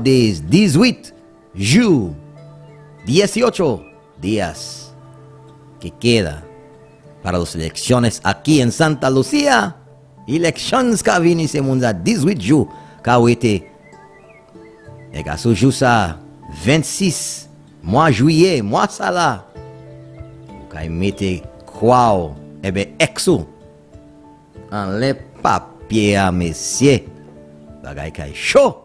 days, 18 jours, 18 días que queda para las elecciones aquí en Santa Lucía. Elections ka vini se moun za 18 jours ka wete. E ka sou jou sa 26 mois juillet, mois sa la. Ka mette kwa ebe exo an le papier a mesye. Bagay kay show.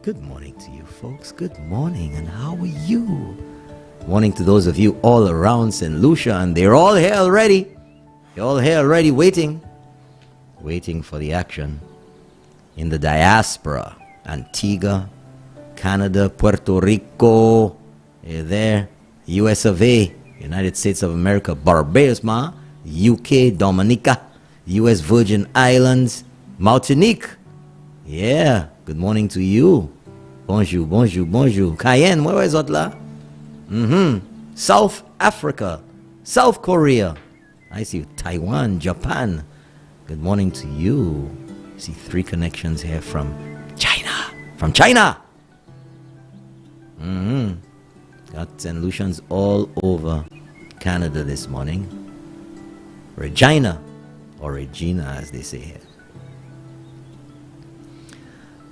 Good morning to you folks. Good morning, and how are you? Morning to those of you all around St. Lucia, and they're all here already. They're all here already waiting for the action. In the diaspora, Antigua, Canada, Puerto Rico, there, US of A, United States of America, Barbados, UK, Dominica, US Virgin Islands, Martinique. Yeah, good morning to you. Bonjour, bonjour, bonjour. Cayenne, where is it là? South Africa, South Korea. I see you. Taiwan, Japan. Good morning to you. I see 3 connections here from China. From China. Got St. Lucians all over Canada this morning. Regina, or Regina as they say here.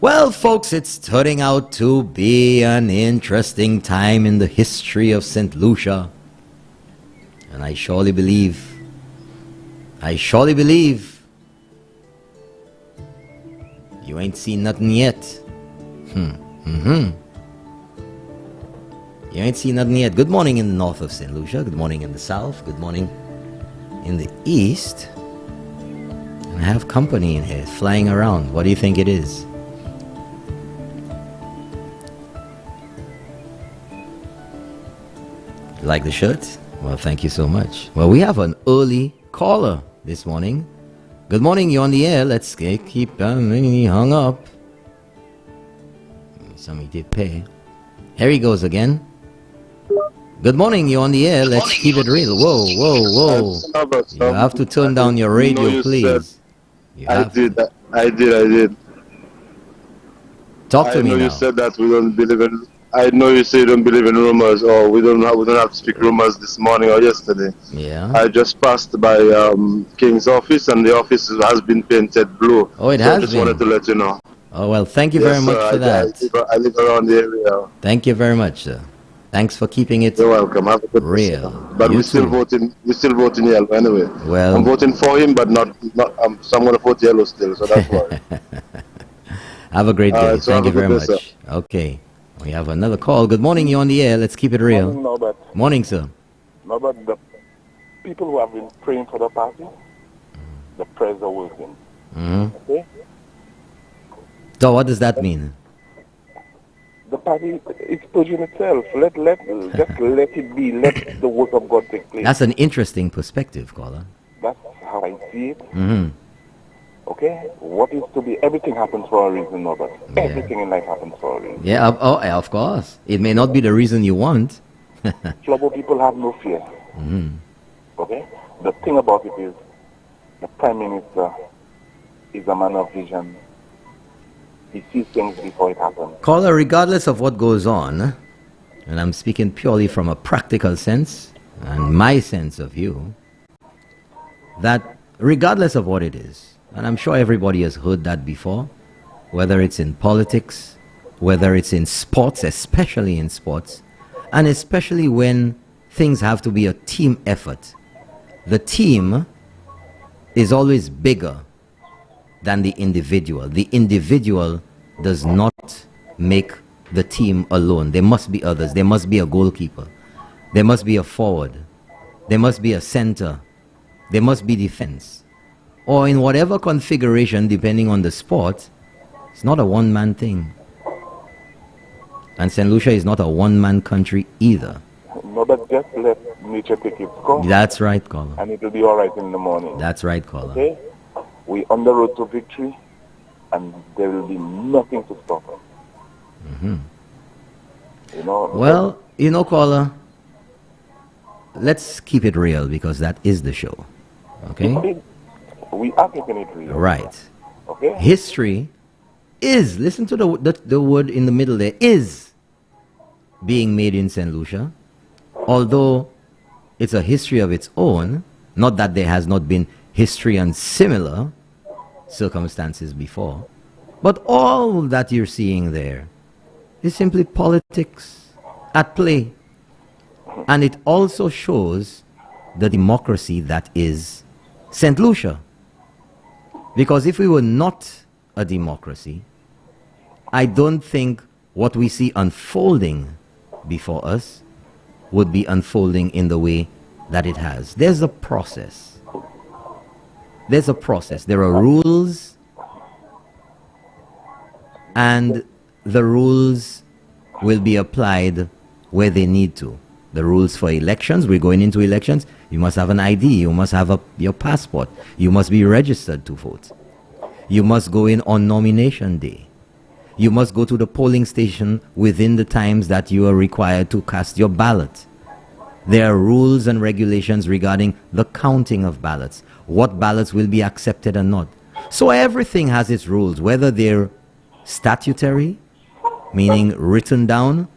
Well, folks, it's turning out to be an interesting time in the history of St. Lucia. And I surely believe, you ain't seen nothing yet. You ain't seen nothing yet. Good morning in the north of St. Lucia. Good morning in the south. Good morning in the east. And I have company in here flying around. What do you think it is? Like the shirt? Well, thank you so much. Well, we have an early caller this morning. Good morning, you're on the air. Let's keep he hung up. Somebody did pay. Here he goes again. Good morning, you're on the air. Let's keep it real. Whoa, whoa, whoa. You have to turn down your radio, please. I did. Talk to me now. I know you said that we don't believe in. I know you say you don't believe in rumors, or we don't have to speak rumors this morning or yesterday. Yeah. I just passed by King's office, and the office has been painted blue. Oh, it so has I just been. wanted to let you know. Oh, well, thank you very much for that. I live around the area. Thank you very much, sir. Thanks for keeping it. You're welcome. Have a good real. Day, but we're still voting. We're still voting yellow anyway. Well, I'm voting for him, but not. So I'm going to vote yellow still. So that's why. Have a great day. So thank you very much. Sir. Okay. We have another call. Good morning, you're on the air. Let's keep it real. Morning, Norbert. Morning, sir. Norbert, the people who have been praying for the party, the prayers are working. Okay? So what does that mean? The party is purging itself. Just let it be. Let the work of God take place. That's an interesting perspective, caller. That's how I see it. Okay? What is to be, everything happens for a reason, Norbert. Yeah. Everything in life happens for a reason. Yeah, of course. It may not be the reason you want. Global people have no fear. Okay? The thing about it is, the Prime Minister is a man of vision. He sees things before it happens. Caller, regardless of what goes on, and I'm speaking purely from a practical sense, and my sense of you, that regardless of what it is, and I'm sure everybody has heard that before, whether it's in politics, whether it's in sports, especially in sports, and especially when things have to be a team effort. The team is always bigger than the individual. The individual does not make the team alone. There must be others. There must be a goalkeeper. There must be a forward. There must be a center. There must be defense. Or in whatever configuration, depending on the sport, it's not a one-man thing. And St. Lucia is not a one-man country either. No, but just let nature take its course. That's right, caller. And it will be all right in the morning. That's right, caller. Okay? We're on the road to victory, and there will be nothing to stop us. You know? Well, you know, caller, let's keep it real, because that is the show. Okay? We are keeping it real. Right. Okay? History is, listen to the word in the middle there, is being made in St. Lucia, although it's a history of its own, not that there has not been history and similar circumstances before, but all that you're seeing there is simply politics at play. And it also shows the democracy that is St. Lucia. Because if we were not a democracy, I don't think what we see unfolding before us would be unfolding in the way that it has. There's a process. There's a process. There are rules, and the rules will be applied where they need to. The rules for elections, we're going into elections, you must have an ID, you must have your passport, you must be registered to vote. You must go in on nomination day. You must go to the polling station within the times that you are required to cast your ballot. There are rules and regulations regarding the counting of ballots, what ballots will be accepted and not. So everything has its rules, whether they're statutory, meaning written down,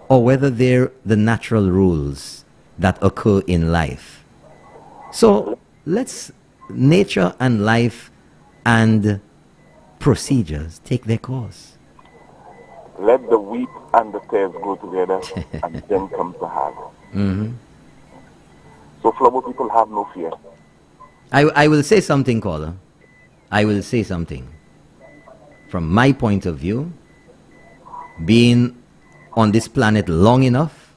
or whether they're the natural rules that occur in life. So let's nature and life and procedures take their course. Let the wheat and the tares go together, and then comes the harvest. Mm-hmm. So Flobo people have no fear. I will say something, caller. I will say something. From my point of view, being on this planet long enough,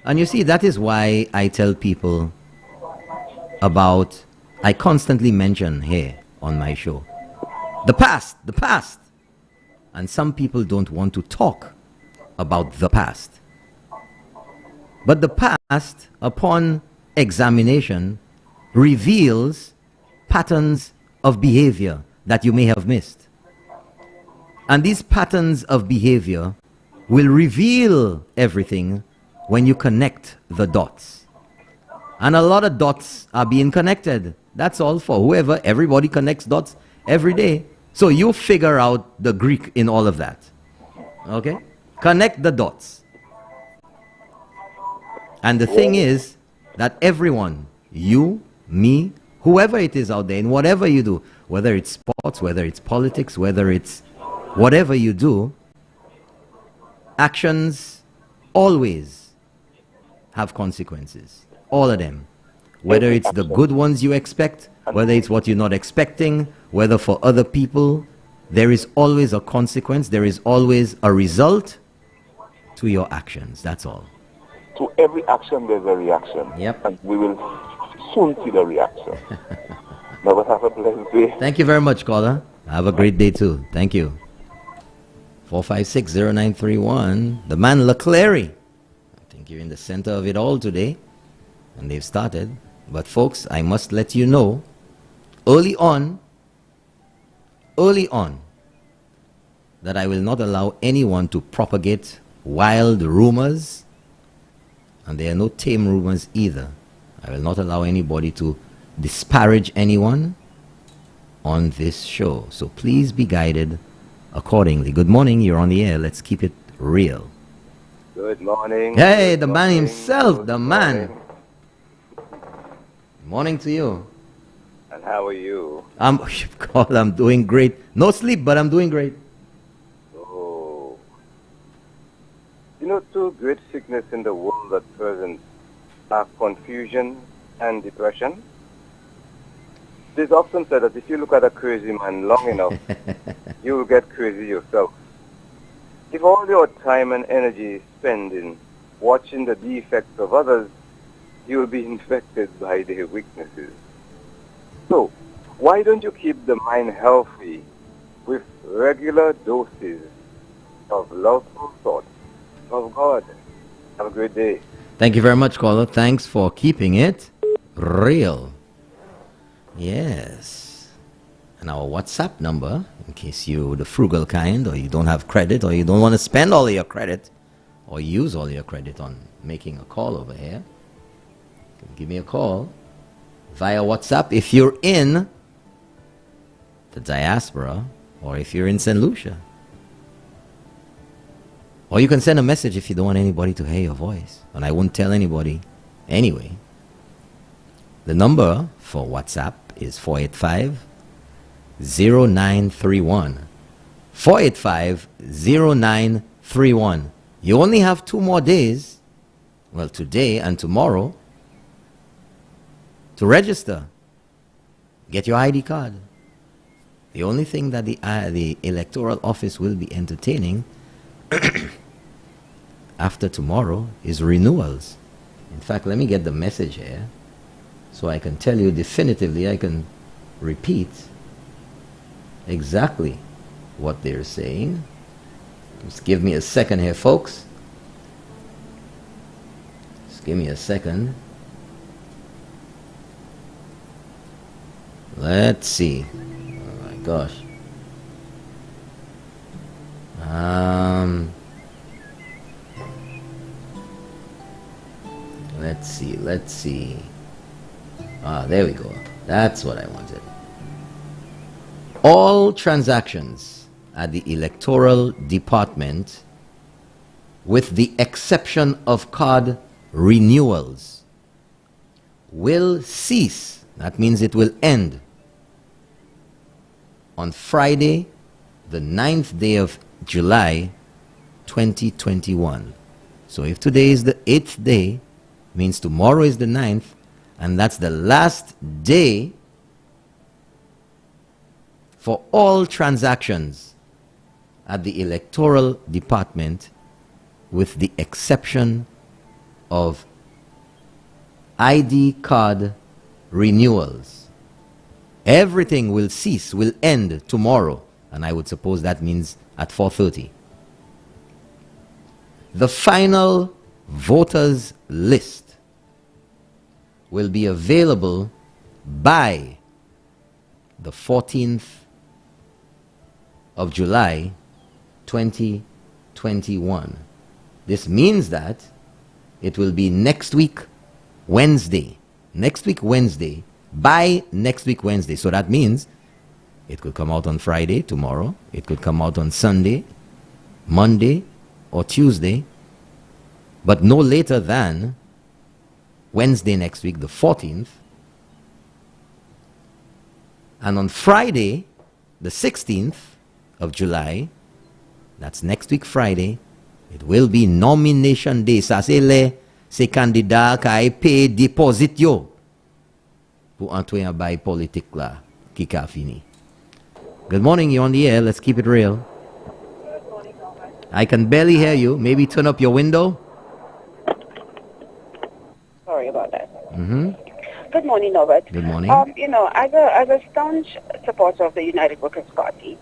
and you see, that is why I tell people about, I constantly mention here on my show, the past, the past. And some people don't want to talk about the past. But the past, upon examination, reveals patterns of behavior that you may have missed. And these patterns of behavior will reveal everything when you connect the dots. And a lot of dots are being connected. That's all for whoever. Everybody connects dots every day. So you figure out the Greek in all of that. Okay? Connect the dots. And the thing is that everyone, you, me, whoever it is out there, in whatever you do, whether it's sports, whether it's politics, whether it's whatever you do, actions always have consequences. All of them. Whether it's the good ones you expect, whether it's what you're not expecting, whether for other people, there is always a consequence, there is always a result to your actions. That's all. To every action, there's a reaction. Yep. And we will soon see the reaction. Now, have a blessed day. Thank you very much, caller. Have a great day too. Thank you. 4560931. The man LeClary. I think you're in the center of it all today. And they've started. But folks, I must let you know, early on, that I will not allow anyone to propagate wild rumors, and there are no tame rumors either. I will not allow anybody to disparage anyone on this show. So please be guided accordingly. Good morning, you're on the air. Let's keep it real. Good morning. Hey, the man himself, the man. Morning to you. And how are you? I'm doing great. No sleep, but I'm doing great. Oh. You know, two great sickness in the world at present are confusion and depression. It is often said that if you look at a crazy man long enough, you will get crazy yourself. If all your time and energy is spent in watching the defects of others, you will be infected by their weaknesses. So, why don't you keep the mind healthy with regular doses of loveful thoughts of God? Have a great day. Thank you very much, caller. Thanks for keeping it real. Yes. And our WhatsApp number, in case you're the frugal kind, or you don't have credit, or you don't want to spend all your credit, or use all your credit on making a call over here, give me a call via WhatsApp if you're in the diaspora or if you're in St. Lucia. Or you can send a message if you don't want anybody to hear your voice. And I won't tell anybody anyway. The number for WhatsApp is 485-0931. 485-0931. You only have 2 more days, well, today and tomorrow, to register. Get your ID card. The only thing that the Electoral Office will be entertaining after tomorrow is renewals. In fact, let me get the message here so I can tell you definitively, I can repeat exactly what they're saying. Just give me a second here, folks. Just give me a second. Let's see. Oh my gosh. Let's see. There we go. That's what I wanted. All transactions at the Electoral Department, with the exception of card renewals, will cease. That means it will end on Friday, the 9th day of July, 2021. So if today is the 8th day, means tomorrow is the 9th, and that's the last day for all transactions at the Electoral Department, with the exception of ID card renewals. Everything will cease, will end tomorrow, and I would suppose that means at 4:30. The final voters list will be available by the 14th of July 2021. This means that it will be next week Wednesday. Next week Wednesday. By next week Wednesday. So that means it could come out on Friday, tomorrow. It could come out on Sunday, Monday, or Tuesday. But no later than Wednesday next week, the 14th. And on Friday, the 16th of July, that's next week Friday, it will be nomination day. Ça c'est les candidats qui paient deposit yo pour entrer en bail politique là qui a fini. Good morning, you're on the air. Let's keep it real. I can barely hear you. Maybe turn up your window. Sorry about that. Mm-hmm. Good morning, Norbert. Good morning. As a staunch supporter of the United Workers' Party,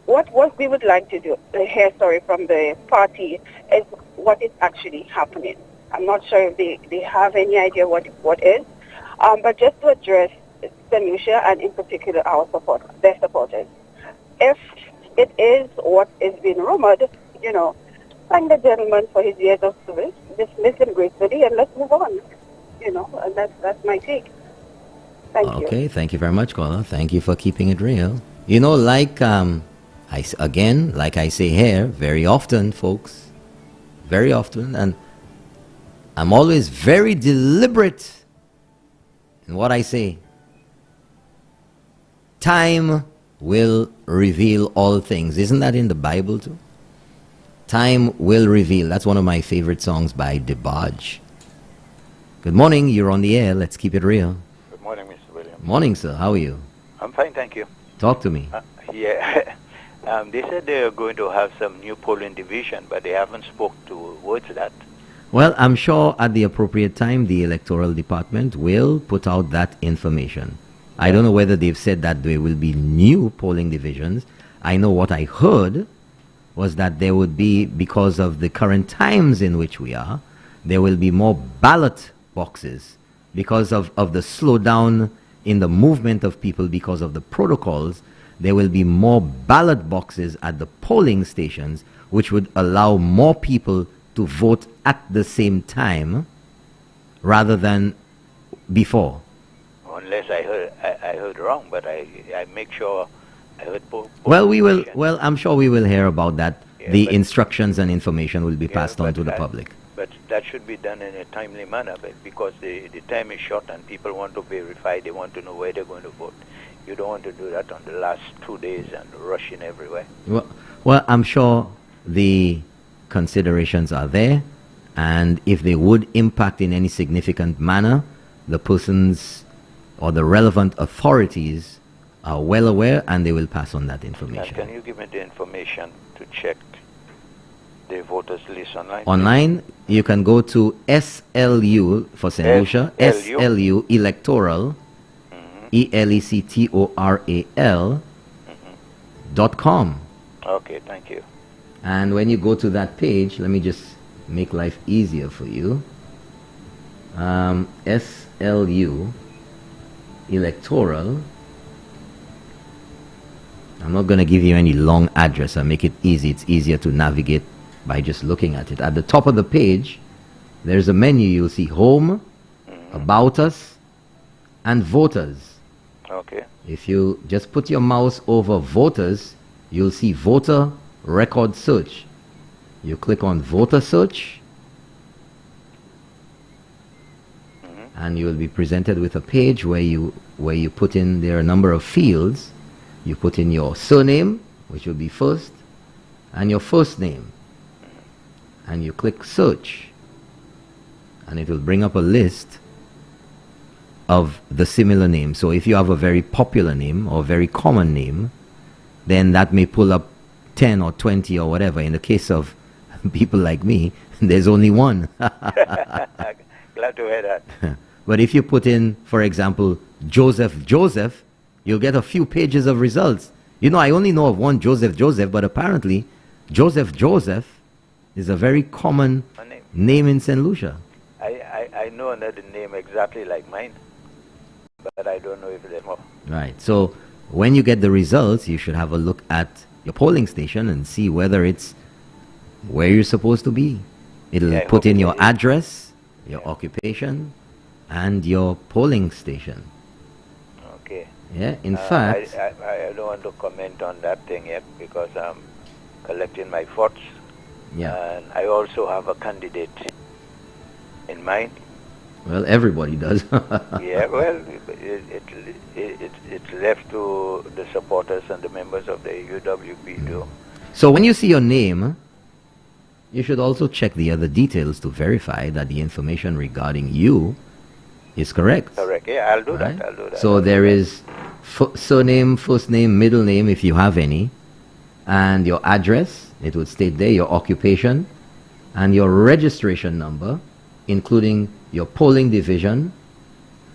what we would like to do, hear from the party is what is actually happening. I'm not sure if they have any idea what is, but just to address St. Lucia and in particular their supporters. If it is what is being rumored, thank the gentleman for his years of service, dismiss him gracefully, and let's move on. And that's my take. Thank you. Okay, thank you very much, caller. Thank you for keeping it real. Like I say here, very often, folks, very often, and I'm always very deliberate in what I say. Time will reveal all things. Isn't that in the Bible too? Time will reveal. That's one of my favorite songs by DeBarge. Good morning, you're on the air. Let's keep it real. Good morning, Mr. Williams. Morning, sir. How are you? I'm fine, thank you. Talk to me. They said they're going to have some new polling division, but they haven't spoke towards that. Well, I'm sure at the appropriate time, the Electoral Department will put out that information. I don't know whether they've said that there will be new polling divisions. I know what I heard was that there would be, because of the current times in which we are, there will be more ballot boxes because of the slowdown in the movement of people because of the protocols. There will be more ballot boxes at the polling stations, which would allow more people to vote at the same time rather than before. Oh, unless I heard wrong, but I make sure I heard. Well, we will. Well, I'm sure we will hear about that. Yeah, The instructions and information will be passed on to the public. But that should be done in a timely manner, because the time is short and people want to verify. They want to know where they're going to vote. You don't want to do that on the last 2 days and rush in everywhere. Well, I'm sure the considerations are there, and if they would impact in any significant manner, the persons or the relevant authorities are well aware, and they will pass on that information. Can you give me the information to check the voters list online? Online, you can go to SLU for St. Lucia, SLU Electoral, ELECTORAL .com. Okay, thank you. And when you go to that page, let me just make life easier for you. SLU Electoral. I'm not going to give you any long address. I'll make it easy. It's easier to navigate by just looking at it. At the top of the page, there's a menu. You'll see Home, About Us, and Voters. Okay. If you just put your mouse over Voters, you'll see Voter Record Search. You click on Voter Search, and you will be presented with a page where you put in there a number of fields. You put in your surname, which will be first, and your first name, and you click Search, and it will bring up a list of the similar names. So if you have a very popular name or very common name, then that may pull up 10 or 20 or whatever. In the case of people like me, there's only one. Glad to hear that. But if you put in, for example, Joseph, you'll get a few pages of results. You know, I only know of one Joseph, but apparently Joseph is a very common name in St. Lucia. I know another name exactly like mine, but I don't know if there's more. Right. So when you get the results, you should have a look at your polling station and see whether it's where you're supposed to be. It'll put in your address, your occupation, and your polling station. Okay. Yeah, in fact... I don't want to comment on that thing yet because I'm collecting my thoughts. Yeah. And I also have a candidate in mind. Well, everybody does. Yeah, well, it's left to the supporters and the members of the UWP too. So when you see your name, you should also check the other details to verify that the information regarding you is correct. Correct, yeah, I'll do that. So there is surname, first name, middle name, if you have any, and your address, it would state there, your occupation, and your registration number, including your polling division,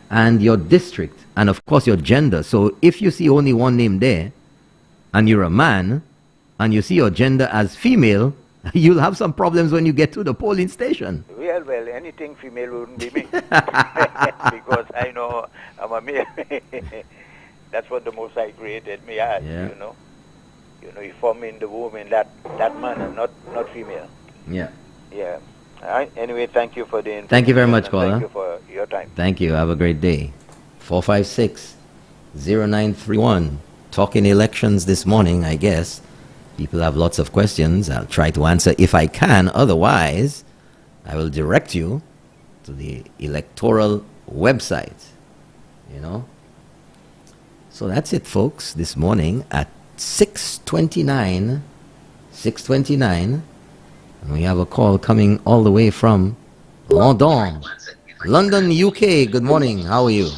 and your district, and of course your gender. So if you see only one name there, and you're a man, and you see your gender as female, you'll have some problems when you get to the polling station. Well, anything female wouldn't be me. Because I know I'm a male. That's what the Most High created me as, you know. You know, he formed me in the womb in that manner, not female. Yeah. Yeah. Anyway, thank you for the information. Thank you very much, caller. Thank you for your time. Thank you. Have a great day. 456-0931. Talking elections this morning, I guess. People have lots of questions. I'll try to answer if I can. Otherwise, I will direct you to the Electoral website. You know? So that's it, folks, this morning at 6:29. And we have a call coming all the way from London, UK. Good morning. How are you?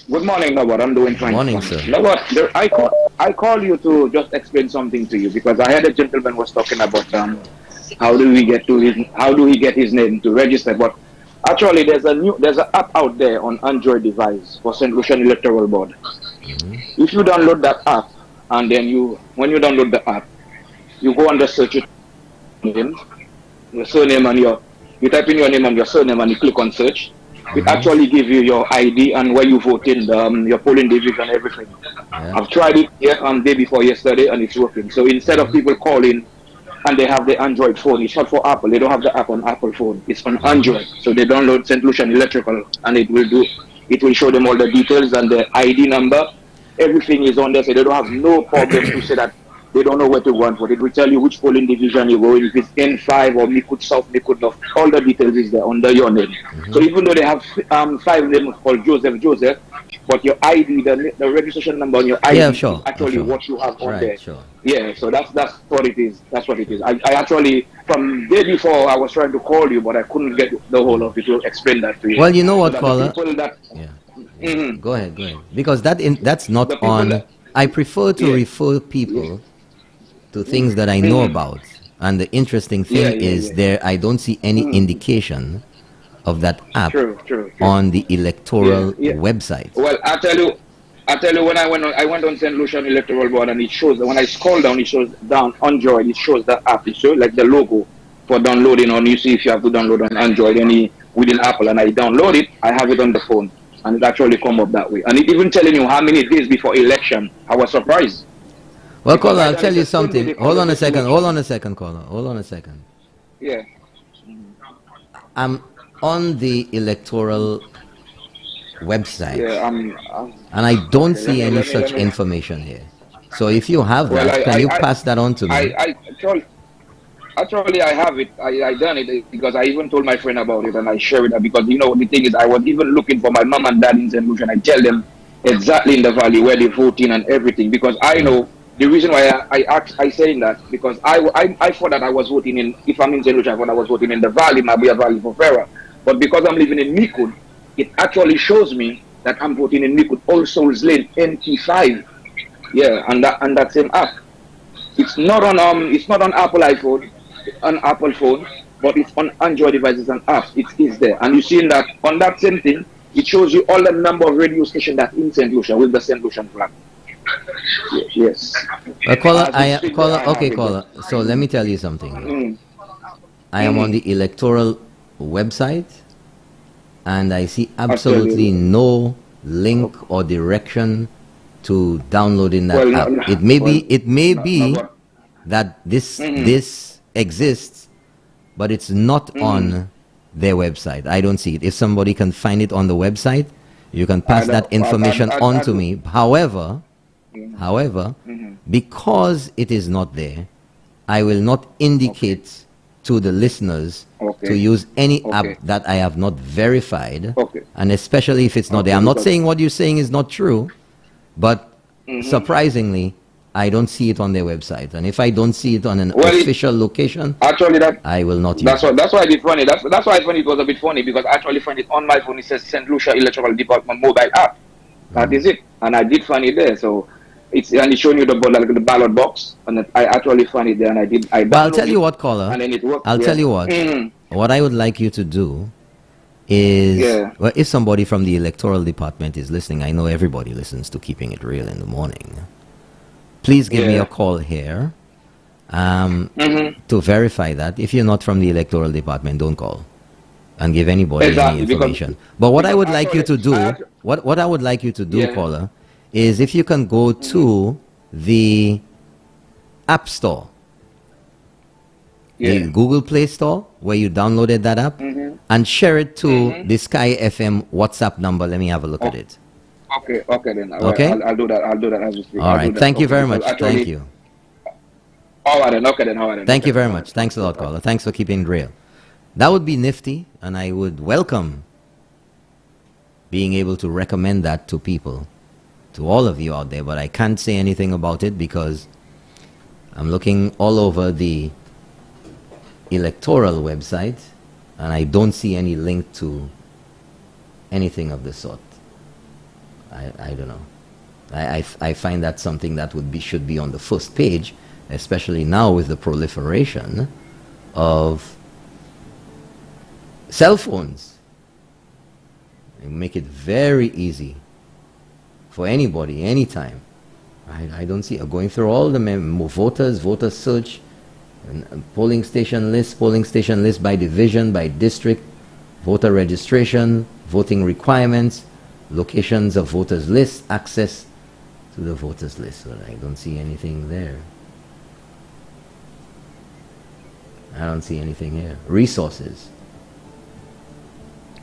Good morning, Robert. I'm doing fine. Morning, sir. Robert, I call you to just explain something to you because I heard a gentleman was talking about how do he get his name to register. But actually, there's an app out there on Android device for St. Lucian Electoral Board. If you download that app, and then when you download the app, you go under search your name, your surname, and you type in your name and your surname, and you click on search. It actually gives you your ID and where you vote in, your polling division, everything. Yeah. I've tried it day before yesterday, and it's working. So instead of people calling and they have the Android phone, it's not for Apple. They don't have the app on Apple phone. It's on Android. So they download St. Lucian Electrical, and it will do It will show them all the details and the ID number. Everything is on there, so they don't have no problem to say that they don't know where to go and for it. Will tell you which polling division you go in, if it's N5 or Mikud South, Mikud North. All the details is there under your name. So even though they have 5 names called Joseph, but your ID, the registration number on your ID is actually what you have on there. Yeah, so that's what it is. That's what it is. I actually, from day before, I was trying to call you, but I couldn't get the whole of it to explain that to you. Well, you know what, caller? Go ahead. Because that's not on. I prefer to refer people to things that I know about. And the interesting thing is there I don't see any indication of that app on the Electoral website. Well, I tell you when I went on St. Lucian Electoral Board, and it shows that when I scroll down, it shows down Android, it shows that app. It shows like the logo for downloading on. You see if you have to download on Android within Apple, and I download it, I have it on the phone, and it actually come up that way. And it even telling you how many days before election. I was surprised. Well, caller, I'll tell you something. Hold on a second, caller. Hold on a second. Yeah. I'm on the Electoral website, and I don't see any such information here. So if you have that, can you pass that on to me? Actually, I have it. I done it because I even told my friend about it, and I share it because the thing is, I was even looking for my mom and dad in St. Lucia, and I tell them exactly in the valley where they vote in and everything, because I know the reason why I saying that, because I thought that I was voting in, if I'm in St. Lucia, I thought I was voting in the valley, Mabia Valley for Farah. But because I'm living in Mikud, it actually shows me that I'm voting in Mikud, All Souls Lane, NT5. Yeah, and that same app. It's not on Apple iPhone, on Apple phone, but it's on Android devices and apps. It is there, and you see that on that same thing, it shows you all the number of radio stations that in St. Lucia with the St. Lucian flag. Yes. Caller. So let me tell you something. I am on the Electoral website, and I see absolutely no link or direction to downloading that app. It may be that this exists, but it's not on their website. I don't see it. If somebody can find it on the website, you can pass that information on to me. However, because it is not there, I will not indicate to the listeners to use any app that I have not verified, and especially if it's not there. I'm not saying what you're saying is not true, but surprisingly, I don't see it on their website. And if I don't see it on an official location, actually I will not use it. That's why I did funny. That's why I found it was a bit funny, because I actually find it on my phone. It says St. Lucia Electoral Department mobile app. That is it. And I did find it there. So it's showing you the ballot box, and I actually found it there, and I'll tell you what, caller. And then it worked. I'll tell you what. What I would like you to do is, well, if somebody from the Electoral Department is listening, I know everybody listens to Keeping It Real in the morning. Please give me a call here to verify that. If you're not from the Electoral Department, don't call and give anybody any information. But what I would like you to do, what I would like you to do, caller, is if you can go to the App Store, the Google Play Store, where you downloaded that app, and share it to the Sky FM WhatsApp number. Let me have a look at it. Okay, then. Okay? I'll do that as we speak. All right. Thank you very much. Thank you. All right, then. Thank you very much. Thanks a lot, caller. Thanks for keeping it real. That would be nifty, and I would welcome being able to recommend that to people, to all of you out there, but I can't say anything about it because I'm looking all over the Electoral website, and I don't see any link to anything of the sort. I don't know. I find that something that should be on the first page, especially now with the proliferation of cell phones. They make it very easy for anybody, anytime. I don't see going through all the voter search, and polling station list by division, by district, voter registration, voting requirements, locations of voters list, access to the voters list. But I don't see anything there. I don't see anything here. Resources.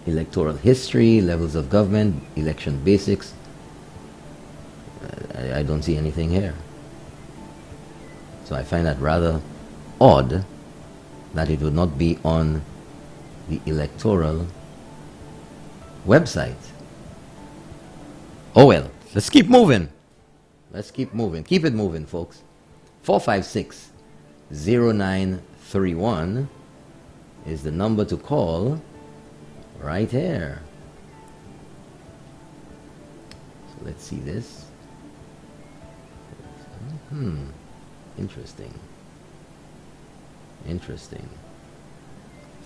Electoral history, levels of government, election basics. I don't see anything here. So I find that rather odd that it would not be on the electoral website. Oh well, let's keep moving. Let's keep moving. Keep it moving, folks. 456-0931 is the number to call right here. So let's see this. Interesting. Interesting.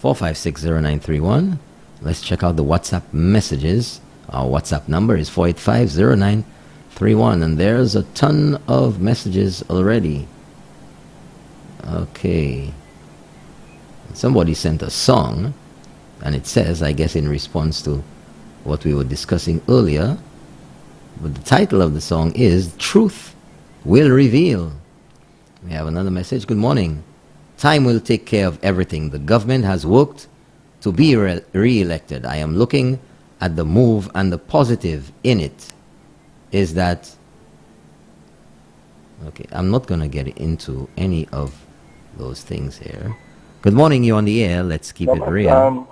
456-0931. Let's check out the WhatsApp messages. Our WhatsApp number is 485-0931, and there's a ton of messages already. Okay. Somebody sent a song, and it says, I guess in response to what we were discussing earlier, but the title of the song is Truth Will Reveal. We have another message. Good morning. Time will take care of everything. The government has worked to be re-elected. I am looking at the move, and the positive in it is that, okay, I'm not going to get into any of those things here. Good morning, you're on the air. Let's keep it real.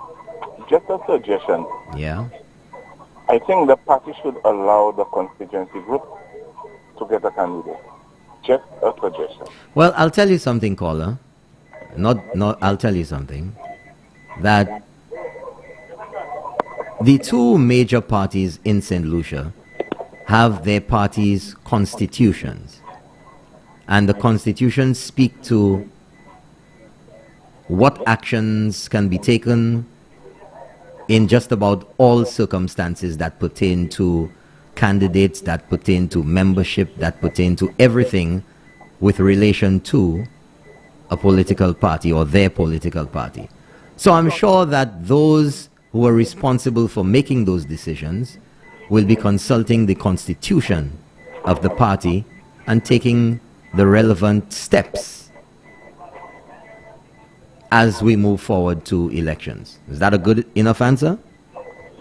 Just a suggestion. Yeah. I think the party should allow the constituency group to get a candidate. Just a suggestion. Well, I'll tell you something, caller. I'll tell you something. That the two major parties in St. Lucia have their parties' constitutions. And the constitutions speak to what actions can be taken in just about all circumstances that pertain to candidates, that pertain to membership, that pertain to everything with relation to a political party or their political party. So I'm sure that those who are responsible for making those decisions will be consulting the constitution of the party and taking the relevant steps as we move forward to elections. Is that a good enough answer?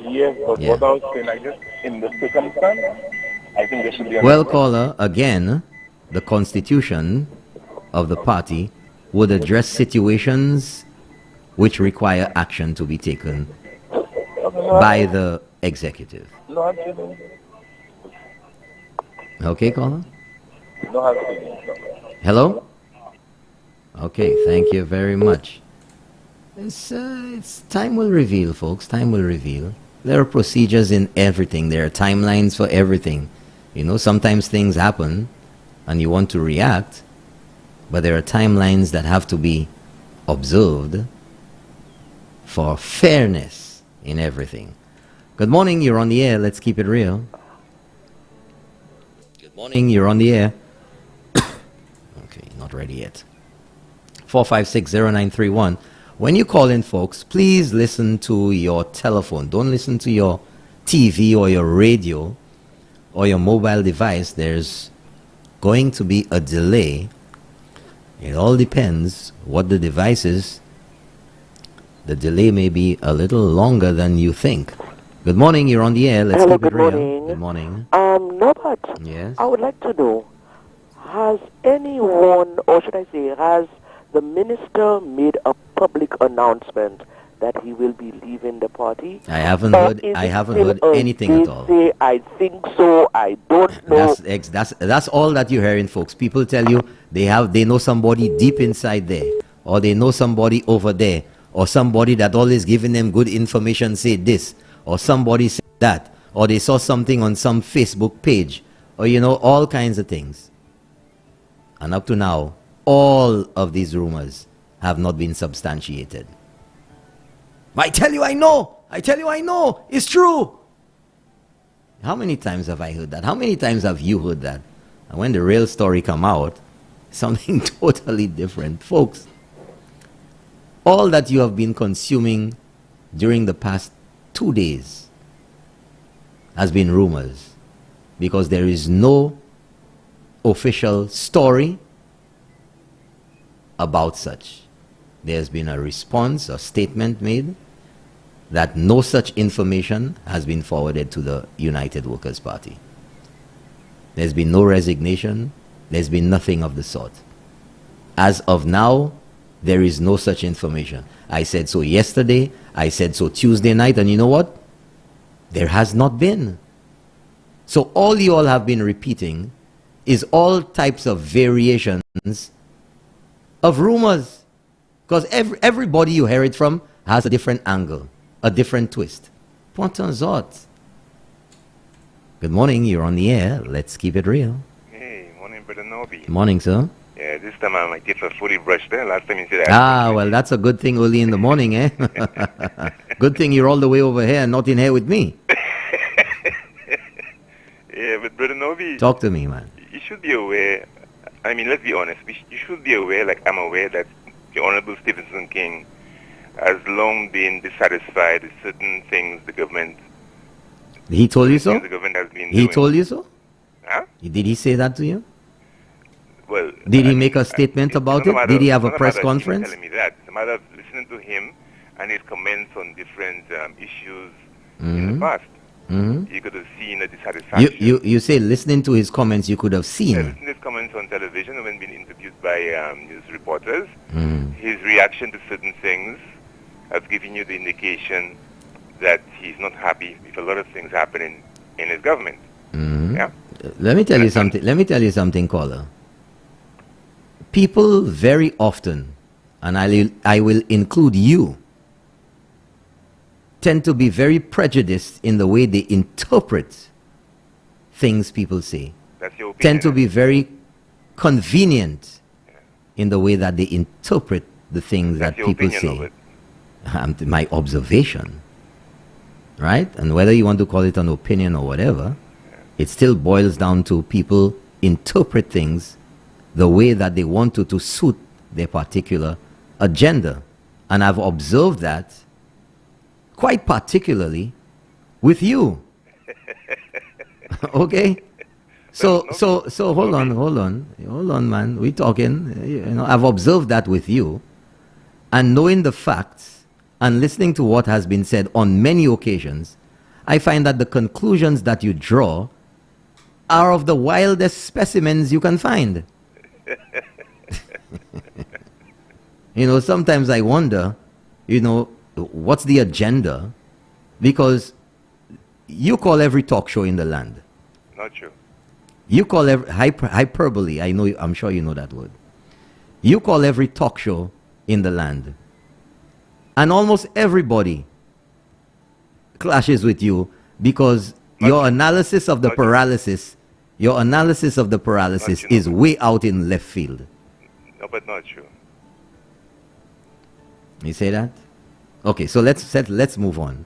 Yes, but Yeah. what I was saying, like this, in the circumstance, I think there should be Well, caller, again, the constitution of the party would address situations which require action to be taken by the executive. No, I'm kidding. Okay, caller? No, I'm kidding. Hello? Okay, thank you very much. It's time will reveal, folks. Time will reveal. There are procedures in everything. There are timelines for everything. You know, sometimes things happen and you want to react, but there are timelines that have to be observed for fairness in everything. Good morning, you're on the air. Let's keep it real. Good morning, you're on the air. Okay, not ready yet. 456-0931. When you call in, folks, please listen to your telephone. Don't listen to your TV or your radio or your mobile device. There's going to be a delay. It all depends what the device is. The delay may be a little longer than you think. Good morning, you're on the air. Let's Hello, keep it good real. morning. Good morning. Norbert, Yes. I would like to know, has anyone, or should I say, has the minister made a public announcement that he will be leaving the party? I haven't Or heard. is I it haven't still heard a anything at all. Say, I think so. I don't know. That's all that you're hearing, folks. People tell you they know somebody deep inside there, or they know somebody over there, or somebody that always giving them good information say this, or somebody said that, or they saw something on some Facebook page, or all kinds of things. And up to now, all of these rumors have not been substantiated. I tell you I know. It's true. How many times have I heard that? How many times have you heard that? And when the real story come out, something totally different. Folks, all that you have been consuming during the past 2 days has been rumors, because there is no official story about such. There's been a response, a statement made, that no such information has been forwarded to the United Workers' Party. There's been no resignation. There's been nothing of the sort. As of now, there is no such information. I said so yesterday. I said so Tuesday night. And you know what? There has not been. So all you all have been repeating is all types of variations of rumors. Because everybody you hear it from has a different angle, a different twist. Point en sorte. Good morning, you're on the air. Let's keep it real. Hey, morning, Brother Nobi. Morning, sir. Yeah, this time my teeth are fully brushed there. Last time you said that. Ah, well, that's a good thing early in the morning, eh? Good thing you're all the way over here and not in here with me. Yeah, but Brother Nobi, Talk to me, man. you should be aware. I mean, let's be honest. You should be aware, like I'm aware, that the Honorable Stephenson King has long been dissatisfied with certain things the government. He told you so? The government has been He doing. told you so? Huh? Did he say that to you? Well, Did he make a statement about it? Did he have a press It's conference? telling me that. It's a matter of listening to him and his comments on different issues in the past. Mm-hmm. You could have seen a dissatisfaction. You say listening to his comments you could have seen. Listening to his comments on television when being interviewed by news reporters, Mm. his reaction to certain things has given you the indication that he's not happy with a lot of things happening in his government. Mhm. Yeah. Let me tell you something. Let me tell you something, caller. People very often, and I will include you, tend to be very prejudiced in the way they interpret things people say. That's your opinion. Tend to be very convenient in the way that they interpret the things That's that your people opinion of say. it. My observation, right? And whether you want to call it an opinion or whatever, it still boils down to people interpret things the way that they want to suit their particular agenda. And I've observed that quite particularly with you. Okay? So hold on, man. We're talking. You know, I've observed that with you, and knowing the facts and listening to what has been said on many occasions, I find that the conclusions that you draw are of the wildest specimens you can find. You know, sometimes I wonder, you know, what's the agenda? Because you call every talk show in the land. Not true. You call every hyperbole. I'm sure you know that word. You call every talk show in the land, and almost everybody clashes with you because your analysis of the paralysis, is way out in left field. No, but not true. You say that? Okay, so let's move on.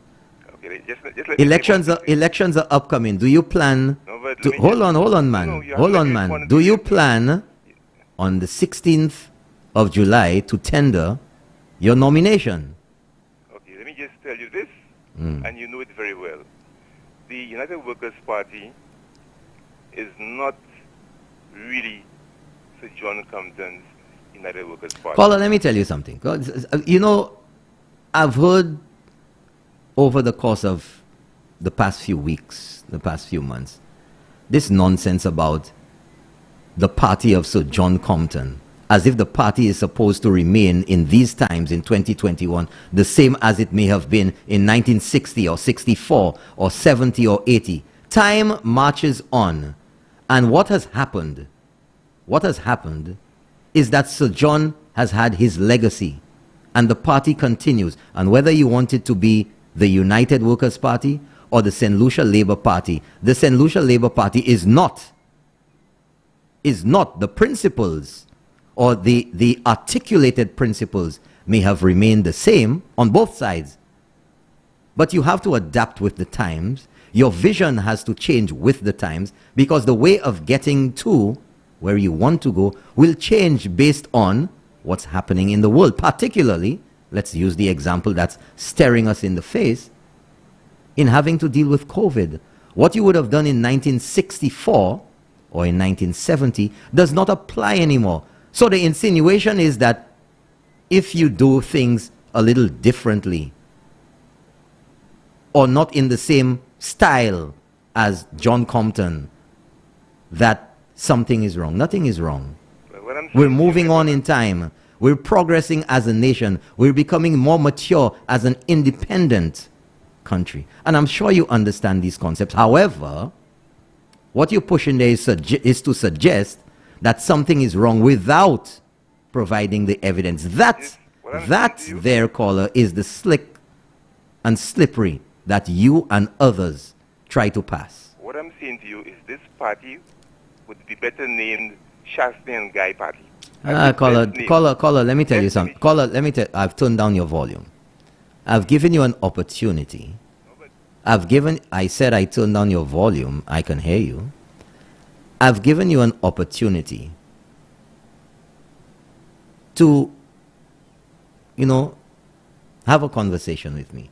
Okay, just let me Elections are upcoming. Do you plan No, but to let me hold on, man? No, you have Hold to on, let me man. respond Do to you you. plan on the 16th of July to tender your nomination? Okay, let me just tell you this, and you know it very well. The United Workers' Party is not really Sir John Compton's United Workers' Party. Caller, let me tell you something. You know, I've heard over the course of the past few weeks, the past few months, this nonsense about the party of Sir John Compton, as if the party is supposed to remain in these times in 2021 the same as it may have been in 1960 or 64 or 70 or 80. Time marches on, and what has happened is that Sir John has had his legacy, and the party continues. And whether you want it to be the United Workers' Party or the St. Lucia Labour Party, the St. Lucia Labour Party is not the principles, or the articulated principles may have remained the same on both sides. But you have to adapt with the times. Your vision has to change with the times, because the way of getting to where you want to go will change based on what's happening in the world. Particularly, let's use the example that's staring us in the face, in having to deal with COVID. What you would have done in 1964 or in 1970 does not apply anymore. So the insinuation is that if you do things a little differently, or not in the same style as John Compton, that something is wrong. Nothing is wrong. We're moving on in time. We're progressing as a nation. We're becoming more mature as an independent country. And I'm sure you understand these concepts. However, what you're pushing there is to suggest that something is wrong without providing the evidence. That there, caller, is the slick and slippery that you and others try to pass. What I'm saying to you is this party would be better named Shastri and Guy Party. Caller, let me tell you something. Caller, I've turned down your volume. I've given you an opportunity. I said I turned down your volume. I can hear you. I've given you an opportunity to, have a conversation with me.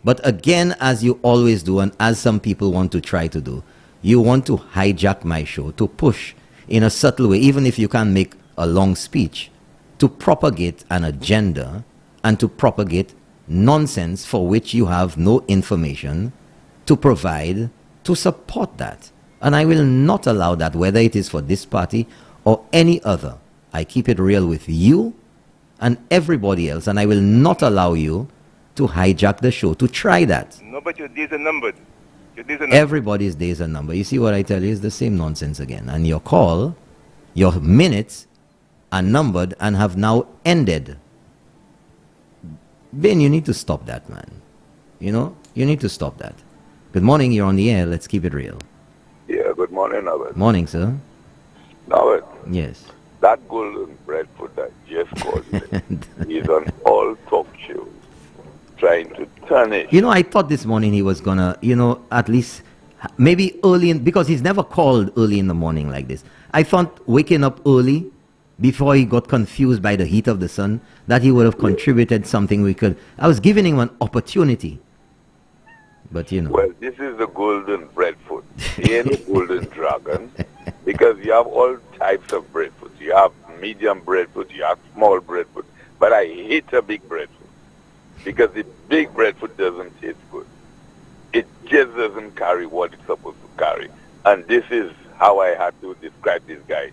But again, as you always do, and as some people want to try to do, you want to hijack my show, to push in a subtle way, even if you can't make a long speech, to propagate an agenda and to propagate nonsense for which you have no information to provide to support that. And I will not allow that, whether it is for this party or any other. I keep it real with you and everybody else, and I will not allow you to hijack the show, to try that. No, but your days are numbered. Everybody's days are numbered. You see what I tell you? It's the same nonsense again. And your call, your minutes are numbered and have now ended. Ben, you need to stop that, man. You need to stop that. Good morning, you're on the air. Let's keep it real. Yeah, good morning, Albert. Morning, sir. Albert. Yes. That golden breadfruit that Jeff called he's on all talk shows trying to tarnish. I thought this morning he was gonna, at least maybe early because he's never called early in the morning like this. I thought waking up early before he got confused by the heat of the sun, that he would have contributed something we could. I was giving him an opportunity. But Well, this is the golden breadfruit. He ain't the golden dragon. Because you have all types of breadfruit. You have medium breadfruit, you have small breadfruit. But I hate a big breadfruit. Because the big breadfruit doesn't taste good. It just doesn't carry what it's supposed to carry. And this is how I had to describe these guys.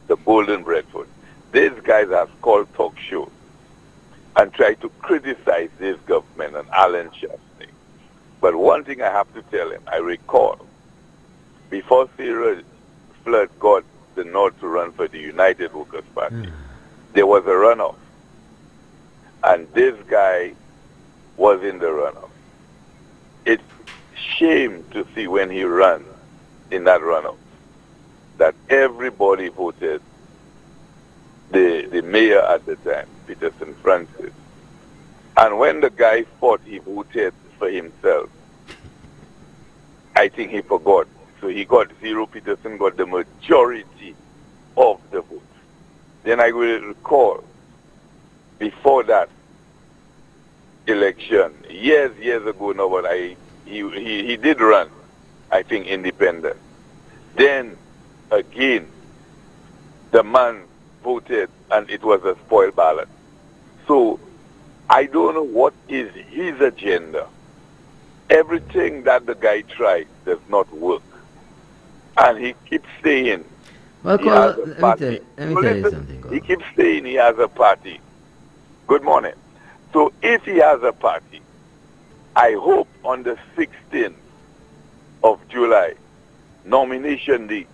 The golden breadfruit. These guys have called talk shows and try to criticize this government and Alan Shastri. But one thing I have to tell him, I recall, before Cyril Flood got the nod to run for the United Workers' Party, there was a runoff. And this guy was in the runoff. It's shame to see when he ran in that runoff that everybody voted the mayor at the time, Peterson Francis. And when the guy fought, he voted for himself. I think he forgot. So he got zero. Peterson got the majority of the votes. Then I will recall, before that election, years ago now, but he did run, I think, independent. Then, again, the man voted, and it was a spoiled ballot. So, I don't know what is his agenda. Everything that the guy tried does not work. And he keeps saying let me tell you something. He keeps saying he has a party. Good morning. So if he has a party, I hope on the 16th of July, nomination day,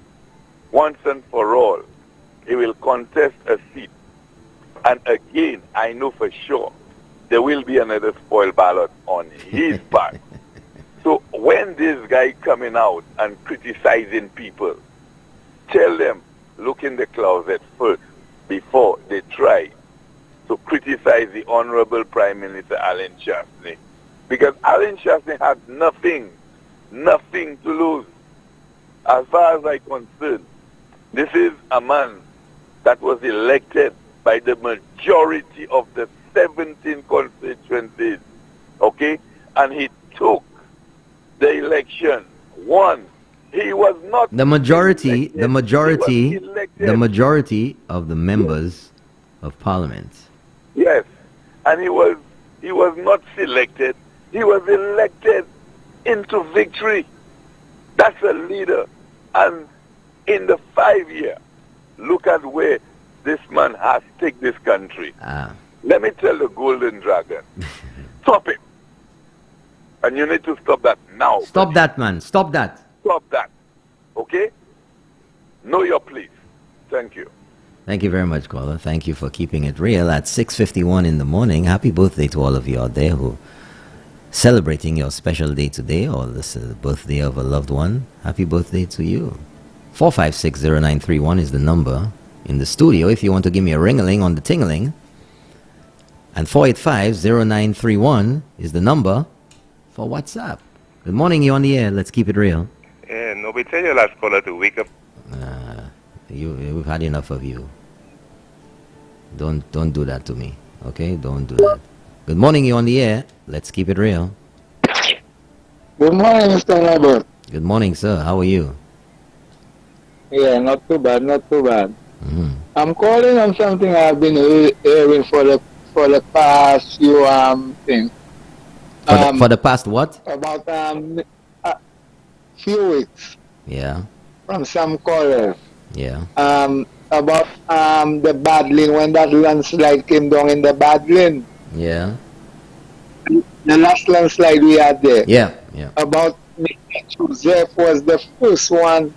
once and for all, he will contest a seat. And again, I know for sure there will be another spoiled ballot on his part. So when this guy coming out and criticizing people, tell them, look in the closet first before they try to criticize the Honorable Prime Minister Alan Shastri. Because Alan Shastri had nothing to lose. As far as I'm concerned, this is a man that was elected by the majority of the 17 constituencies, okay? And he took the election, won. He was not the majority of the members of Parliament. Yes, and he was not selected. He was elected into victory. That's a leader. And in the 5 year, look at where this man has taken this country. Let me tell the Golden Dragon, stop it. And you need to stop that now. Stop that, man. Stop that. Stop that. Okay? Know your place. Thank you. Thank you very much, caller. Thank you for keeping it real at 6:51 in the morning. Happy birthday to all of you out there who celebrating your special day today, or this birthday of a loved one. Happy birthday to you. 4560931 is the number in the studio if you want to give me a ring-a-ling on the ting-a-ling. And 4850931 is the number for WhatsApp. Good morning, you're on the air. Let's keep it real. Yeah, no, we tell your last caller to wake up. We've had enough of you. Don't do that to me, okay? Don't do that. Good morning, you're on the air. Let's keep it real. Good morning, Mr. Robert. Good morning, sir. How are you? Yeah, not too bad, not too bad. I'm calling on something I've been hearing for the past few things. For the past what? About few weeks. Yeah. From some callers. Yeah. About the Badlin, when that landslide came down in the Badlin. Yeah. The last landslide we had there. Yeah, yeah. About Joseph was the first one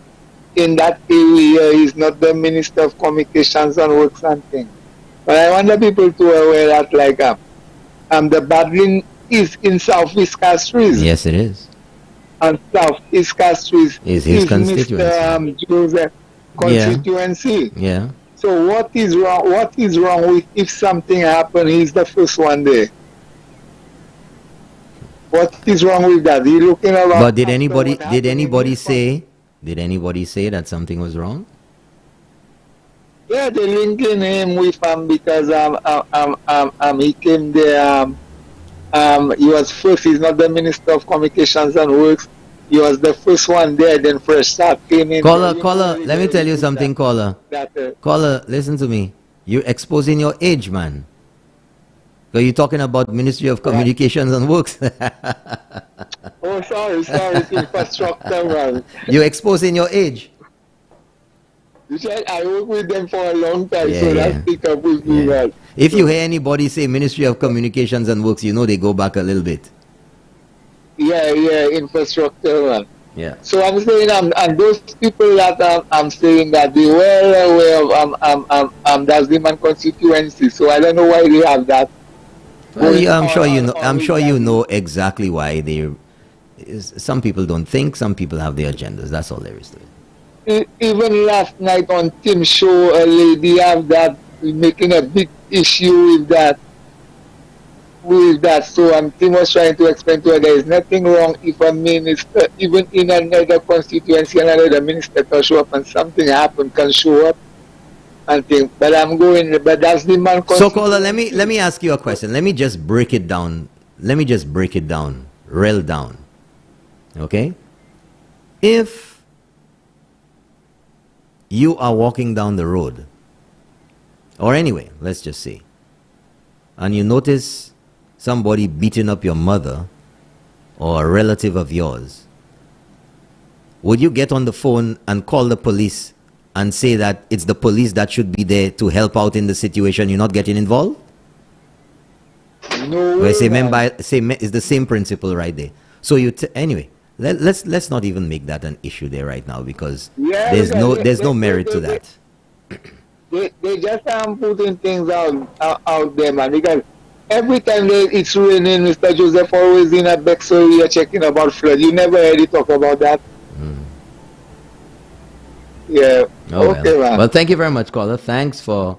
in that area. He's not the Minister of Communications and Works and things. But I want the people to aware that the Badlin is in Southeast Castries. Yes, it is. And Southeast Castries is his constituency. Mr. Joseph constituency. Yeah. So what is wrong? What is wrong with if something happened? He's the first one there. What is wrong with that? He looking around. But did anybody say that something was wrong? Yeah, they linking him with because he came there. He was first. He's not the Minister of Communications and Works. He was the first one there. Then Fresh Start came in. Caller, let me tell you something, caller. Caller, listen to me. You're exposing your age, man. So you're talking about Ministry of Communications and Works. Oh, sorry, it's infrastructure, man. You're exposing your age. You said I work with them for a long time, so that's pick up with me, man. If you hear anybody say Ministry of Communications and Works, you know they go back a little bit. Yeah, infrastructure, man. Yeah. So I'm saying, and those people that I'm saying that they were aware of that's the man constituency. So I don't know why they have that. Well, yeah, I'm sure you know. I'm sure you know exactly why they. Some people don't think. Some people have their agendas. That's all there is to it. Even last night on Tim's show, a lady have that making a big issue with that. So Tim was trying to explain to her there is nothing wrong if a minister, even in another constituency, another minister can show up and something happen can show up and think. But that's the man. So caller, let me ask you a question. Let me just break it down. Rail down. Okay? If you are walking down the road, or anyway, let's just say, and you notice somebody beating up your mother or a relative of yours, would you get on the phone and call the police and say that it's the police that should be there to help out in the situation? You're not getting involved? No. Well, it's the same principle right there. So anyway, let's not even make that an issue there right now, because there's no merit to that. They just putting things out there, man, because every time it's raining, Mr. Joseph always in a Bexar area checking about flood. You never heard it talk about that? Yeah. Oh, okay, man. Well, thank you very much, caller. Thanks for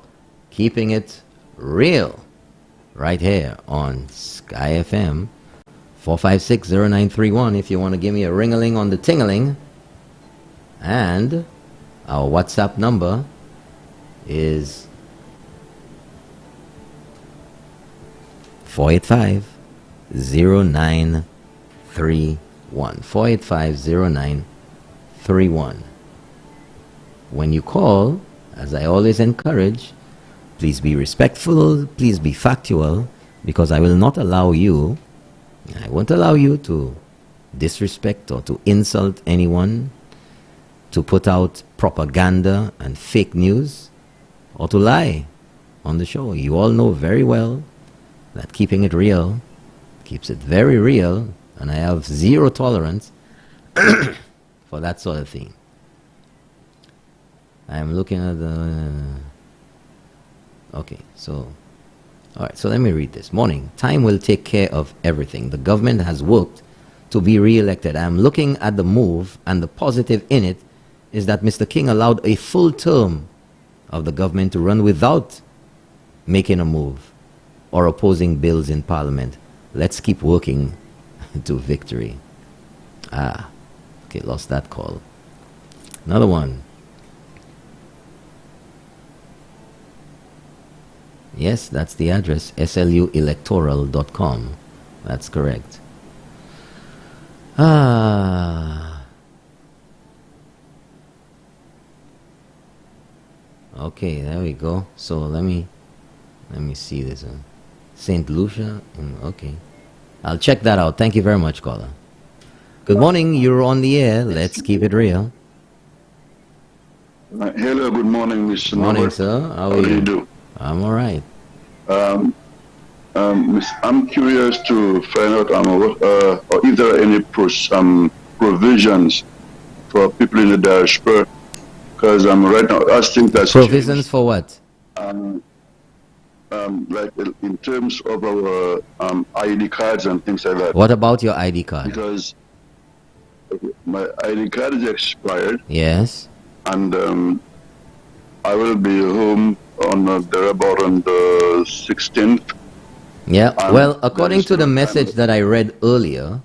keeping it real right here on Sky FM. 4560931 if you want to give me a ring-a-ling on the ting-a-ling. And our WhatsApp number is 485-0931. 485-0931. When you call, as I always encourage, please be respectful, please be factual, because I won't allow you to disrespect or to insult anyone, to put out propaganda and fake news, or to lie on the show. You all know very well that keeping it real keeps it very real, and I have zero tolerance for that sort of thing. I'm looking at the... Okay, so... Alright, so let me read this. Morning. Time will take care of everything. The government has worked to be re-elected. I'm looking at the move, and the positive in it is that Mr. King allowed a full term of the government to run without making a move or opposing bills in Parliament. Let's keep working to victory. Okay, lost that call. Another one. Yes, that's the address, sluelectoral.com. That's correct. Okay, there we go. So let me see this one. St. Lucia. Okay. I'll check that out. Thank you very much, caller. Good morning. You're on the air. Let's keep it real. Hello, good morning, Mr. Morning, Norbert. sir. How do you do? I'm all right. I'm curious to find out or is there any provisions for people in the diaspora? Because right now, I think that's provisions changed. For what? Like in terms of our ID cards and things like that. What about your ID card? Because my ID card is expired. Yes. And I will be home on thereabout on the 16th. Yeah. Well, according to the message that I read earlier,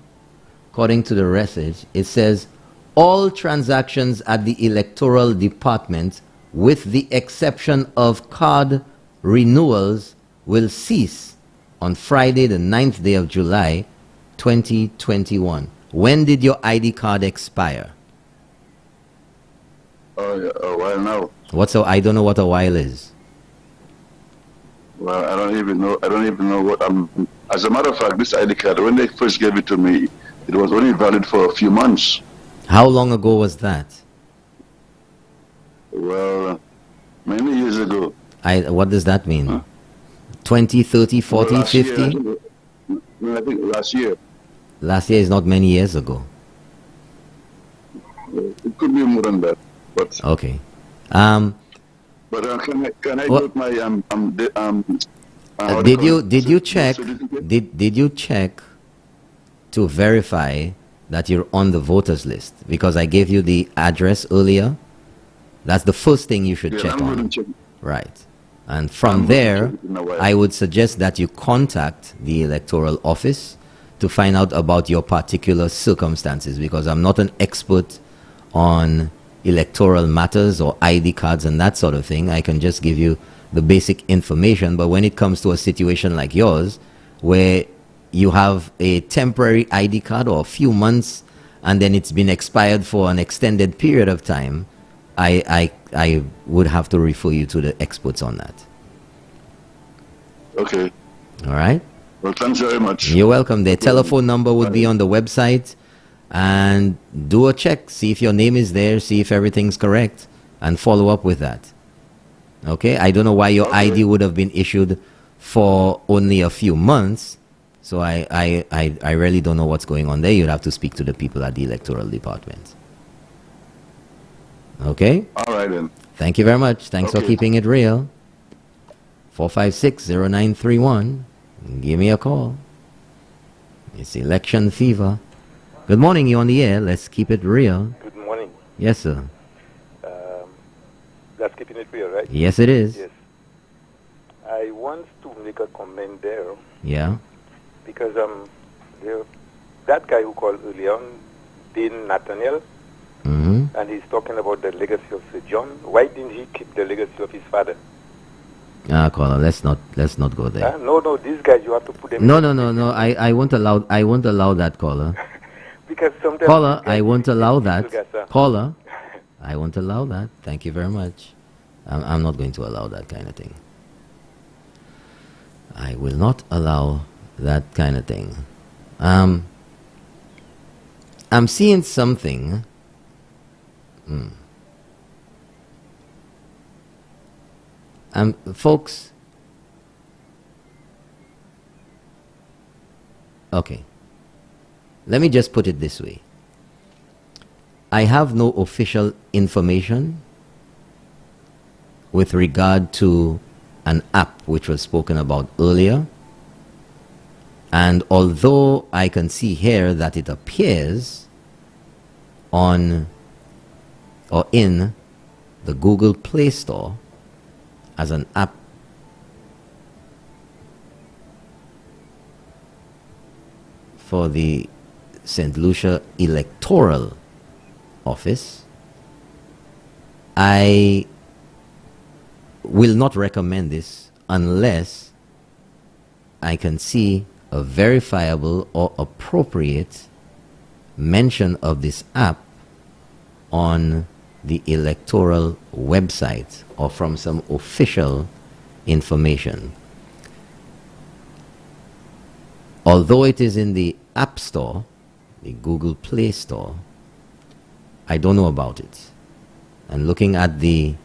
according to the message, it says all transactions at the Electoral Department, with the exception of card renewals, will cease on Friday, the 9th day of July, 2021. When did your ID card expire? Yeah, a while now. I don't know what a while is. Well, I don't even know what I'm. As a matter of fact, this ID card, when they first gave it to me, it was only valid for a few months. How long ago was that? Well, many years ago. What does that mean? Huh? 20, 30, 40, well, 50? Year, I think last year. Last year is not many years ago. It could be more than that. But okay. But can I get my did you check to verify that you're on the voters list? Because I gave you the address earlier. That's the first thing you should check on. Right. And from there, I would suggest that you contact the electoral office to find out about your particular circumstances, because I'm not an expert on electoral matters or ID cards and that sort of thing. I can just give you the basic information. But when it comes to a situation like yours, where you have a temporary ID card or a few months and then it's been expired for an extended period of time, I would have to refer you to the experts on that. Okay. All right. Well, thanks very much. You're welcome. Their telephone number would be on the website. And do a check, see if your name is there, see if everything's correct, and follow up with that. Okay? I don't know why your ID would have been issued for only a few months, so I really don't know what's going on there. You'd have to speak to the people at the Electoral Department. Okay? All right, then. Thank you very much. Thanks for keeping it real. 456-0931. Give me a call. It's election fever. Good morning, you're on the air. Let's keep it real. Good morning. Yes, sir. That's keeping it real, right? Yes, it is. Yes. I want to make a comment there. Yeah. Because that guy who called earlier on, Dean Nathaniel, and he's talking about the legacy of Sir John. Why didn't he keep the legacy of his father? Caller, let's not go there. No, these guys you have to put them. No. I won't allow that, caller. Because sometimes caller, I won't allow that. Caller, I won't allow that. Thank you very much. I'm not going to allow that kind of thing. I will not allow that kind of thing. I'm seeing something. Folks, okay. Let me just put it this way. I have no official information with regard to an app which was spoken about earlier. And although I can see here that it appears on or in the Google Play Store as an app, for the St. Lucia Electoral Office, I will not recommend this unless I can see a verifiable or appropriate mention of this app on the electoral website or from some official information. Although it is in the App Store, the Google Play Store, I don't know about it. And looking at the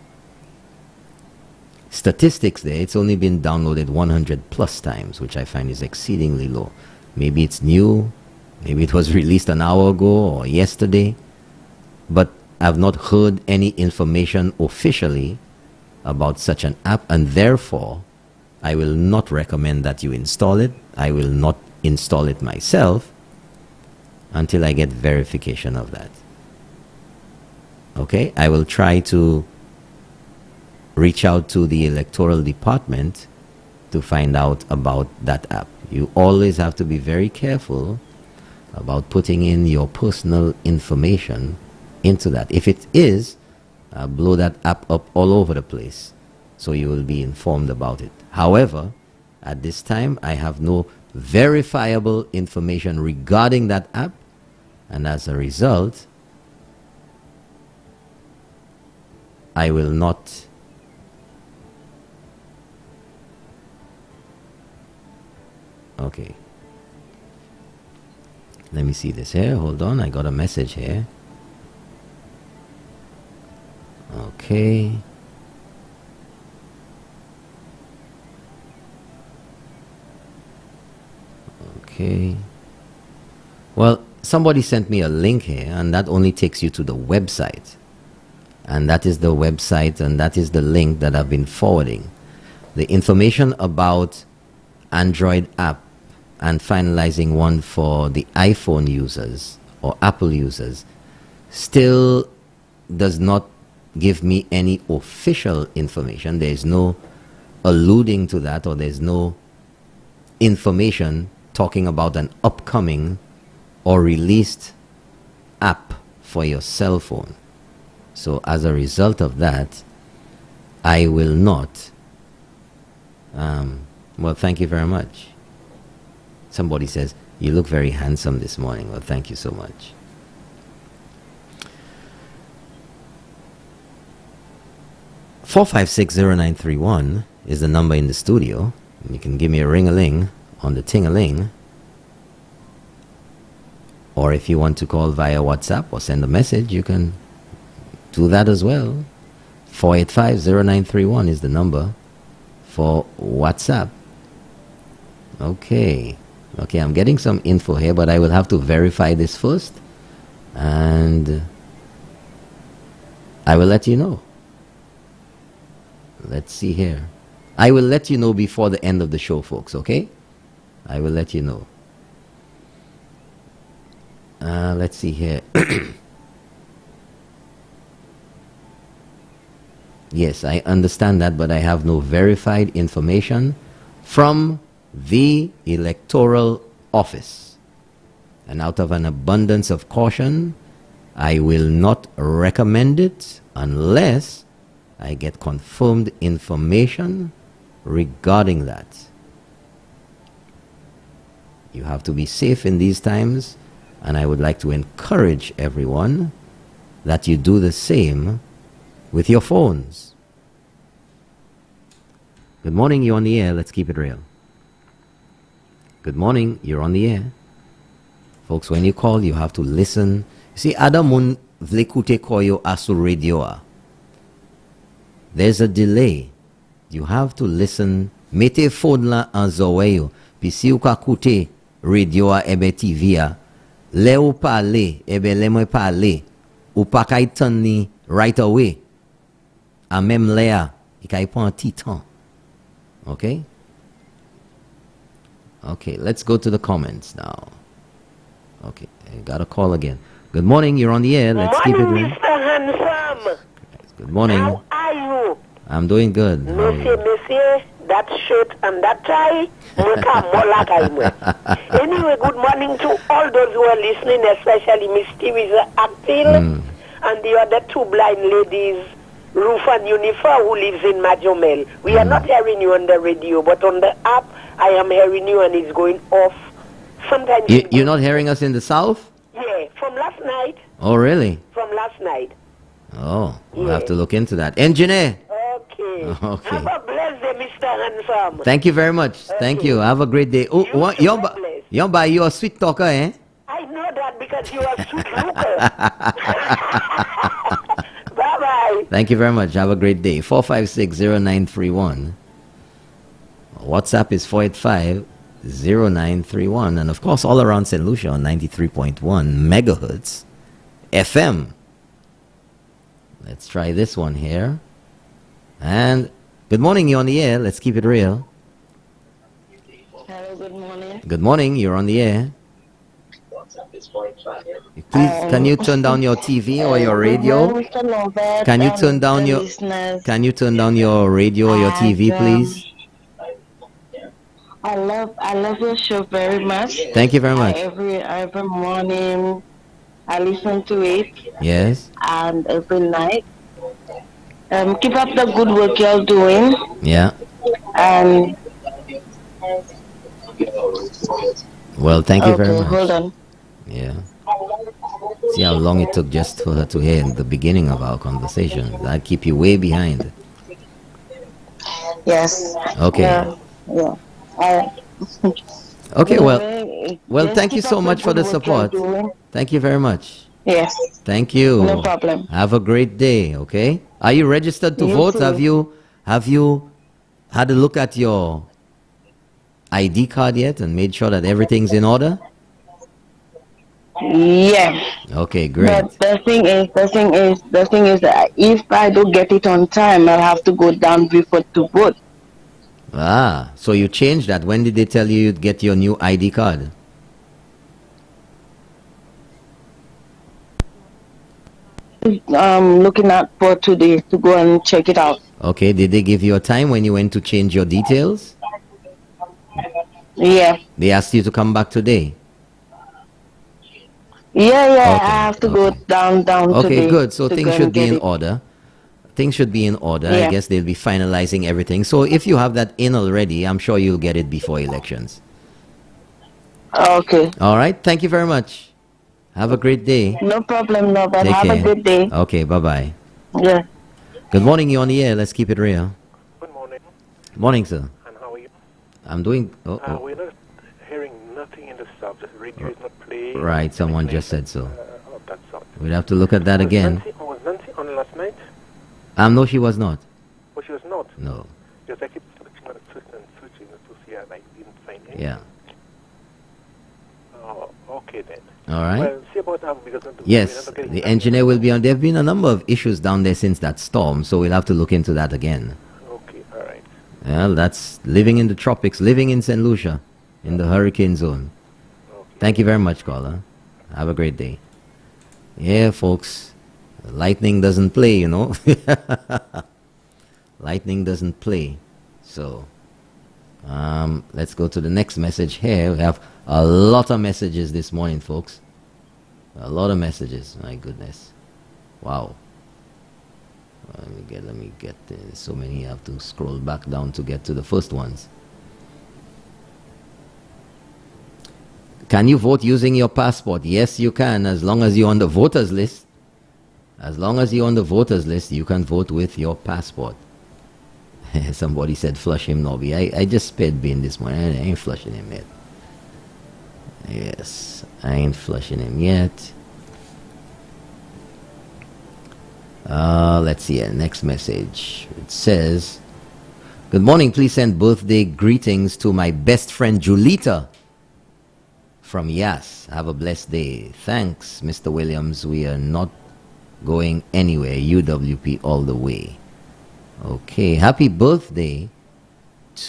statistics there, it's only been downloaded 100 plus times, which I find is exceedingly low. Maybe it's new, maybe it was released an hour ago or yesterday, but I've not heard any information officially about such an app, and therefore I will not recommend that you install it. I will not install it myself until I get verification of that. Okay, I will try to reach out to the electoral department to find out about that app. You always have to be very careful about putting in your personal information into that. If it is, blow that app up all over the place so you will be informed about it. However, at this time, I have no verifiable information regarding that app, and as a result, I will not okay. Let me see this here. Hold on, I got a message here. Okay. Okay. Well, somebody sent me a link here, and that only takes you to the website. And that is the website, and that is the link that I've been forwarding. The information about Android app and finalizing one for the iPhone users or Apple users still does not give me any official information. There is no alluding to that, or there's no information talking about an upcoming or released app for your cell phone. So as a result of that, I will not. Well, thank you very much. Somebody says, you look very handsome this morning. Well, thank you so much. (4560931) is the number in the studio. You can give me a ring-a-ling on the ting-a-ling. Or if you want to call via WhatsApp or send a message, you can do that as well. 4850931 is the number for WhatsApp. Okay. Okay, I'm getting some info here, but I will have to verify this first. And I will let you know. Let's see here. I will let you know before the end of the show, folks, okay? I will let you know. Let's see here. Yes, I understand that, but I have no verified information from the Electoral Office. And out of an abundance of caution, I will not recommend it unless I get confirmed information regarding that. You have to be safe in these times, and I would like to encourage everyone that you do the same with your phones. Good morning, you're on the air. Let's keep it real. Good morning, you're on the air. Folks, when you call, you have to listen. See, Adamun vlekute koyo asu radio. There's a delay. You have to listen. Mete phone la anzoweyo. Pisi uka kute radio ebe TV. Le ou pale, ebe le mwe pale. Ou pa kay tan ni right away. A même lea, I kay pon un petit temps. Okay? Okay, let's go to the comments now. Okay, I got a call again. Good morning, you're on the air. Let's keep it real. Mr. Handsome. Good morning. How are you? I'm doing good. Monsieur, that shirt and that tie, anyway, good morning to all those who are listening, especially Miss Teresa Actil and the other two blind ladies, Ruth and Unifa, who lives in Majomel. We are not hearing you on the radio, but on the app, I am hearing you and it's going off. Sometimes you're not hearing us in the south? Yeah, from last night. Oh, really? From last night. Oh, we'll have to look into that. Engineer. Okay. Okay. Have a blessed day, Mr. Handsome. Thank you very much. Thank you. Have a great day. Oh, you're a sweet talker, eh? I know that because you are sweet looker. Bye-bye. Thank you very much. Have a great day. 4560931. WhatsApp is 4850931. And of course, all around St. Lucia on 93.1 megahertz FM. Let's try this one here. And good morning, you're on the air. Let's keep it real. Hello, good morning. Good morning, you're on the air. Please, can you turn down your TV or your radio? Can you turn down your radio or your TV, please? I love your show very much. Thank you very much. Every morning I listen to it. Yes. And every night. Keep up the good work you're doing. Yeah. And well, thank you very much. Hold on. Yeah. See how long it took just for her to hear in the beginning of our conversation. That keep you way behind. Yes. Okay. Yeah. Okay, well, thank you so much for the support. Thank you very much. Yes. Thank you. No problem. Have a great day, okay? Are you registered to vote? Too. Have you had a look at your ID card yet and made sure that everything's in order? Yeah. Okay, great. But the thing is that if I don't get it on time, I'll have to go down before to vote. Ah, so you changed that. When did they tell you you'd get your new ID card? Looking out for today to go and check it out. Okay, did they give you a time when you went to change your details? Yeah. They asked you to come back today? Yeah, okay, I have to go down okay, today. Good. So things should be in it. order. Things should be in order. Yeah. I guess they'll be finalizing everything. So if you have that in already, I'm sure you'll get it before elections. Okay. All right. Thank you very much. Have a great day. No problem, no problem. Take Have care. a good day. Okay, bye-bye. Yeah. Good morning, you're on the air. Let's keep it real. Good morning. Morning, sir. And how are you? I'm doing... We're not hearing nothing in the south. The radio is not playing. Right, someone just said so. Of that sort. We'll have to look at that again. Was Nancy on last night? No, she was not. Oh, she was not? No. Because I keep searching and searching to see and I didn't find anything. Yeah. Oh, okay then. All right. Well, see about that because yes, the engineer will be on. There have been a number of issues down there since that storm, so we'll have to look into that again. Okay, all right. Well, that's living in the tropics, living in St. Lucia, in the hurricane zone. Okay. Thank you very much, caller. Have a great day. Yeah, folks. Lightning doesn't play, you know. Lightning doesn't play. So, let's go to the next message here. We have a lot of messages this morning, folks. A lot of messages. My goodness. Wow. Let me get so many. I have to scroll back down to get to the first ones. Can you vote using your passport? Yes, you can, as long as you're on the voters list. As long as you're on the voters list, you can vote with your passport. Somebody said flush him, Nobby. I just sped Bean this morning. I ain't flushing him yet. Yes, I ain't flushing him yet. Let's see. Next message. It says, "Good morning. Please send birthday greetings to my best friend Julita from Yas. Have a blessed day. Thanks, Mr. Williams. We are not going anywhere. UWP all the way." Okay. Happy birthday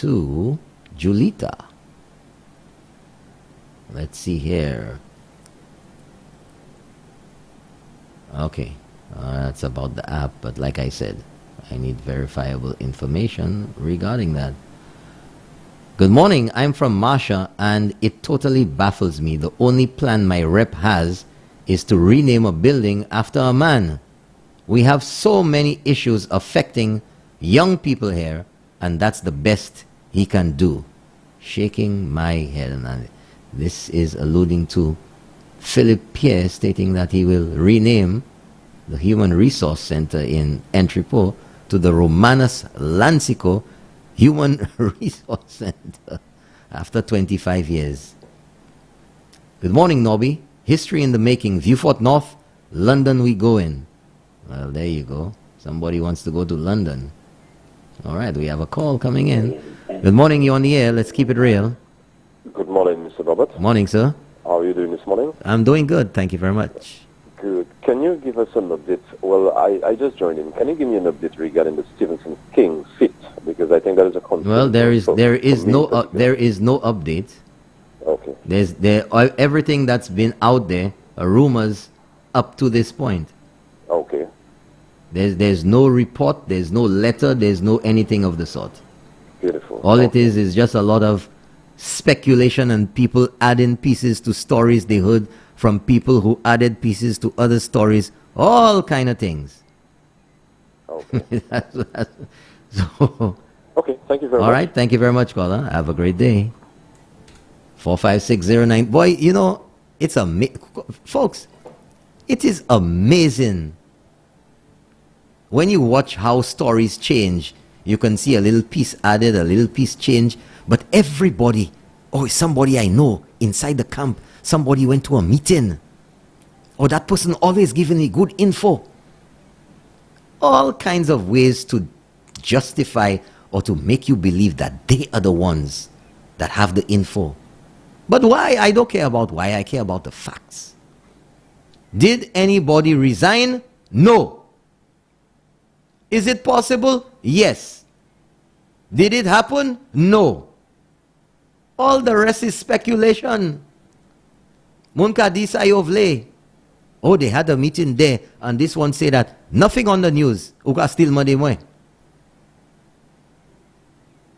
to Julita. Let's see here. Okay. That's about the app, but like I said, I need verifiable information regarding that. "Good morning. I'm from Marsha, and it totally baffles me. The only plan my rep has is to rename a building after a man. We have so many issues affecting young people here, and that's the best he can do." Shaking my head. And this is alluding to Philip Pierre stating that he will rename the Human Resource Center in Entrepot to the Romanus Lancico Human Resource Center after 25 years. "Good morning, Nobby. History in the making. Viewfort North, London we go in." Well, there you go. Somebody wants to go to London. All right, we have a call coming in. "Good morning, you're on the air. Let's keep it real." Good morning, Mr. Robert. Morning, sir. How are you doing this morning? I'm doing good. Thank you very much. Good. Can you give us an update? Well, I just joined in. Can you give me an update regarding the Stevenson King fit? Because I think that is a concern. Well, there is no update. Okay. Everything that's been out there are rumors up to this point. Okay. There's no report, there's no letter, there's no anything of the sort. Beautiful. All it is just a lot of speculation and people adding pieces to stories they heard from people who added pieces to other stories, all kind of things. Okay. So, okay, thank you very much. All right, thank you very much, caller. Have a great day. 45609. Boy, you know, it's folks, it is amazing. When you watch how stories change, you can see a little piece added, a little piece changed, but everybody, somebody I know inside the camp, somebody went to a meeting, or that person always giving me good info. All kinds of ways to justify or to make you believe that they are the ones that have the info. But why? I don't care about why. I care about the facts. Did anybody resign? No. Is it possible? Yes. Did it happen? No. All the rest is speculation. Munka di sayovle. Oh, they had a meeting there, and this one say that nothing on the news. Uka still madi mo.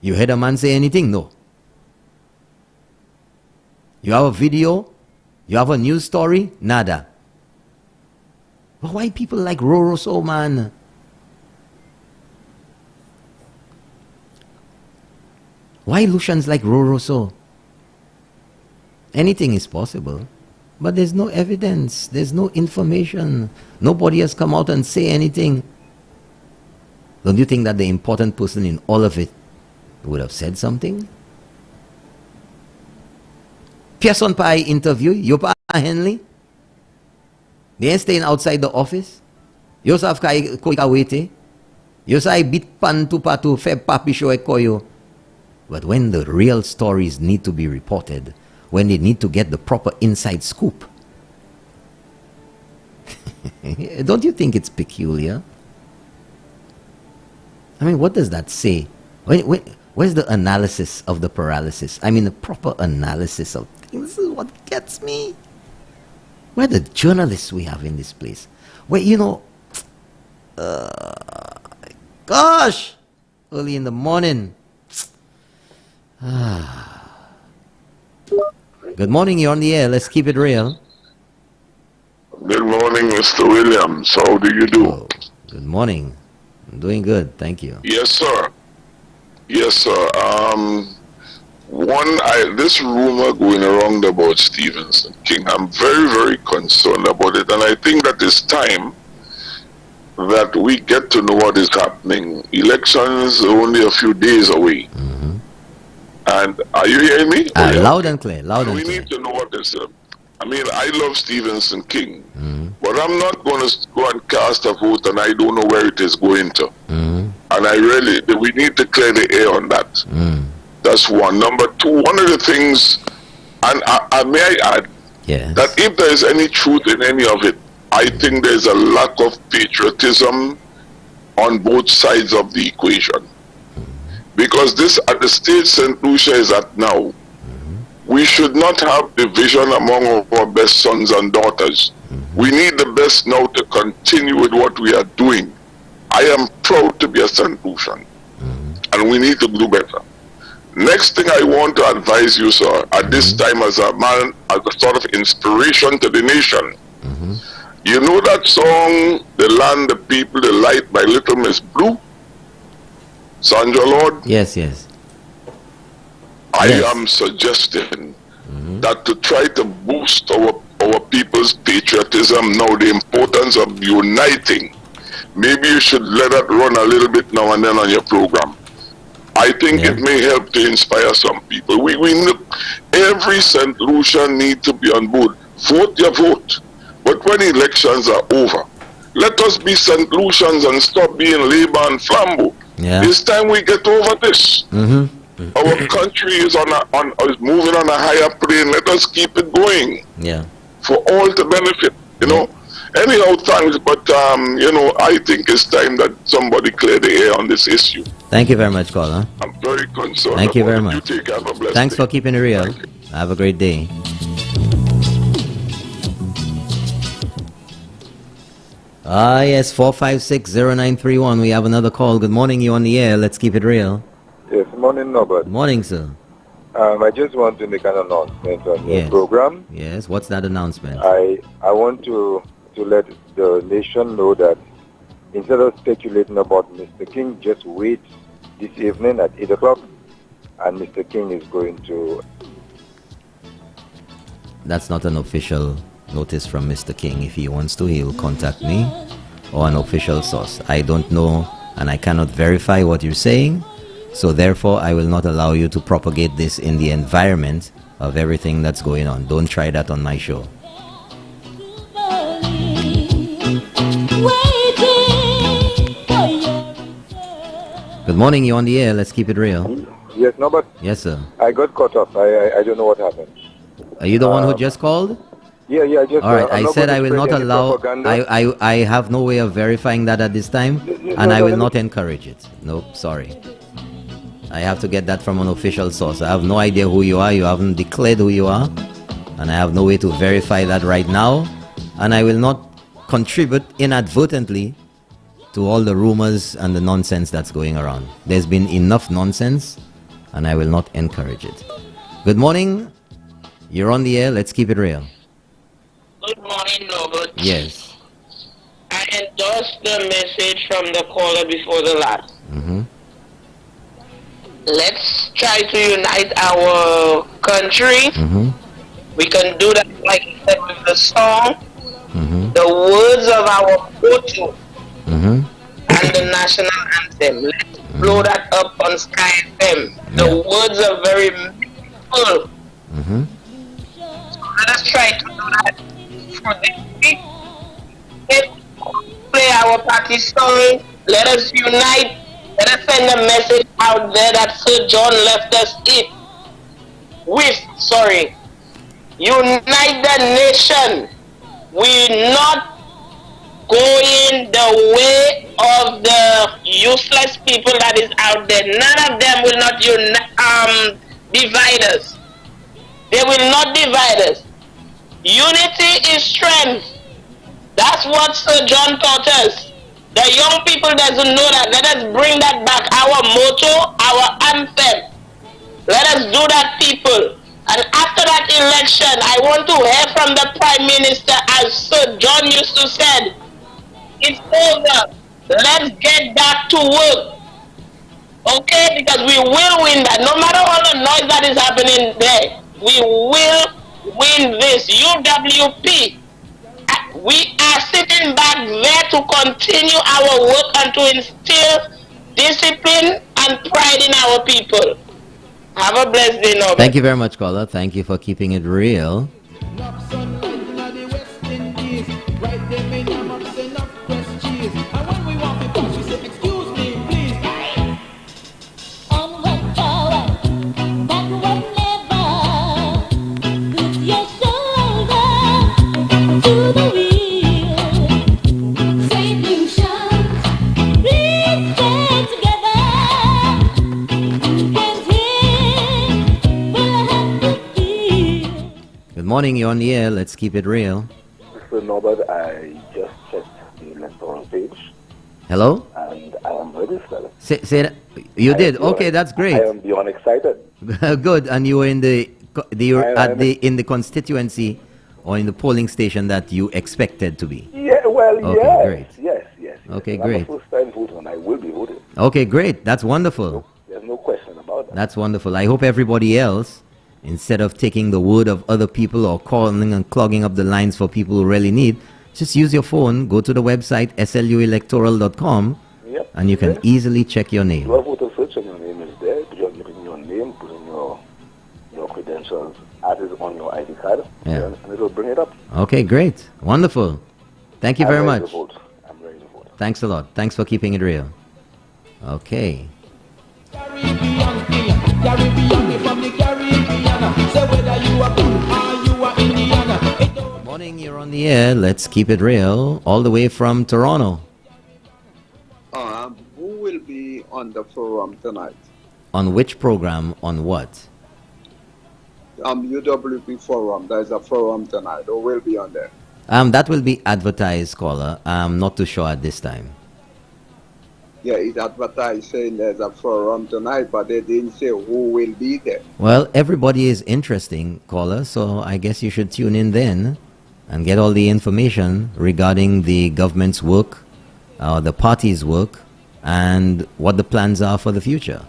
You heard a man say anything? No. You have a video? You have a news story? Nada. But why people like Roro so, man? Why Lucians like Roro so? Anything is possible. But there's no evidence. There's no information. Nobody has come out and say anything. Don't you think that the important person in all of it would have said something? Pearson Pai interview, you pa Henley? They ain't staying outside the office. You sa kai wait. You sa bit pan tu patu fe papi show koyo. But when the real stories need to be reported, when they need to get the proper inside scoop, don't you think it's peculiar? I mean, what does that say? Where's the analysis of the paralysis? I mean, the proper analysis of things. This is what gets me. Where are the journalists we have in this place? Where, you know, gosh, early in the morning. Good morning, you're on the air. Let's keep it real. Good morning, Mr. Williams. How do you do? Oh, good morning. I'm doing good, thank you. Yes, sir. Yes, sir. This rumor going around about Stevenson King, I'm very, very concerned about it, and I think that it's time that we get to know what is happening. Elections are only a few days away. And are you hearing me? Loud and clear, loud and we clear. need to know what this is. I mean, I love Stevenson King, but I'm not going to go and cast a vote and I don't know where it is going to. And we need to clear the air on that. That's one. Number two, one of the things, and may I add, that if there is any truth in any of it, I think there's a lack of patriotism on both sides of the equation. Because this, at the stage St. Lucia is at now, we should not have division among our best sons and daughters. We need the best now to continue with what we are doing. I am proud to be a St. Lucian, and we need to do better. Next thing I want to advise you, sir, at this time as a man, as a sort of inspiration to the nation. You know that song, The Land, the People, the Light by Little Miss Blue? Sandra Lord? Yes, yes. I am suggesting that to try to boost our people's patriotism now, the importance of uniting, maybe you should let that run a little bit now and then on your program. I think it may help to inspire some people. We every St. Lucian need to be on board. Vote your vote. But when elections are over, let us be St. Lucians and stop being Labour and Flambeau. It's time we get over this. Our country is is moving on a higher plane. Let us keep it going. For all to benefit, you know. Anyhow, thanks, but you know, I think it's time that somebody clear the air on this issue. Thank you very much, caller. I'm very concerned. Thank you about very it. much. You take care. Have a blessed Thanks day. for keeping it real. Have a great day. Yes, 4560931. We have another call. Good morning, you on the air. Let's keep it real. Yes, morning, Norbert. Morning, sir. I just want to make an announcement on the program. Yes, what's that announcement? I want to let the nation know that instead of speculating about Mr. King, just wait this evening at 8 o'clock, and Mr. King is going to... That's not an official notice from Mr. King. If he wants to, he'll contact me or an official source. I don't know and I cannot verify what you're saying, so therefore I will not allow you to propagate this in the environment of everything that's going on. Don't try that on my show. Good morning, you on the air. Let's keep it real. Yes, Norbert? Yes, sir. I got cut off. I don't know what happened. Are you the one who just called? Yeah, I just... All right, I'm I not said going I to will not spread any allow... propaganda. I have no way of verifying that at this time, and I will not encourage it. Nope, sorry. I have to get that from an official source. I have no idea who you are. You haven't declared who you are, and I have no way to verify that right now, and I will not contribute inadvertently to all the rumors and the nonsense that's going around. There's been enough nonsense, and I will not encourage it. Good morning. You're on the air. Let's keep it real. Good morning, Norbert. Yes. I endorse the message from the caller before the last. Let's try to unite our country. We can do that, like I said, with the song, the words of our motto, and the national anthem. Let's blow that up on Sky FM. The words are very meaningful. So let us try to do that for this week. Let's play our party song. Let us unite. Let us send a message out there that Sir John left us Unite the nation. We're not going the way of the useless people that is out there. None of them will not divide us. They will not divide us. Unity is strength. That's what Sir John taught us. The young people doesn't know that. Let us bring that back. Our motto, our anthem. Let us do that, people. And after that election, I want to hear from the Prime Minister, as Sir John used to say, it's over. Let's get back to work. Okay? Because we will win that. No matter all the noise that is happening there, we will win this. UWP. We are sitting back there to continue our work and to instill discipline and pride in our people. Have a blessed day, Norbert. Thank you very much, caller. Thank you for keeping it real. Good morning, you're on the air. Let's keep it real. Mr. Norbert, I just checked the electoral page. Hello? And I am registered. Say that. You did? Okay, that's great. I am beyond excited. Good. And you were in in the constituency or in the polling station that you expected to be? Yeah, well, okay, yes. Great. Yes. Okay, I'm great. a first-time voter and I will be voting. Okay, great. That's wonderful. There's no question about that. That's wonderful. I hope everybody else, instead of taking the word of other people or calling and clogging up the lines for people who really need, just use your phone, go to the website sluelectoral.com, Yep. and you can easily check your name. You have voter search and your name is there. You just put in your name, put in your credentials, as is on your ID card, Yeah. and it will bring it up. Okay, great. Wonderful. Thank you very I'm ready much. to vote. I'm ready to vote. Thanks a lot. Thanks for keeping it real. Okay. Morning, you're on the air. Let's keep it real. All the way from Toronto. Who will be on the forum tonight? On which program? On what? UWP forum. There's a forum tonight. Who will be on there? That will be advertised, caller. I'm not too sure at this time. Yeah, it's advertised saying there's a forum tonight, but they didn't say who will be there. Well, everybody is interesting, caller, so I guess you should tune in then and get all the information regarding the government's work, the party's work, and what the plans are for the future.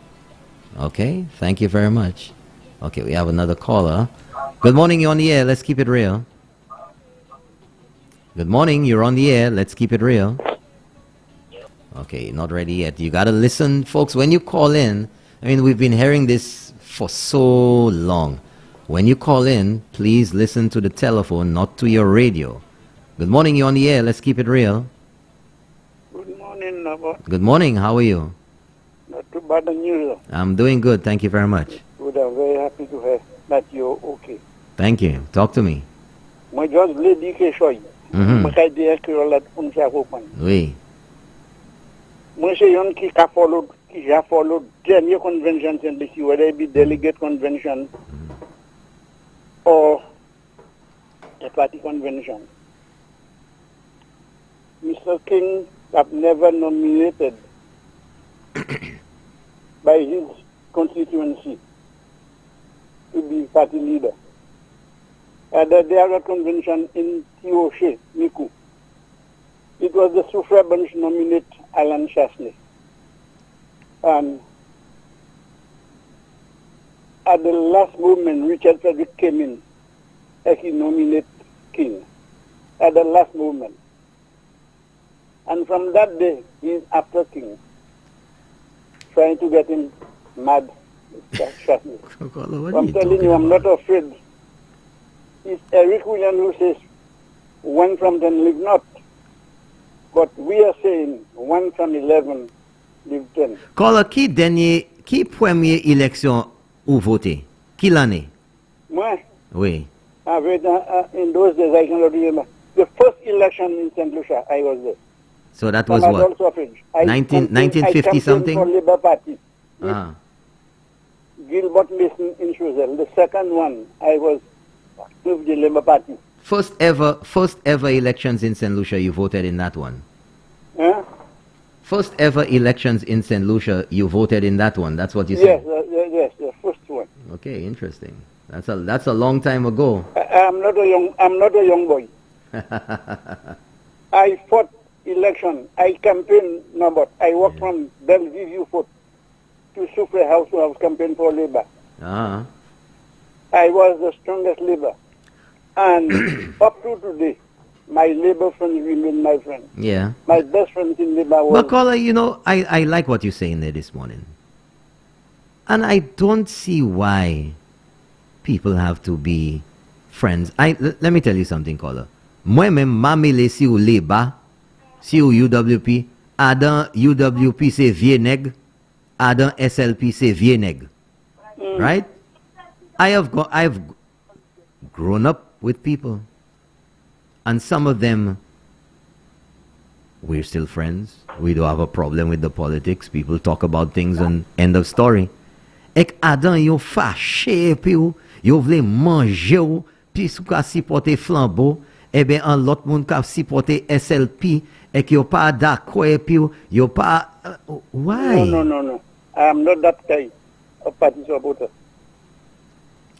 Okay, thank you very much. Okay, we have another caller. Good morning, you're on the air. Let's keep it real. Good morning, you're on the air. Let's keep it real. Okay, not ready yet. You gotta listen, folks. When you call in, I mean, we've been hearing this for so long. When you call in, please listen to the telephone, not to your radio. Good morning, you're on the air. Let's keep it real. Good morning, Nava. Good morning, how are you? Not too bad on you. I'm doing good, thank you very much. Good, I'm very happy to hear that you're okay. Thank you. Talk to me. My just lady Keshoy. Makai de Electoral unsa open. Oui. Moi c'est yon qui a followed dernier convention in the whether it be delegate convention or a party convention. Mr. King have never nominated by his constituency to be party leader. At the other convention in Tioshe, Miku, it was the Sufra Bunch nominate Alan Shasley. And at the last moment, Richard Frederick came in and he nominated King. At the last moment. And from that day, he is after King, trying to get him mad. Shasley. I'm telling you, I'm not afraid. It's Eric Williams who says, one from 10 live not. But we are saying 1 from 11 live 10. Caller, qui première élection ou voté? Qui l'année? Moi, Oui. in those days, I cannot remember. The first election in St. Lucia, I was there. So that was From what? adult suffrage. 1950 something? For Labour Party. Ah. Gilbert Mason in Schuzel. The second one, I was with the Labour Party. First ever elections in St. Lucia, you voted in that one. Huh? First ever elections in St. Lucia, you voted in that one. That's what you Yes, said. yes, the first one. Okay, interesting. That's a long time ago. I'm not a young boy. I fought election. I campaigned, no, but I walked from Bellevue Fort to Sucre House to have campaigned for Labour. Ah. I was the strongest Labour. And up to today, my Labour friends remain my friends. Yeah. My best friends in Labour was... But caller, you know, I like what you're saying there this morning. And I don't see why people have to be friends. Let me tell you something, caller. Moi-même, mamele si ou Leba, si ou UWP, Adam UWP c'est vieux nègre, Adam SLP c'est vieux nègre. Right? I've grown up with people. And some of them, we're still friends. We don't have a problem with the politics. People talk about things and end of story. Ek Adam yo fâché puis yo vle manger ou puis sou ka supporter flambeau, ben an lot moun ka supporter SLP ek yo pas d'accord puis yo pas why? No. I am not that kind of party supporter.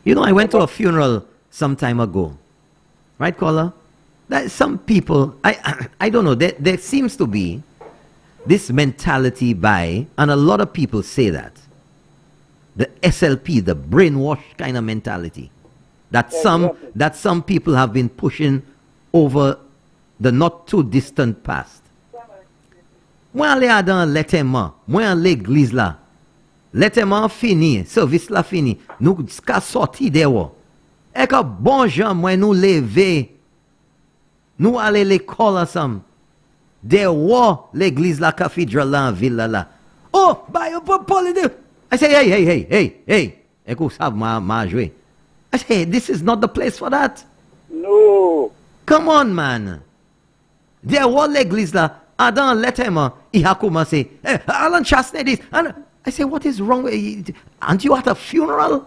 You know, I went to a funeral some time ago. Right, caller? That some people, I don't know, there seems to be this mentality by, and a lot of people say that, the SLP, the brainwash kind of mentality, that some people have been pushing over the not too distant past. Moi aller dans l'enterrement, moi en l'église là, l'enterrement fini, service là fini, nous ska sorti dehors. Et que bon gens moi nous lever, nous aller l'école ensemble. Dehors l'église la cathédrale là en ville là. Oh, bah yo pas parler de. I say hey. Écoute ça m'a joué. I say this is not the place for that. No. Come on man. Dehors l'église là. Adam l'enterrement, il a commencé. Hey, Alan Chastney this. And I say, what is wrong with you? Aren't you at a funeral?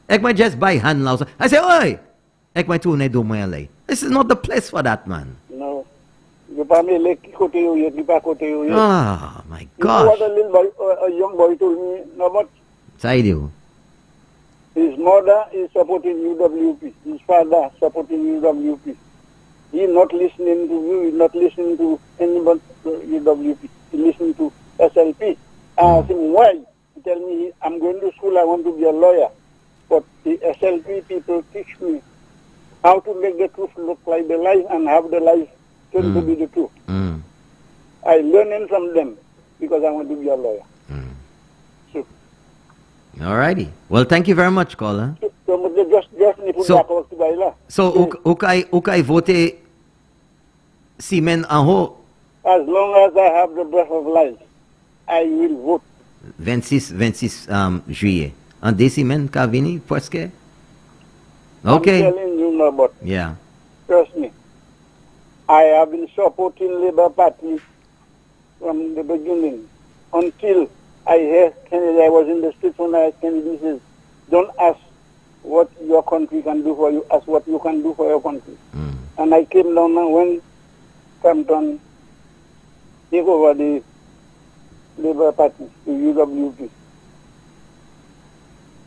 Ek may just buy hand louse. I say, oi! Ek may tourne do moi lay. This is not the place for that, man. No. You pa me lek kote yo yet, you pa kote yo yet. Oh, my You know gosh. what a little boy, a young boy told me, no, but Side you. his mother is supporting UWP. His father supporting UWP. He's not listening to you. He's not listening to anybody UWP. He's listening to SLP. I asked him why. He tell me, I'm going to school. I want to be a lawyer. But the SLP people teach me how to make the truth look like the lies and have the lies turn to be the truth. I learn from them because I want to be a lawyer. All righty. Well, thank you very much, caller. So, ukay vote Simen en haut. As long as I have the breath of life, I will vote. 26 juillet. En décimen ka vini presque. Okay. I'm telling you, no, but Yeah. trust me. I have been supporting Labour Party from the beginning until I heard Kennedy. I was in the streets when I heard Kennedy says, don't ask what your country can do for you, ask what you can do for your country. And I came down and when Campton take over the Labour Party, the UWP.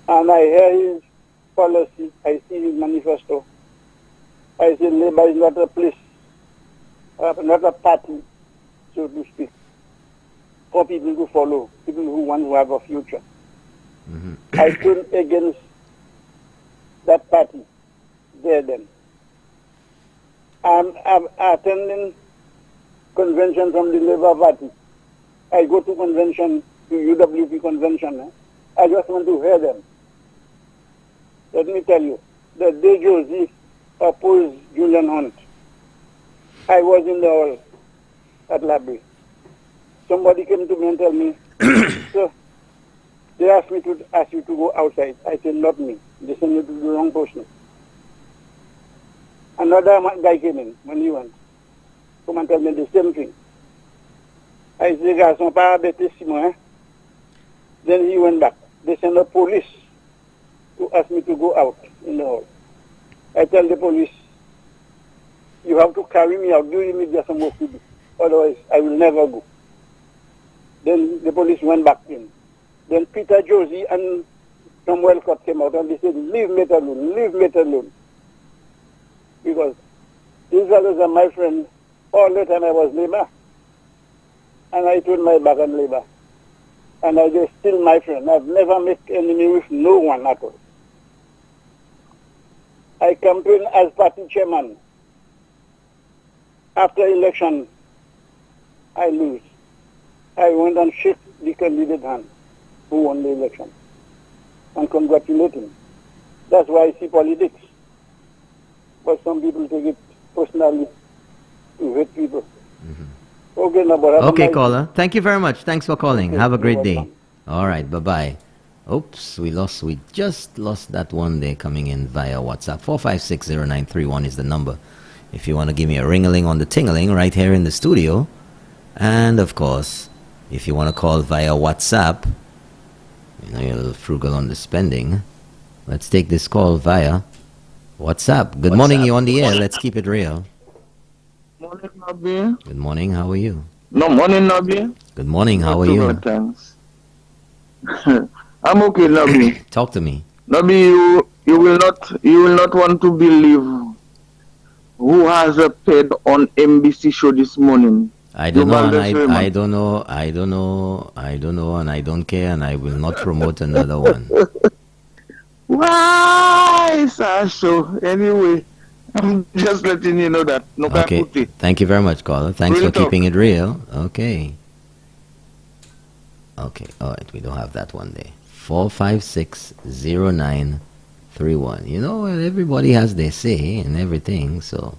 And I hear his policy, I see his manifesto. I say Labour is not a place, not a party, so to speak, for people to follow, people who want to have a future. I turn against that party there then. I'm attending convention from the Labour Party. I go to convention, to UWP convention. I just want to hear them. Let me tell you, the day Josie opposed Julian Hunt, I was in the hall at Labrie. Somebody came to me and told me, sir, they asked me to ask you to go outside. I said, not me. They sent you to the wrong person. Another guy came in when he went. Come and tell me the same thing. I said, garçon, pas embêter Simon. Then he went back. They sent the police to ask me to go out in the hall. I tell the police, you have to carry me out, give me just some work to do. Otherwise, I will never go. Then the police went back in. Then Peter Josie and Tom Welcott came out and they said, leave me alone, leave me alone. Because these fellows are my friends. All the time I was Labour. And I turned my back on Labour. And I just still my friend. I've never made enemy with no one at all. I campaigned as party chairman. After election, I lose. I went and shook the candidate hand. who won the election and congratulate him. That's why I see politics. But some people take it personally to hurt people. Okay, no, but Okay, caller. Thank you very much. Thanks for calling. Okay, Have a great you're day. welcome. All right, bye-bye. Oops, we just lost that one there coming in via WhatsApp. 4560931 is the number. If you want to give me a ring-a-ling on the ting-a-ling right here in the studio. And, of course, if you want to call via WhatsApp, you know, you're a little frugal on the spending. Let's take this call via WhatsApp. Good morning, you're on the air. Let's keep it real. Morning, Nabi. Good morning, how are you? No, morning, Nabi. Good morning, how are Not too you? bad, thanks. I'm okay, Nabi. Talk to me. Nabi, you will not want to believe who has appeared on MBC show this morning. I don't know, and Raymond. I don't know, and I don't care, and I will not promote another one. Why, Sasho? Anyway, I'm just letting you know that. No Okay, kakuti. thank you very much, caller. Thanks Real for keeping it real. Okay. Okay, all right, we don't have that one there. 4560931. You know, well, everybody has their say and everything, so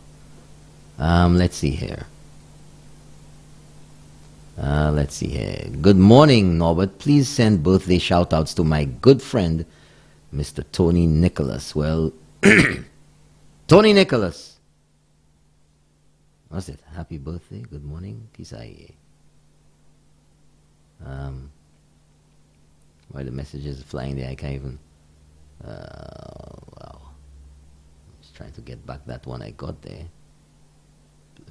let's see here. Let's see here. Good morning, Norbert. Please send birthday shout-outs to my good friend, Mr. Tony Nicholas. Well, Tony Nicholas. What's it? Happy birthday. Good morning. Kisai. Why the messages are flying there? I can't even. Wow. Just trying to get back that one I got there.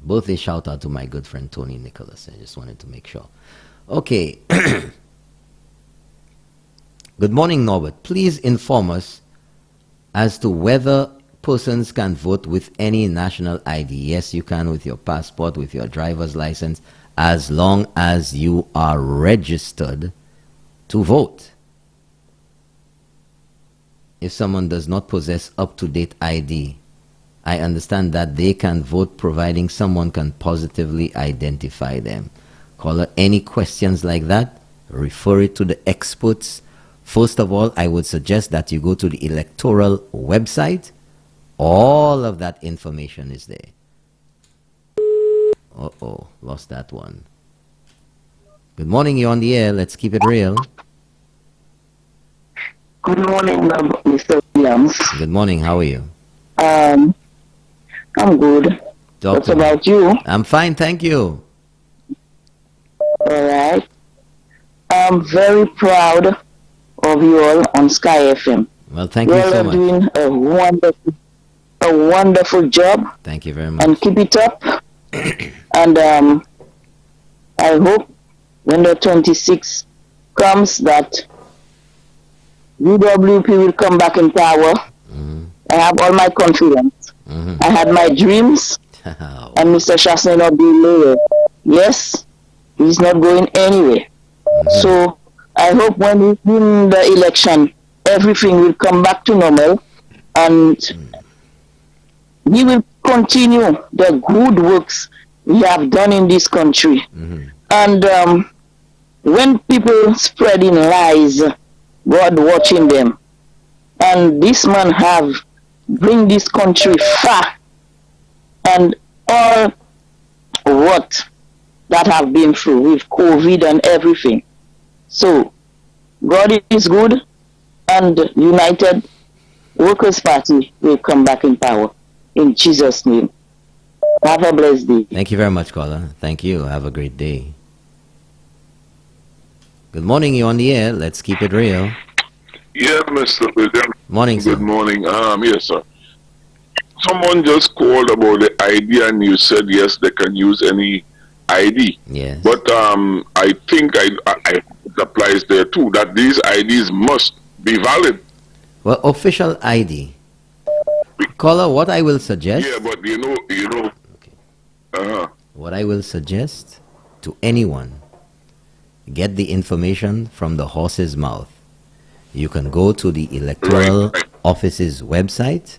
Birthday shout out to my good friend Tony Nicholas. I just wanted to make sure. Okay. Good morning, Norbert. Please inform us as to whether persons can vote with any national ID. Yes, you can with your passport, with your driver's license, as long as you are registered to vote. If someone does not possess up-to-date ID, I understand that they can vote providing someone can positively identify them. Caller, any questions like that, refer it to the experts. First of all, I would suggest that you go to the Electoral website. All of that information is there. Uh-oh, lost that one. Good morning, you're on the air. Let's keep it real. Good morning, Mr. Williams. Good morning, how are you? I'm good. What about you? I'm fine, thank you. All right. I'm very proud of you all on Sky FM. Well, thank you so much. You all are doing a wonderful job. Thank you very much. And keep it up. And I hope when the 26th comes that UWP will come back in power. I have all my confidence. I had my dreams, and Mr. Shasney not be mayor. Yes, he's not going anywhere. So I hope when we win the election, everything will come back to normal, and we will continue the good works we have done in this country. And when people spreading lies, God watching them, and this man have bring this country far, and all what that have been through with COVID and everything. So God is good, and United Workers' Party will come back in power in Jesus' name. Have a blessed day. Thank you very much, caller. Thank you. Have a great day. Good morning, you're on the air. Let's keep it real. Yeah, Mr. President. Morning, sir. Good morning. Yes, sir. Someone just called about the ID, and you said yes, they can use any ID. Yes. But I think it applies there too, that these IDs must be valid. Well, official ID. Caller, what I will suggest. Yeah, but you know. What I will suggest to anyone, get the information from the horse's mouth. You can go to the Electoral Office's website,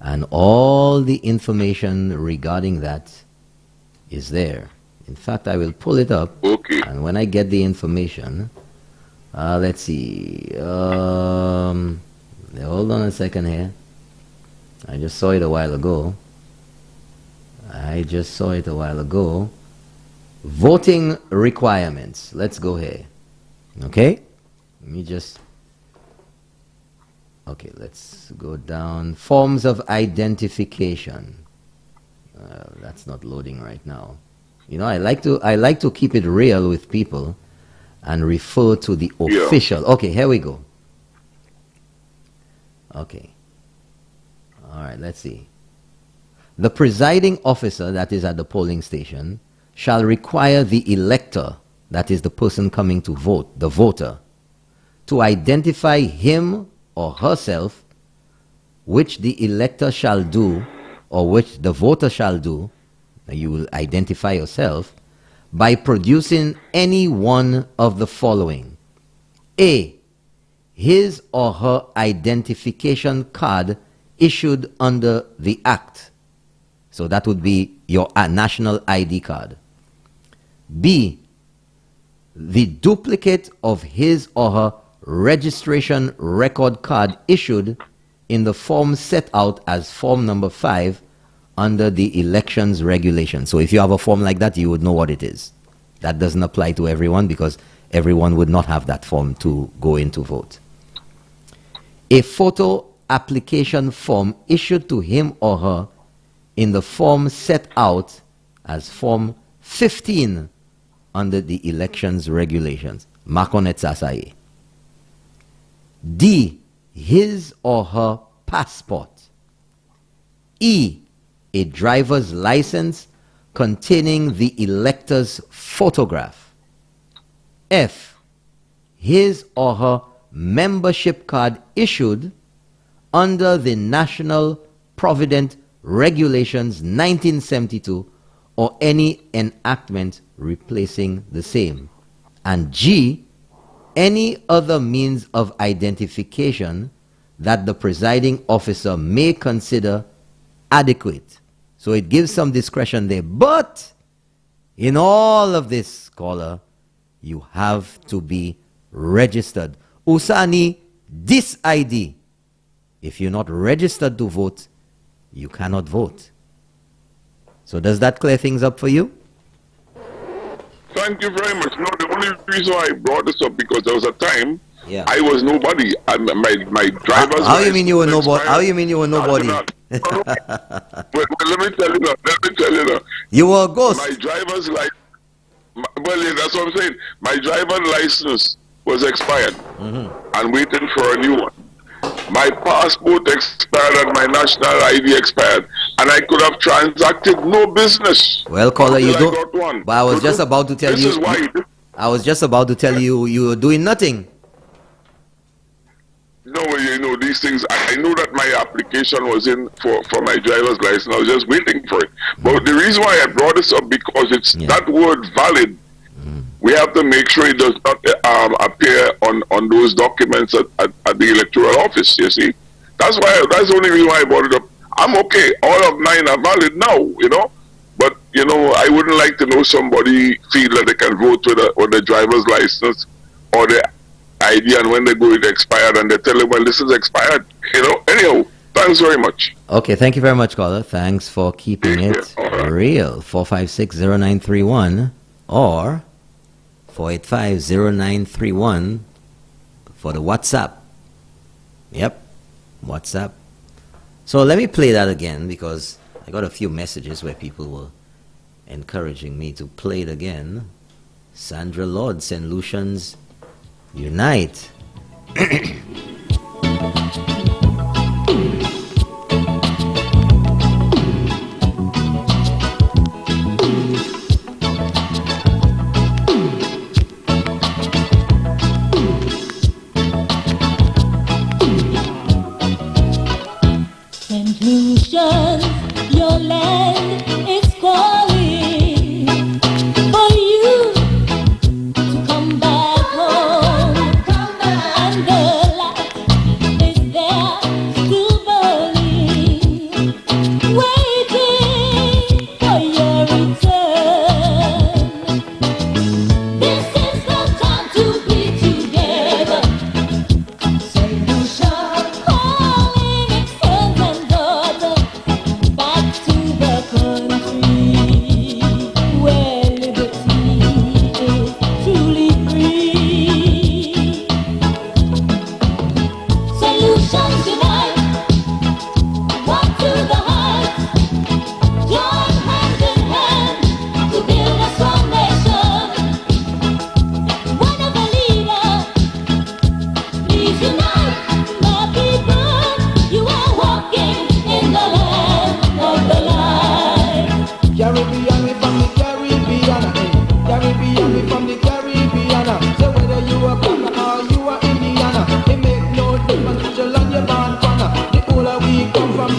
and all the information regarding that is there. In fact, I will pull it up, and when I get the information, Let's see. Hold on a second here. I just saw it a while ago. Voting requirements. Let's go here. Okay? Let's go down. Forms of identification. That's not loading right now. You know, I like to keep it real with people and refer to the official. Okay, here we go. Okay. All right, let's see. The presiding officer, that is at the polling station, shall require the elector, that is the person coming to vote, the voter, to identify him or herself, which the elector shall do, or which the voter shall do, you will identify yourself, by producing any one of the following. A, his or her identification card issued under the Act. So that would be your national ID card. B, the duplicate of his or her registration record card issued in the form set out as form number 5 under the elections regulation. So if you have a form like that, you would know what it is. That doesn't apply to everyone because everyone would not have that form to go in to vote. A photo application form issued to him or her in the form set out as form 15 under the elections regulations. Makonetsasaye. D, his or her passport. E, a driver's license containing the elector's photograph. F, his or her membership card issued under the National Provident Regulations 1972 or any enactment replacing the same. And G, any other means of identification that the presiding officer may consider adequate. So it gives some discretion there. But in all of this, scholar, you have to be registered. Usani, this ID. If you're not registered to vote, you cannot vote. So does that clear things up for you? Thank you very much. No, the only reason why I brought this up because there was a time I was nobody. My driver's How you mean you were nobody? How you mean you were nobody? Well, let me tell you now. You were a ghost. My driver's license. Well, yeah, that's what I'm saying. My driver's license was expired. I'm waiting for a new one. My passport expired and my national ID expired, and I could have transacted no business. Well, caller, you don't. got one. But I was just about to tell This you. is why. I was just about to tell you you were doing nothing. No, you know these things. I know that my application was in for my driver's license. I was just waiting for it. But the reason why I brought this up because it's that word valid. We have to make sure it does not appear on those documents at the electoral office. You see, that's the only reason why I brought it up. I'm okay. All of mine are valid now. You know, but you know I wouldn't like to know somebody feel that they can vote with a driver's license or the ID, and when they go it expired and they tell them, well, this is expired. You know. Anyhow, thanks very much. Okay, thank you very much, caller. Thanks for keeping it real. 4560931 or 4850931 for the WhatsApp. Yep, WhatsApp. So let me play that again because I got a few messages where people were encouraging me to play it again. Sandra Lord, St. Lucian's Unite. Your land is calling for you to come back home, and the light is there still burning, waiting for your return. This is the time to be together.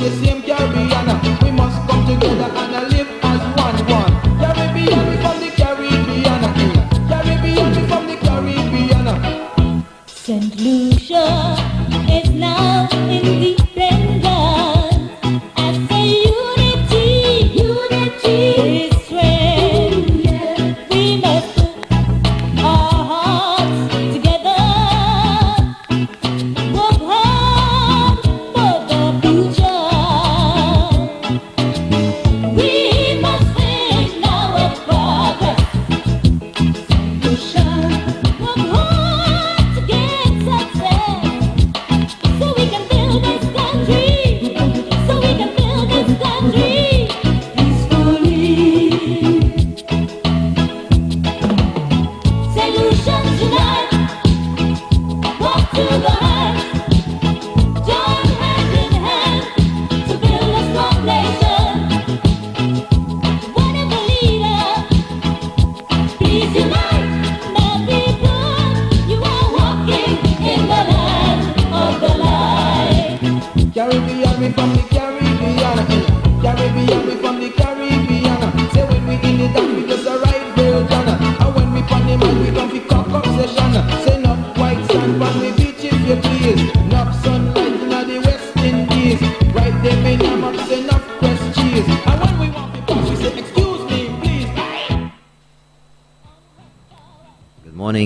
the same Caribbean. We must come together and live as one. Caribbean, we from the Caribbean. Caribbean, we from the Caribbean. St. Lucia is now independent. As a unity is strength. We must put our hearts together. Work hard for the future. We must think now of progress. Lucia, work hard to get success. So we can build this country. So we can build this country peacefully. Solutions unite. Walk to the heart. Join hand in hand to build a strong nation. Whatever leader, please unite. My people, you are walking in the land of the light. Caribbean, we from the Caribbean. Caribbean, we from the Caribbean. Say when we in the dance, we just a right version. And when we pan the mic, we don't pick up obsession. Say enough white sand from the beach if you please. Enough sunlight in the West Indies. Right there, me name up, say enough fresh cheese. And when we want to pass, we say, excuse me, please.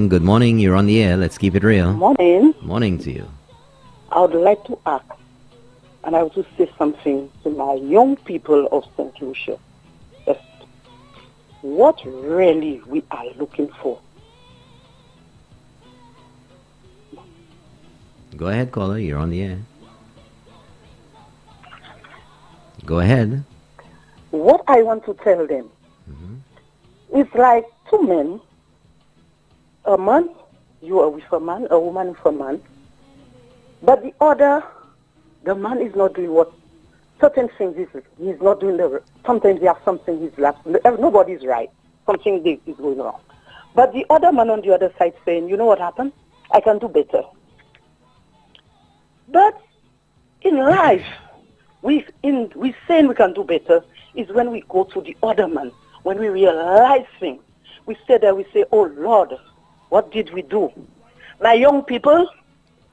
Good morning, you're on the air. Let's keep it real. Morning. Morning to you. I would like to ask, and I want to say something to my young people of St. Lucia. Yes. What really we are looking for. Go ahead, caller, you're on the air. Go ahead. What I want to tell them is like two men, a man, you are with a man, a woman with a man, but the other, the man is not doing what certain things he's not doing. Sometimes he has something he's lapsed. Nobody's right. Something is going wrong. But the other man on the other side saying, you know what happened? I can do better. But in life, we saying we can do better is when we go to the other man, when we realize things. We say that we say, oh Lord, what did we do? My young people,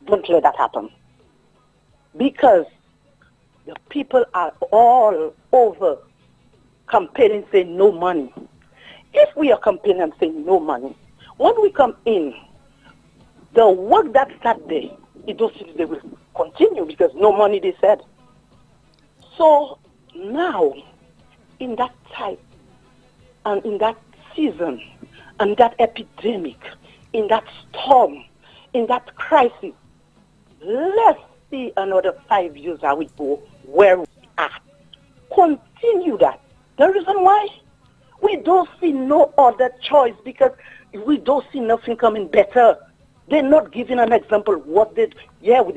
don't let that happen. Because the people are all over campaigning saying no money. If we are campaigning and saying no money, when we come in, the work that started there, it does seem they will continue because no money, they said. So now, in that time, and in that season, and that epidemic, in that storm, in that crisis, let's see another 5 years how we go, where we are. Continue that. The reason why? We don't see no other choice because we don't see nothing coming better. They're not giving an example. What they're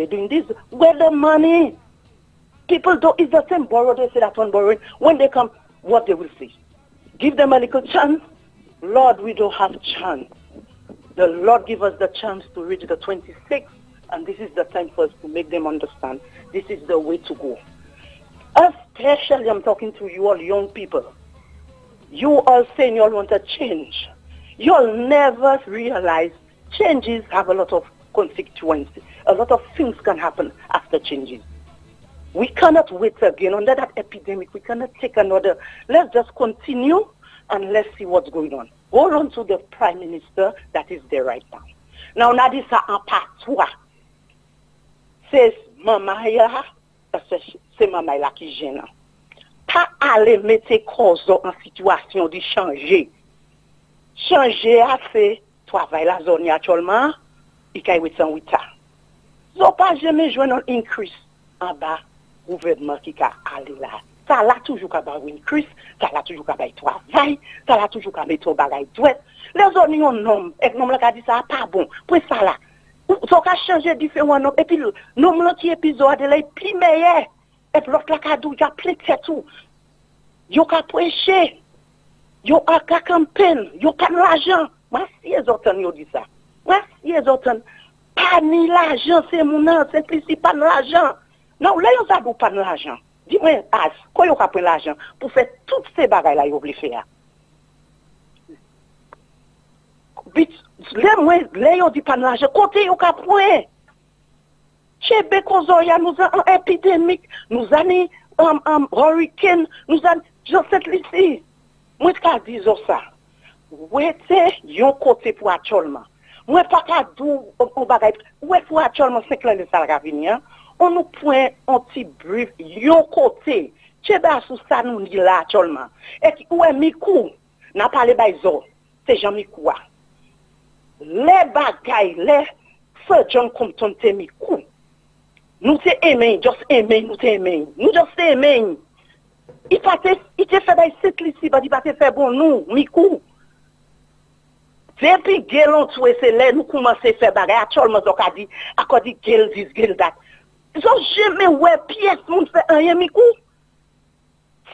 doing this. Where the money? People don't, it's the same borrow, they say that one borrowing. When they come, what they will see? Give them a little chance. Lord, we don't have chance. The Lord give us the chance to reach the 26th, and this is the time for us to make them understand this is the way to go. Especially, I'm talking to you all young people. You all saying you all want a change. You'll never realize changes have a lot of consequences. A lot of things can happen after changes. We cannot wait again. Under that epidemic, we cannot take another. Let's just continue and let's see what's going on. Hold on to the Prime Minister that is there right now. Now, Nadisa Ampatoua says, Mama ya, c'est Mama la qui gêne. Pas aller mettre cause en situation de changer. Changer a fait travail la zone actuellement, il y a 808 ans. So pas jamais jouer un increase en bas gouvernement qui a allé là. Ça l'a toujours qu'à avoir increase, ça l'a toujours qu'à avoir travail, ça l'a toujours qu'à mettre au bagage douette. Les autres ont nom, et nom là dit ça pas bon. Pour ça là, ça qu'a changer différent nom et puis nom là qui épisode là plus meilleur. Et puis l'autre là qu'a dit a plein de tout. Yo qu'a prêcher. Yo a qu'a campagne, yo pas l'argent. Moi si les autres yo dit ça. Moi si les autres pas ni l'argent, c'est mon nom, c'est principal l'argent. Non, là, on a pas de l'argent. Dis-moi, as, quand vous prenez l'argent pour faire toutes ces bagailles-là, vous voulez faire. Les gens disent pas l'argent, côté vous prendre. Chez Bekozoya, nous avons une épidémie, nous avons un hurricane, nous avons, je sais ici. Moi, je dis ça. Ouais, c'est un côté pour actuellement. Moi, pas qu'à dire, on bagaille, ouais, pour actuellement, 5 ans de salaire à venir, on nous prend un petit brief, un côté. Chez sous ça, nous dit là actuellement. Et qui, ouais, Mikou, n'a pas les baisons, c'est Jean Mikou. Les bagailles, les Sir John Compton, c'est Mikou. Nous t'es aimé, just aimé, nous t'es aimé. Nous just aimé. Il te fait des cycles ici, il va te faire bon nous, Mikou. Depuis que l'on trouve c'est là, nous commençons à faire bagarre. Actuellement, on a dit, à quoi dit girl this, girl that. Ils ont jamais ouais pièce, moun fait rien, Mikou.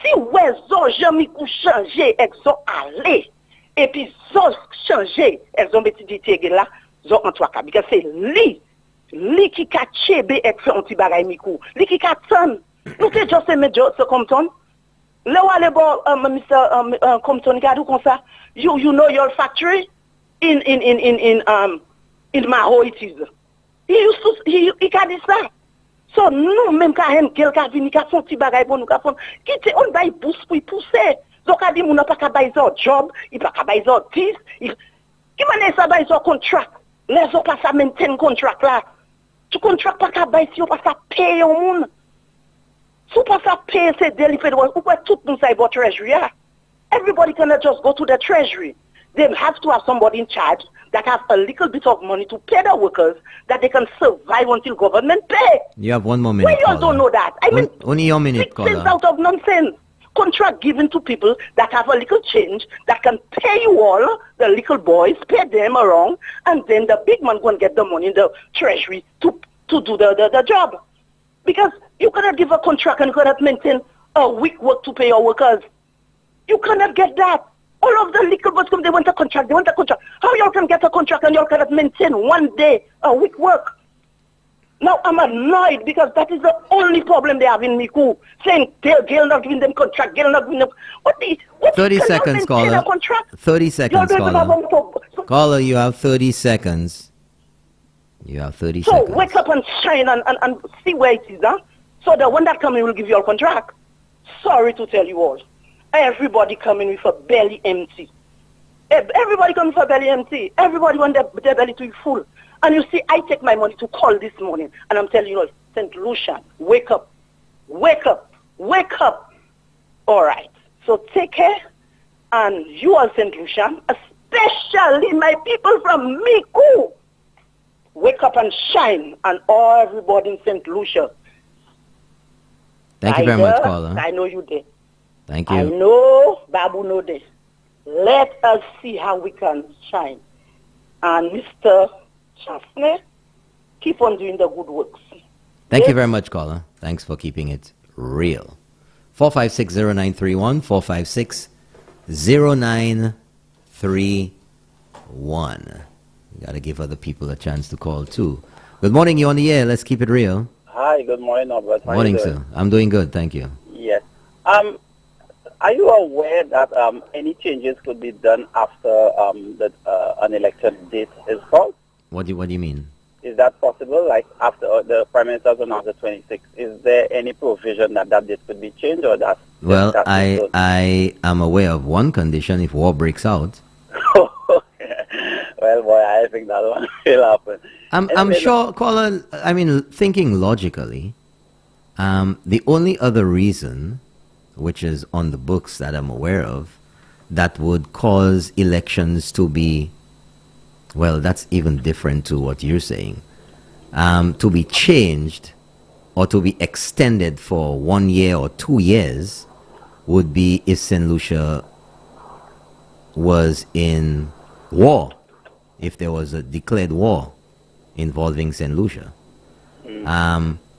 Si ouais, ils ont jamais changé, ils ont allé. Et puis, ils ont changé, ils ont mis des tigres là, ils ont en trois cas. Parce que c'est lui. Li qui a chébé et fait un petit bagay Mikou. Li qui a ton. Nous t'es juste aimé ce Compton. Le ou allez bon, Mr. Compton, gardou comme ça. You know your factory in Maho it is. He a dit ça. So nous même quand même quelqu'un vient qui a son petit bagay pour nous qui font quitter on bail pousse pour pousser. Donc a dit mon pas ka bail son job, il pas ka bail son this. Qui mané ça bail son contract. Les autres pas ça maintain contract là. Tu contract pas qu'à bailler si on pas ça payer au monde. Si on pas ça payer c'est delivered ou pas tout le monde ça about treasury. Everybody cannot just go to the treasury. They have to have somebody in charge that has a little bit of money to pay the workers that they can survive until government pay. You have 1 more minute. We all don't know that. I mean, only your minute, sense out of nonsense. Contract given to people that have a little change that can pay you all, the little boys, pay them around, and then the big man go and get the money in the treasury to do the job. Because you cannot give a contract and you cannot maintain a week work to pay your workers. You cannot get that. All of the little boys come, they want a contract, How y'all can get a contract and y'all cannot maintain 1 day, a week work? Now I'm annoyed because that is the only problem they have in Miku. Saying they'll not giving them contract, they'll not giving them 30 seconds, caller. 30 seconds, caller. Caller, you have 30 seconds. You have 30 seconds. So wake up and shine and see where it is, huh? So the one that coming will give you a contract. Sorry to tell you all. Everybody coming with a belly empty. Everybody coming with a belly empty. Everybody want their belly to be full. And you see, I take my money to call this morning, and I'm telling you all, St. Lucia, wake up, wake up, wake up. All right. So take care, and you all, St. Lucia, especially my people from Miku, wake up and shine, and all everybody in St. Lucia. Thank you very much, caller. I know you there. Thank you. I know Babu know this. Let us see how we can shine. And Mr. Chasne, keep on doing the good works. Thank you very much, caller. Thanks for keeping it real. 4560931, 4560931. We gotta give other people a chance to call too. Good morning, you on the air. Let's keep it real. Hi, good morning, Albert. Morning, sir. I'm doing good, thank you. Yes. Are you aware that any changes could be done after an election date is called? What do you mean? Is that possible? Like after the Prime Minister's on the 26th, is there any provision that date could be changed, or that? Well, I am aware of one condition: if war breaks out. Well, boy, I think that one will happen. I'm sure, caller. I mean, thinking logically, the only other reason, which is on the books that I'm aware of, that would cause elections to be, well, that's even different to what you're saying, to be changed or to be extended for 1 year or 2 years would be if St. Lucia was in war, if there was a declared war involving St. Lucia.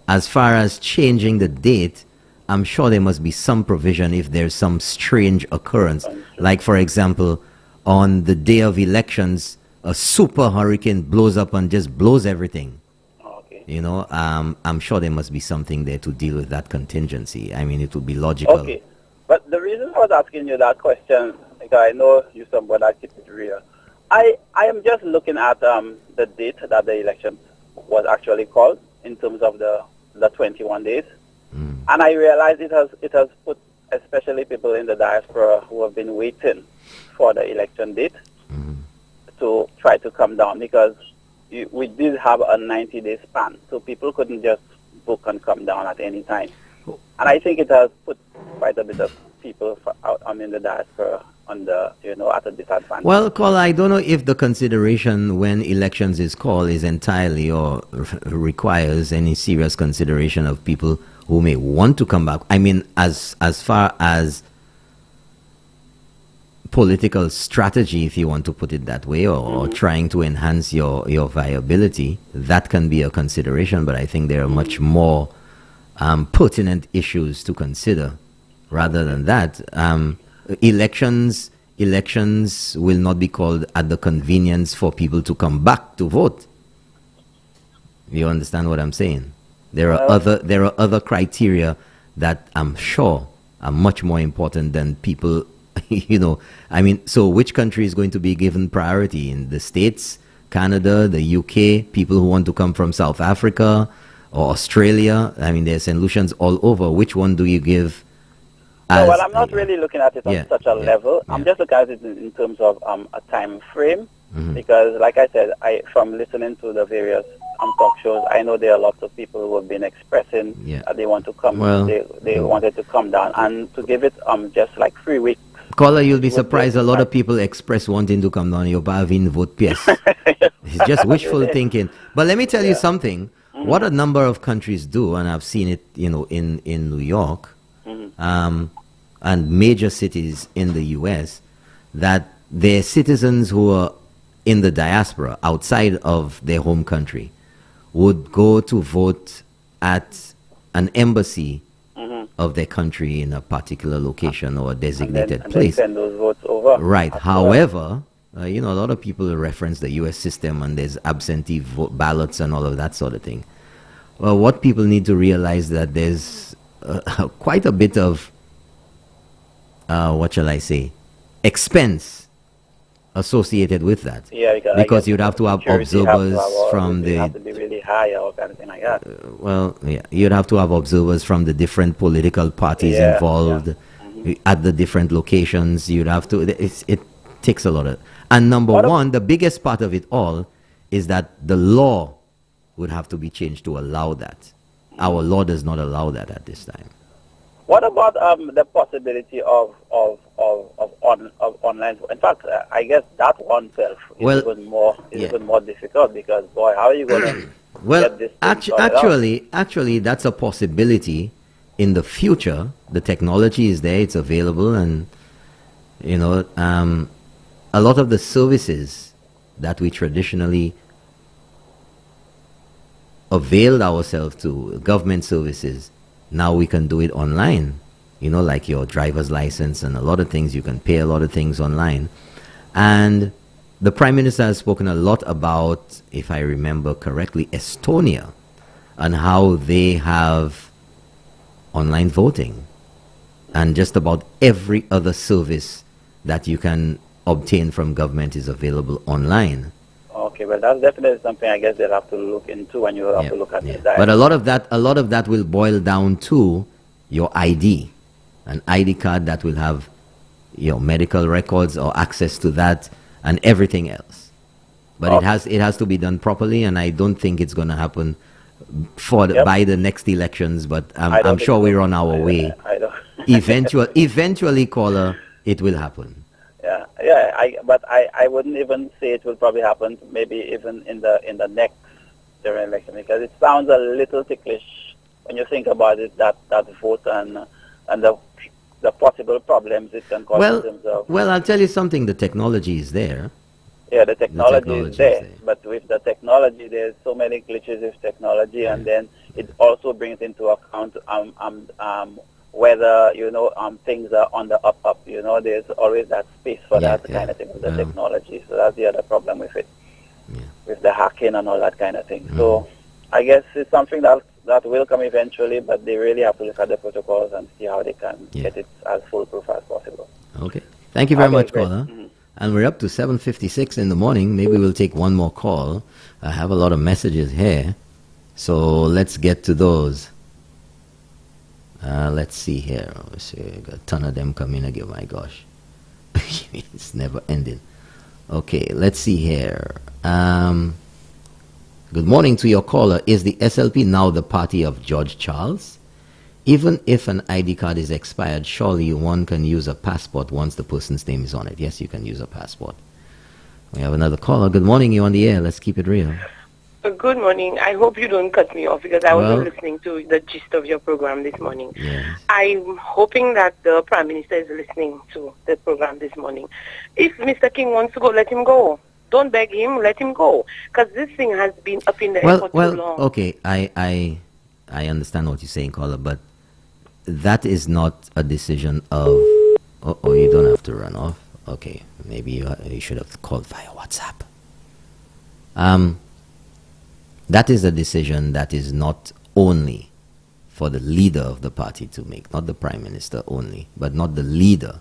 As far as changing the date, I'm sure there must be some provision if there's some strange occurrence. Like, for example, on the day of elections, a super hurricane blows up and just blows everything. Okay. You know, I'm sure there must be something there to deal with that contingency. I mean, it would be logical. Okay. But the reason I was asking you that question, because I know you somebody that keep it real, I am just looking at the date that the election was actually called in terms of the 21 days. And I realize it has put especially people in the diaspora who have been waiting for the election date to try to come down, because we did have a 90-day span, so people couldn't just book and come down at any time. And I think it has put quite a bit of people out in the diaspora on the, at a disadvantage. Well, Call, I don't know if the consideration when elections is called is entirely or requires any serious consideration of people who may want to come back. I mean, as far as political strategy, if you want to put it that way, or trying to enhance your viability, that can be a consideration. But I think there are much more pertinent issues to consider rather than that. Elections will not be called at the convenience for people to come back to vote. You understand what I'm saying? There are other criteria that I'm sure are much more important than people. I mean, so which country is going to be given priority? In the States, Canada, the UK, people who want to come from South Africa or Australia? I mean, there's solutions all over. Which one do you give? No, well, I'm not really looking at it on such a level. I'm just looking at it in terms of a time frame, because, like I said, from listening to the various talk shows, I know there are lots of people who have been expressing that they want to come. They wanted to come down, and to give it just like 3 weeks. Caller, you'll be surprised. A lot of people express wanting to come down. You're baving vote pièce. It's just wishful thinking. But let me tell you something. What a number of countries do, and I've seen it, in New York, and major cities in the U.S., that their citizens who are in the diaspora outside of their home country would go to vote at an embassy of their country in a particular location or a designated place. Send those votes over. Right. However, a lot of people reference the U.S. system, and there's absentee vote ballots and all of that sort of thing. Well, what people need to realize that there's quite a bit of, what shall I say, expense associated with that. Yeah, because you'd have to have observers from the... have to be really high or anything like that. You'd have to have observers from the different political parties involved at the different locations. You'd have to... It takes a lot of... And number one, the biggest part of it all is that the law would have to be changed to allow that. Our law does not allow that at this time. What about the possibility of online? In fact, I guess that oneself is even more difficult, because boy, how are you going to get this? Actually, that's a possibility in the future. The technology is there; it's available, and a lot of the services that we traditionally availed ourselves to, government services. Now we can do it online, like your driver's license and a lot of things. You can pay a lot of things online. And the Prime Minister has spoken a lot about, if I remember correctly, Estonia, and how they have online voting. And just about every other service that you can obtain from government is available online. Okay, well, that's definitely something I guess they'll have to look into when you have to look at it. But a lot of that will boil down to your ID, an ID card that will have your medical records or access to that and everything else. But it has to be done properly, and I don't think it's going to happen by the next elections. But I'm sure we're on our way. Eventually, caller, it will happen. But I wouldn't even say it will probably happen. Maybe even in the next general election, because it sounds a little ticklish when you think about it. That vote and the possible problems it can cause in terms of. Well, I'll tell you something. The technology is there. Yeah, the technology is there. But with the technology, there's so many glitches with technology, and then it also brings into account whether things are on the up. There's always that space for that kind of thing with the technology. So that's the other problem with it, with the hacking and all that kind of thing. So I guess it's something that will come eventually, but they really have to look at the protocols and see how they can get it as foolproof as possible. Okay. Thank you very much, great. caller. And we're up to 7:56 in the morning. Maybe we'll take one more call. I have a lot of messages here, so let's get to those. Let's see here. Got a ton of them coming again. My gosh. It's never ending. Okay, let's see here. Good morning to your caller. Is the SLP now the party of George Charles? Even if an ID card is expired, surely one can use a passport once the person's name is on it. Yes, you can use a passport. We have another caller. Good morning, you're on the air. Let's keep it real. Good morning. I hope you don't cut me off because I Well- wasn't listening to the gist of your program this morning. Yes. I'm hoping that the Prime Minister is listening to the program this morning. If Mr. King wants to go, let him go. Don't beg him, let him go. Because this thing has been up in the air for too long. Okay, I understand what you're saying, caller, but that is not a decision of... Oh, you don't have to run off. Okay, maybe you should have called via WhatsApp. That is a decision that is not only for the leader of the party to make, not the Prime Minister only, but not the leader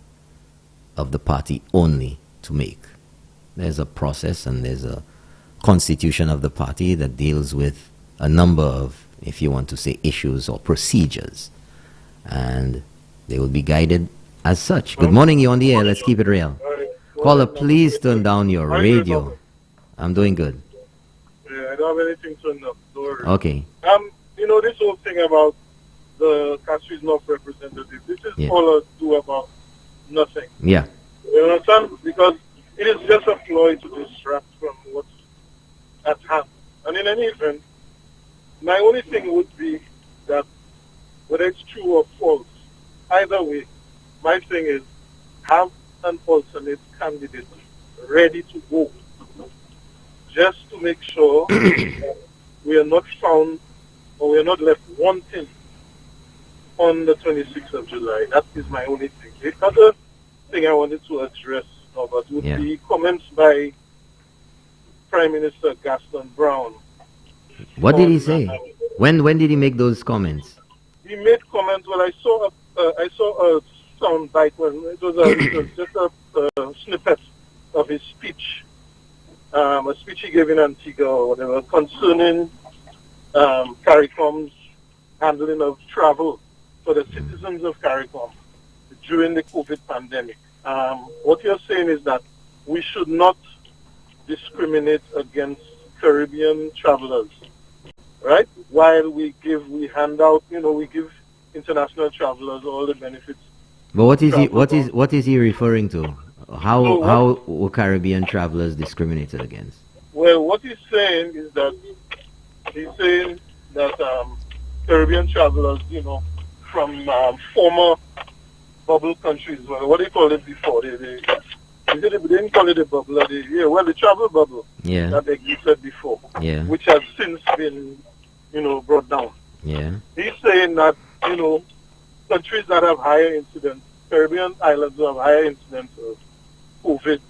of the party only to make. There's a process and there's a constitution of the party that deals with a number of, if you want to say, issues or procedures. And they will be guided as such. Good morning, you're on the air. Let's keep it real. Caller, please turn down your radio. I'm doing good. Yeah, I don't have anything to enough. Don't worry. Okay. You know, this whole thing about the country's not representative, this is all ado about nothing. Yeah. You understand? Because it is just a ploy to distract from what's at hand. And in any event, my only thing would be that whether it's true or false, either way, my thing is have an alternate candidate ready to go, just to make sure that we are not found or we are not left wanting on the 26th of July. That is my only thing. The other thing I wanted to address, Norbert, would be comments by Prime Minister Gaston Brown. What did he say? When did he make those comments? He made comments. Well, I saw a sound bite when it was just a snippet of his speech, a speech he gave in Antigua or whatever concerning CARICOM's handling of travel for the citizens of CARICOM during the COVID pandemic. What you're saying is that we should not discriminate against Caribbean travelers, right? While we hand out, we give international travelers all the benefits. But what is he referring to? How were Caribbean travelers discriminated against? Well, what he's saying is that Caribbean travelers, from former bubble countries, what do you call it before? They didn't call it a bubble. The travel bubble that existed before, which has since been, brought down. Yeah. He's saying that, countries that have higher incidence, Caribbean islands who have higher incidence of COVID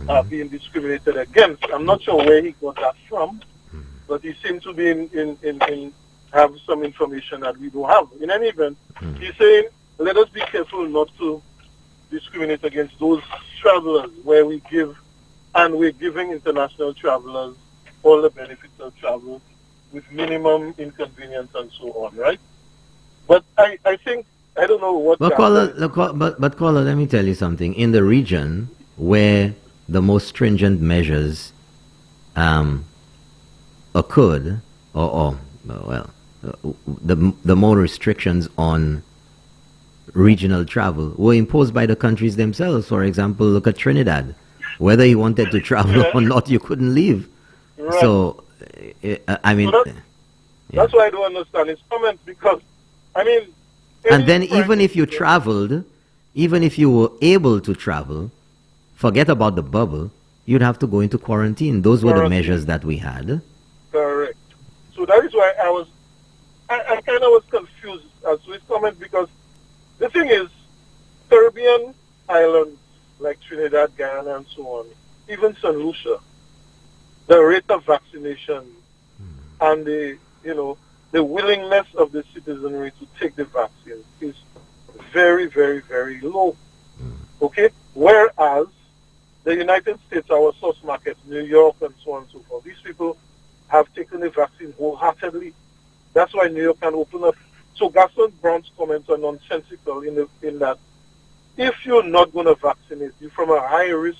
are being discriminated against. I'm not sure where he got that from, but he seems to be have some information that we don't have. In any event, he's saying, let us be careful not to discriminate against those travelers where we're giving international travelers all the benefits of travel with minimum inconvenience and so on, right? But I think, I don't know what... But caller, let me tell you something. In the region where the most stringent measures occurred, the more restrictions on regional travel were imposed by the countries themselves. For example, look at Trinidad. Whether you wanted to travel or not, you couldn't leave. Right. So, that's why I don't understand his comments, because, and then even if you traveled, even if you were able to travel, forget about the bubble, you'd have to go into quarantine. Those were the measures that we had. Correct. So that is why I kind of was confused as to his comment, because the thing is, Caribbean islands like Trinidad, Guyana, and so on, even St. Lucia, the rate of vaccination and the willingness of the citizenry to take the vaccine is very, very, very low. Okay? Whereas the United States, our source market, New York and so on and so forth, these people have taken the vaccine wholeheartedly. That's why New York can open up. So Gaston Brown's comments are nonsensical in that if you're not going to vaccinate, you're from a high-risk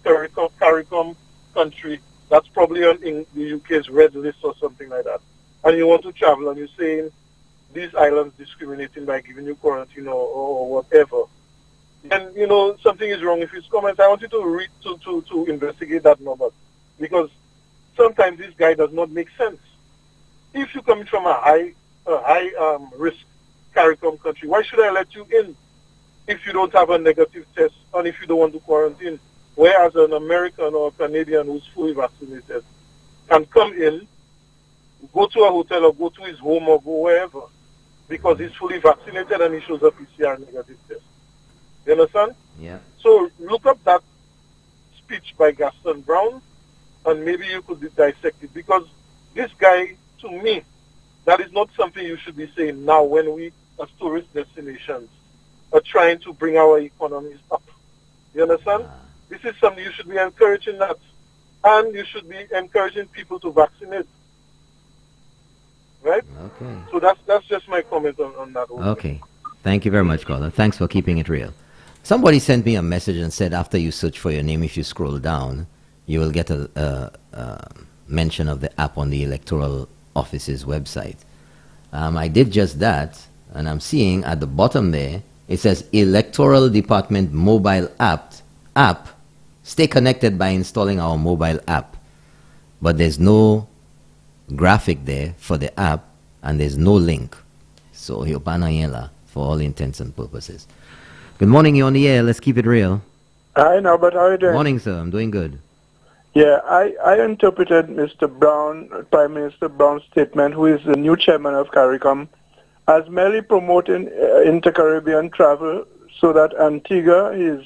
CARICOM country that's probably on in the UK's red list or something like that, and you want to travel and you're saying these islands discriminating by giving you quarantine or whatever, then, something is wrong with his comments. I want you to investigate that number, because sometimes this guy does not make sense. If you're coming from a high risk CARICOM country, why should I let you in if you don't have a negative test and if you don't want to quarantine? Whereas an American or a Canadian who's fully vaccinated can come in, go to a hotel or go to his home or go wherever, because he's fully vaccinated and he shows a PCR negative test. You understand? Yeah. So look up that speech by Gaston Brown, and maybe you could dissect it, because this guy, to me, that is not something you should be saying now when we, as tourist destinations, are trying to bring our economies up. You understand? This is something you should be encouraging that, and you should be encouraging people to vaccinate. Right? Okay. So that's just my comment on that. Okay. Thank you very much, caller. Thanks for keeping it real. Somebody sent me a message and said after you search for your name, if you scroll down, you will get a mention of the app on the Electoral Office's website. I did just that, and I'm seeing at the bottom there, it says Electoral Department mobile app. Stay connected by installing our mobile app. But there's no graphic there for the app, and there's no link. So, Yopanayela, for all intents and purposes. Good morning, you're on the air. Let's keep it real. Hi, Norbert. How are you doing? Morning, sir. I'm doing good. Yeah, I interpreted Mr. Brown, Prime Minister Brown's statement, who is the new chairman of CARICOM, as merely promoting inter-Caribbean travel so that Antigua, his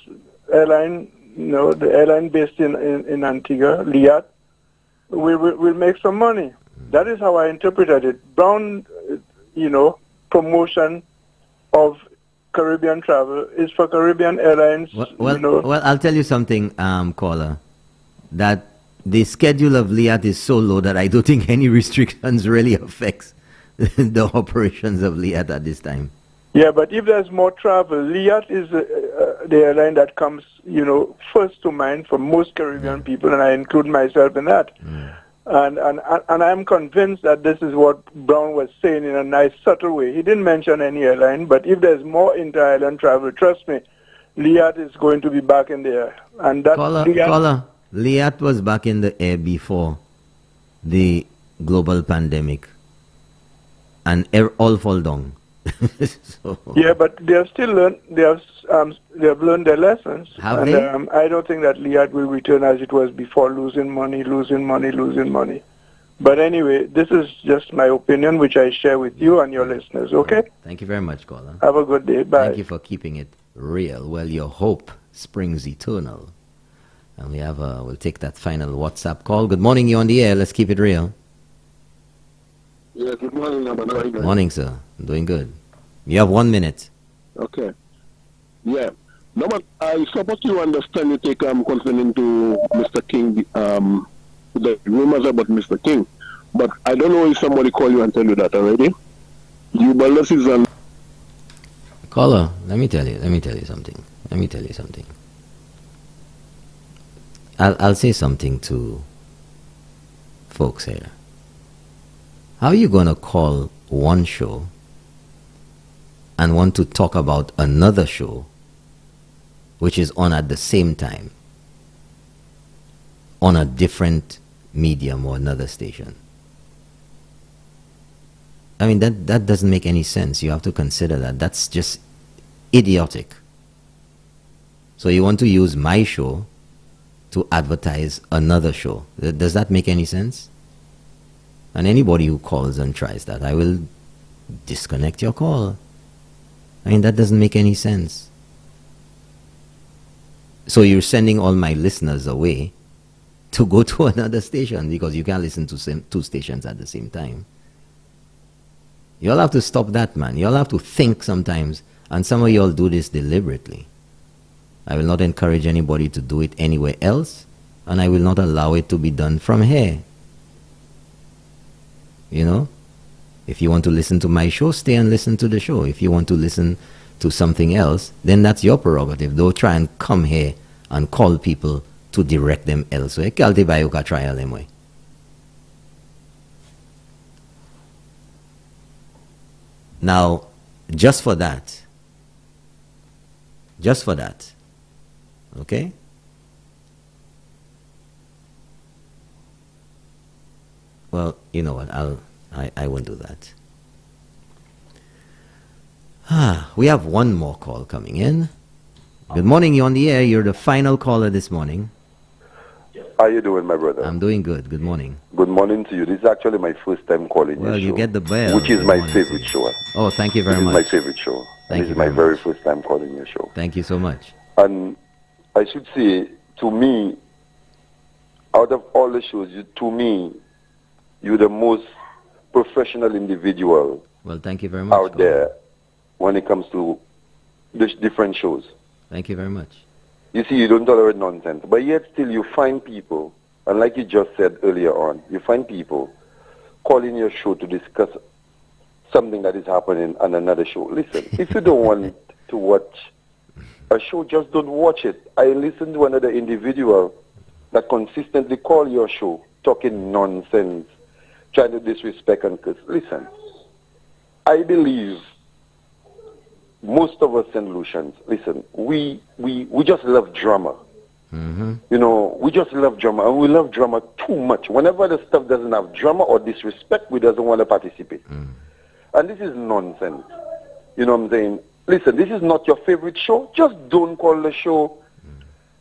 airline, the airline based in Antigua, Liat, will make some money. That is how I interpreted it. Brown, promotion of Caribbean travel is for Caribbean airlines. Well, I'll tell you something, caller, that the schedule of Liat is so low that I don't think any restrictions really affects the operations of Liat at this time. Yeah, but if there's more travel, Liat is the airline that comes, first to mind for most Caribbean people, and I include myself in that. And I'm convinced that this is what Brown was saying in a nice, subtle way. He didn't mention any airline, but if there's more inter-island travel, trust me, Liat is going to be back in the air. And that Caller, Liat was back in the air before the global pandemic, and all fall down. Yeah, but they have still learned. They have learned their lessons. Have and they? I don't think that Liat will return as it was before, losing money. But anyway, this is just my opinion, which I share with you and your listeners. Okay? Thank you very much, caller. Have a good day. Bye. Thank you for keeping it real. Well, your hope springs eternal. And we'll take that final WhatsApp call. Good morning, you're on the air. Let's keep it real. Yeah, good morning, Naman. How are you doing? Morning, sir. I'm doing good. You have 1 minute. Okay. Yeah. No, but I suppose you understand you take concern into Mr. King, the rumors about Mr. King. But I don't know if somebody called you and tell you that already. You balances and Caller, let me tell you something. I'll say something to folks here. How are you going to call one show and want to talk about another show which is on at the same time on a different medium or another station? I mean, that doesn't make any sense. You have to consider that. That's just idiotic. So you want to use my show to advertise another show. Does that make any sense? And anybody who calls and tries that, I will disconnect your call. I mean, that doesn't make any sense. So you're sending all my listeners away to go to another station, because you can't listen to two stations at the same time. You all have to stop that, man. You all have to think sometimes, and some of you all do this deliberately. I will not encourage anybody to do it anywhere else, and I will not allow it to be done from here. You know? If you want to listen to my show, stay and listen to the show. If you want to listen to something else, then that's your prerogative. Don't try and come here and call people to direct them elsewhere. Kalti bayo ka trial anyway. Now, just for that, okay? Well, you know what? I won't do that. We have one more call coming in. Good morning, you're on the air. You're the final caller this morning. How you doing, my brother? I'm doing good. Good morning. Good morning to you. This is actually my first time calling Well, your you show, get the bell. which is Good my morning favorite to you. show. Oh, thank you very much. This is my favorite show. Thank This you is my very very much. first time calling your show. Thank you so much. And I should say, to me, out of all the shows, to me, you're the most professional individual Well, thank you very much. out there when it comes to the different shows. Thank you very much. You see, you don't tolerate nonsense, but yet still you find people, and like you just said earlier on, you find people calling your show to discuss something that is happening on another show. Listen, if you don't want to watch a show, just don't watch it. I listened to another individual that consistently call your show, talking nonsense, trying to disrespect and curse. Listen, I believe most of us St. Lucians, listen, we just love drama. You know, we just love drama, and we love drama too much. Whenever the stuff doesn't have drama or disrespect, we doesn't want to participate. And this is nonsense. You know what I'm saying? Listen, this is not your favorite show. Just don't call the show.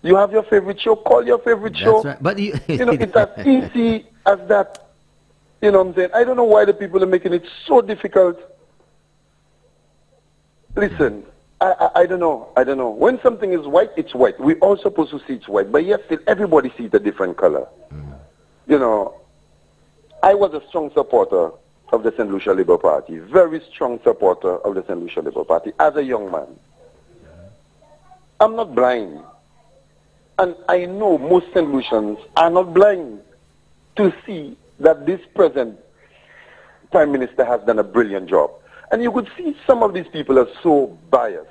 You have your favorite show, call your favorite show. That's right. But you know, it's as easy as that. You know what I'm saying? I don't know why the people are making it so difficult. Listen, I don't know. I don't know. When something is white, it's white. We're all supposed to see it's white, but yet still everybody sees a different color. You know, I was a strong supporter of the St. Lucia Labour Party, very strong supporter of the St. Lucia Labour Party as a young man. I'm not blind. And I know most St. Lucians are not blind to see that this present Prime Minister has done a brilliant job. And you could see some of these people are so biased.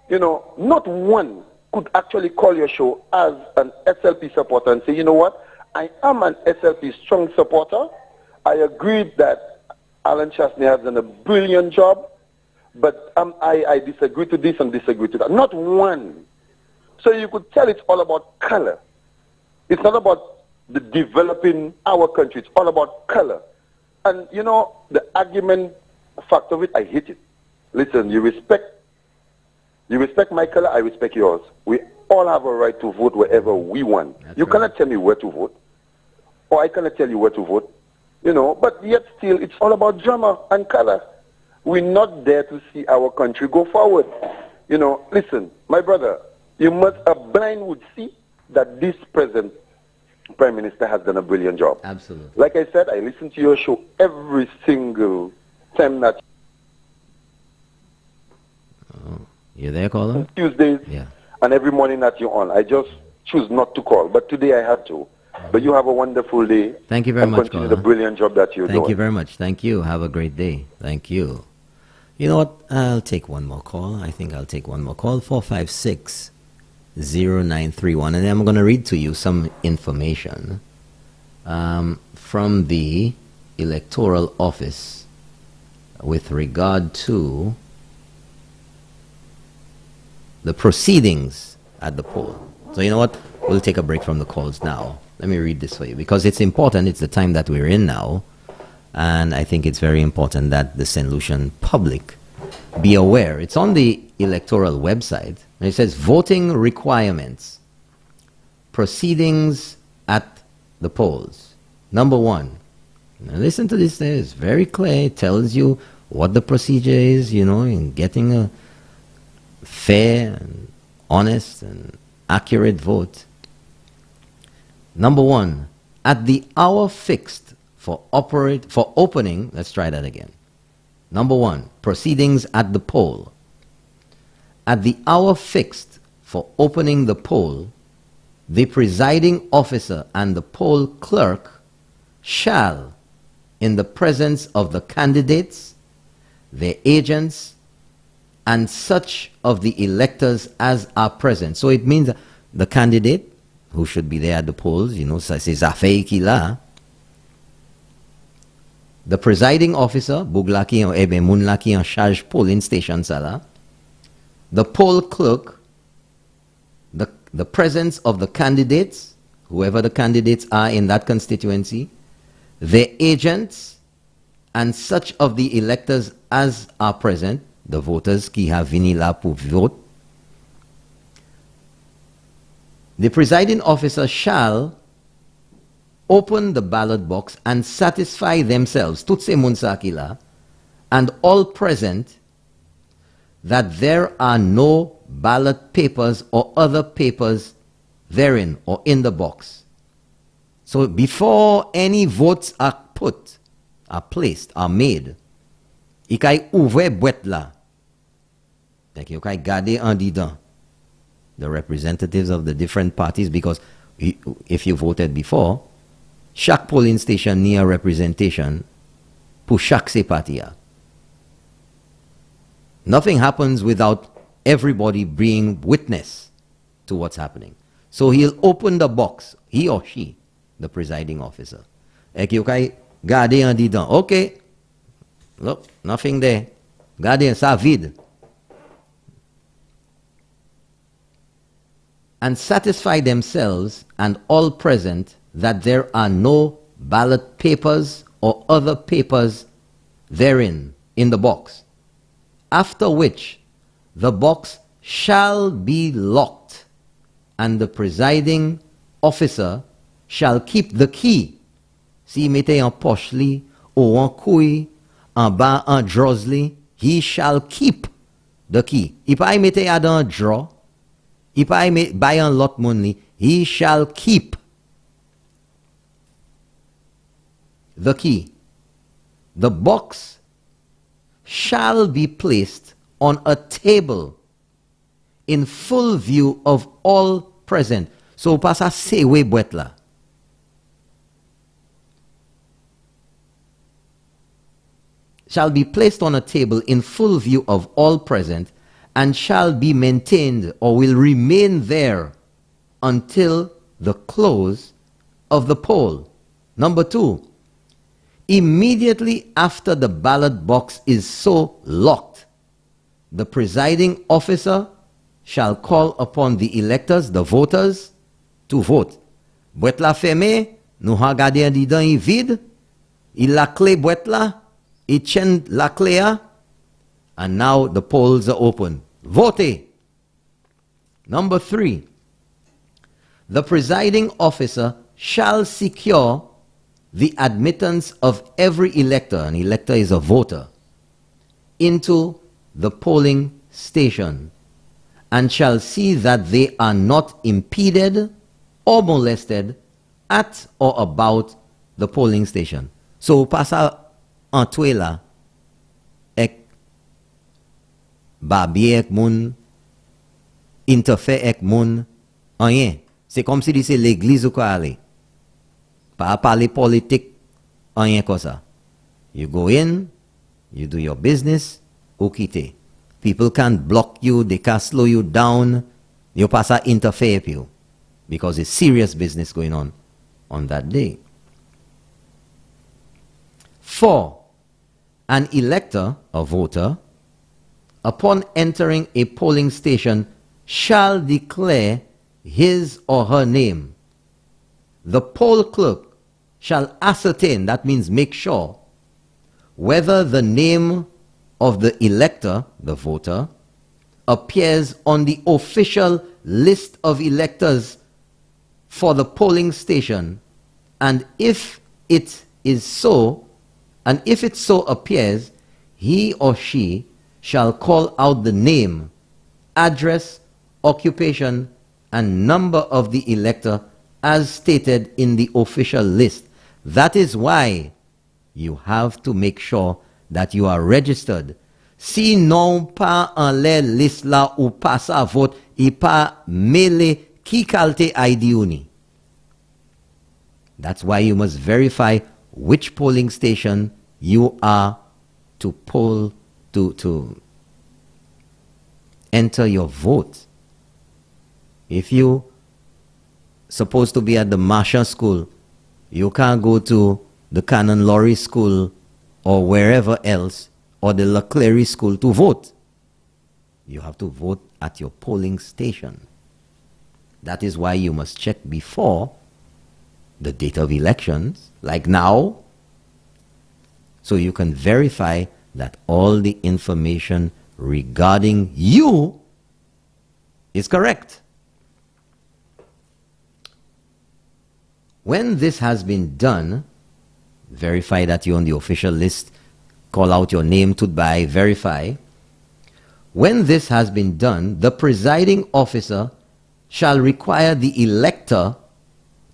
You know, not one could actually call your show as an SLP supporter and say, you know what, I am an SLP strong supporter. I agree that Alan Chastney has done a brilliant job, but I disagree to this and disagree to that. Not one. So you could tell it's all about color. It's not about the developing our country. It's all about color. And, you know, the argument fact of it, I hate it. Listen, you respect my color, I respect yours. We all have a right to vote wherever we want. You cannot tell me where to vote, or I cannot tell you where to vote. You know, but yet still, it's all about drama and color. We're not there to see our country go forward. You know, listen, my brother, a blind would see that this present Prime Minister has done a brilliant job. Absolutely. Like I said, I listen to your show every single time that You there, caller? Tuesdays, yeah. And every morning that you're on. I just choose not to call, but today I had to. But you have a wonderful day. Thank you very much, continue caller. the brilliant job that you're doing. Thank you very much. Thank you. Have a great day. Thank you. You know what? I'll take one more call. I think I'll take one more call. 456-0931. And then I'm going to read to you some information from the Electoral Office with regard to the proceedings at the poll. So you know what? We'll take a break from the calls now. Let me read this for you because it's important. It's the time that we're in now. And I think it's very important that the St. Lucian public be aware. It's on the Electoral website. And it says voting requirements. Proceedings at the polls. Number one. Now listen to this. It's very clear. It tells you what the procedure is, you know, in getting a fair and honest and accurate vote. Number one, at the hour fixed for opening, let's try that again. Number one, proceedings at the poll. At the hour fixed for opening the poll, the presiding officer and the poll clerk shall, in the presence of the candidates, their agents, and such of the electors as are present. So it means the candidate, who should be there at the polls, ça c'est affaire qui là. The presiding officer, bougla ki moun la ki en charge polling station sa la. The poll clerk, the presence of the candidates, whoever the candidates are in that constituency, their agents, and such of the electors as are present, the voters qui have vini là pour vote. The presiding officer shall open the ballot box and satisfy themselves, tout se moun sa ki la, and all present, that there are no ballot papers or other papers therein or in the box. So before any votes are put, are placed, are made, I kay ouvre boîte la. Donc you kay gade en dedans the representatives of the different parties, because if you voted before, chaque polling station need a representation pour chaque se parti a. Nothing happens without everybody being witness to what's happening. So he'll open the box, he or she, the presiding officer. Et you kay gade en dedans, okay, look, nothing there. Gade ça vide. And satisfy themselves and all present that there are no ballot papers or other papers therein in the box. After which the box shall be locked, and the presiding officer shall keep the key. Si mette en poche li, ou en couille, en bas en drawers li, he shall keep the key. I pa y mette a dans draw, I pa y bay en lot moun li, he shall keep the key. The box shall be placed on a table in full view of all present. So pas sa se we boîte la. Shall be placed on a table in full view of all present, and shall be maintained or will remain there until the close of the poll. Number two, immediately after the ballot box is so locked, the presiding officer shall call upon the electors, the voters, to vote. Boîte la fermée, nous regardons en dedans, il vide, il la clé boîte la, il tient la clé a, and now the polls are open. Vote. Number three, the presiding officer shall secure the admittance of every elector, an elector is a voter, into the polling station, and shall see that they are not impeded or molested at or about the polling station. So, pasa en twe la, ek babye ek moun, interfere ek moun, rien. C'est comme si c'est l'église ou quoi aller. Pas parler politique, rien comme ça. You go in, you do your business, ou quitter. People can't block you, they can't slow you down. You pass a interfere with you. Because it's serious business going on that day. 4. An elector, a voter, upon entering a polling station, shall declare his or her name. The poll clerk shall ascertain, that means make sure, whether the name of the elector, the voter, appears on the official list of electors for the polling station, and if it is so, and if it so appears, he or she shall call out the name, address, occupation, and number of the elector as stated in the official list. That is why you have to make sure that you are registered. Si non pa anle list la ou pa sa vote, I pa mele ki kalte ID uni. That's why you must verify which polling station you are to poll, to enter your vote. If you supposed to be at the Marsha School, you can't go to the Canon Laurie School or wherever else, or the Leclerc School to vote. You have to vote at your polling station. That is why you must check before the date of elections, like now, so you can verify that all the information regarding you is correct. When this has been done, verify that you're on the official list, call out your name to buy, verify. When this has been done, the presiding officer shall require the elector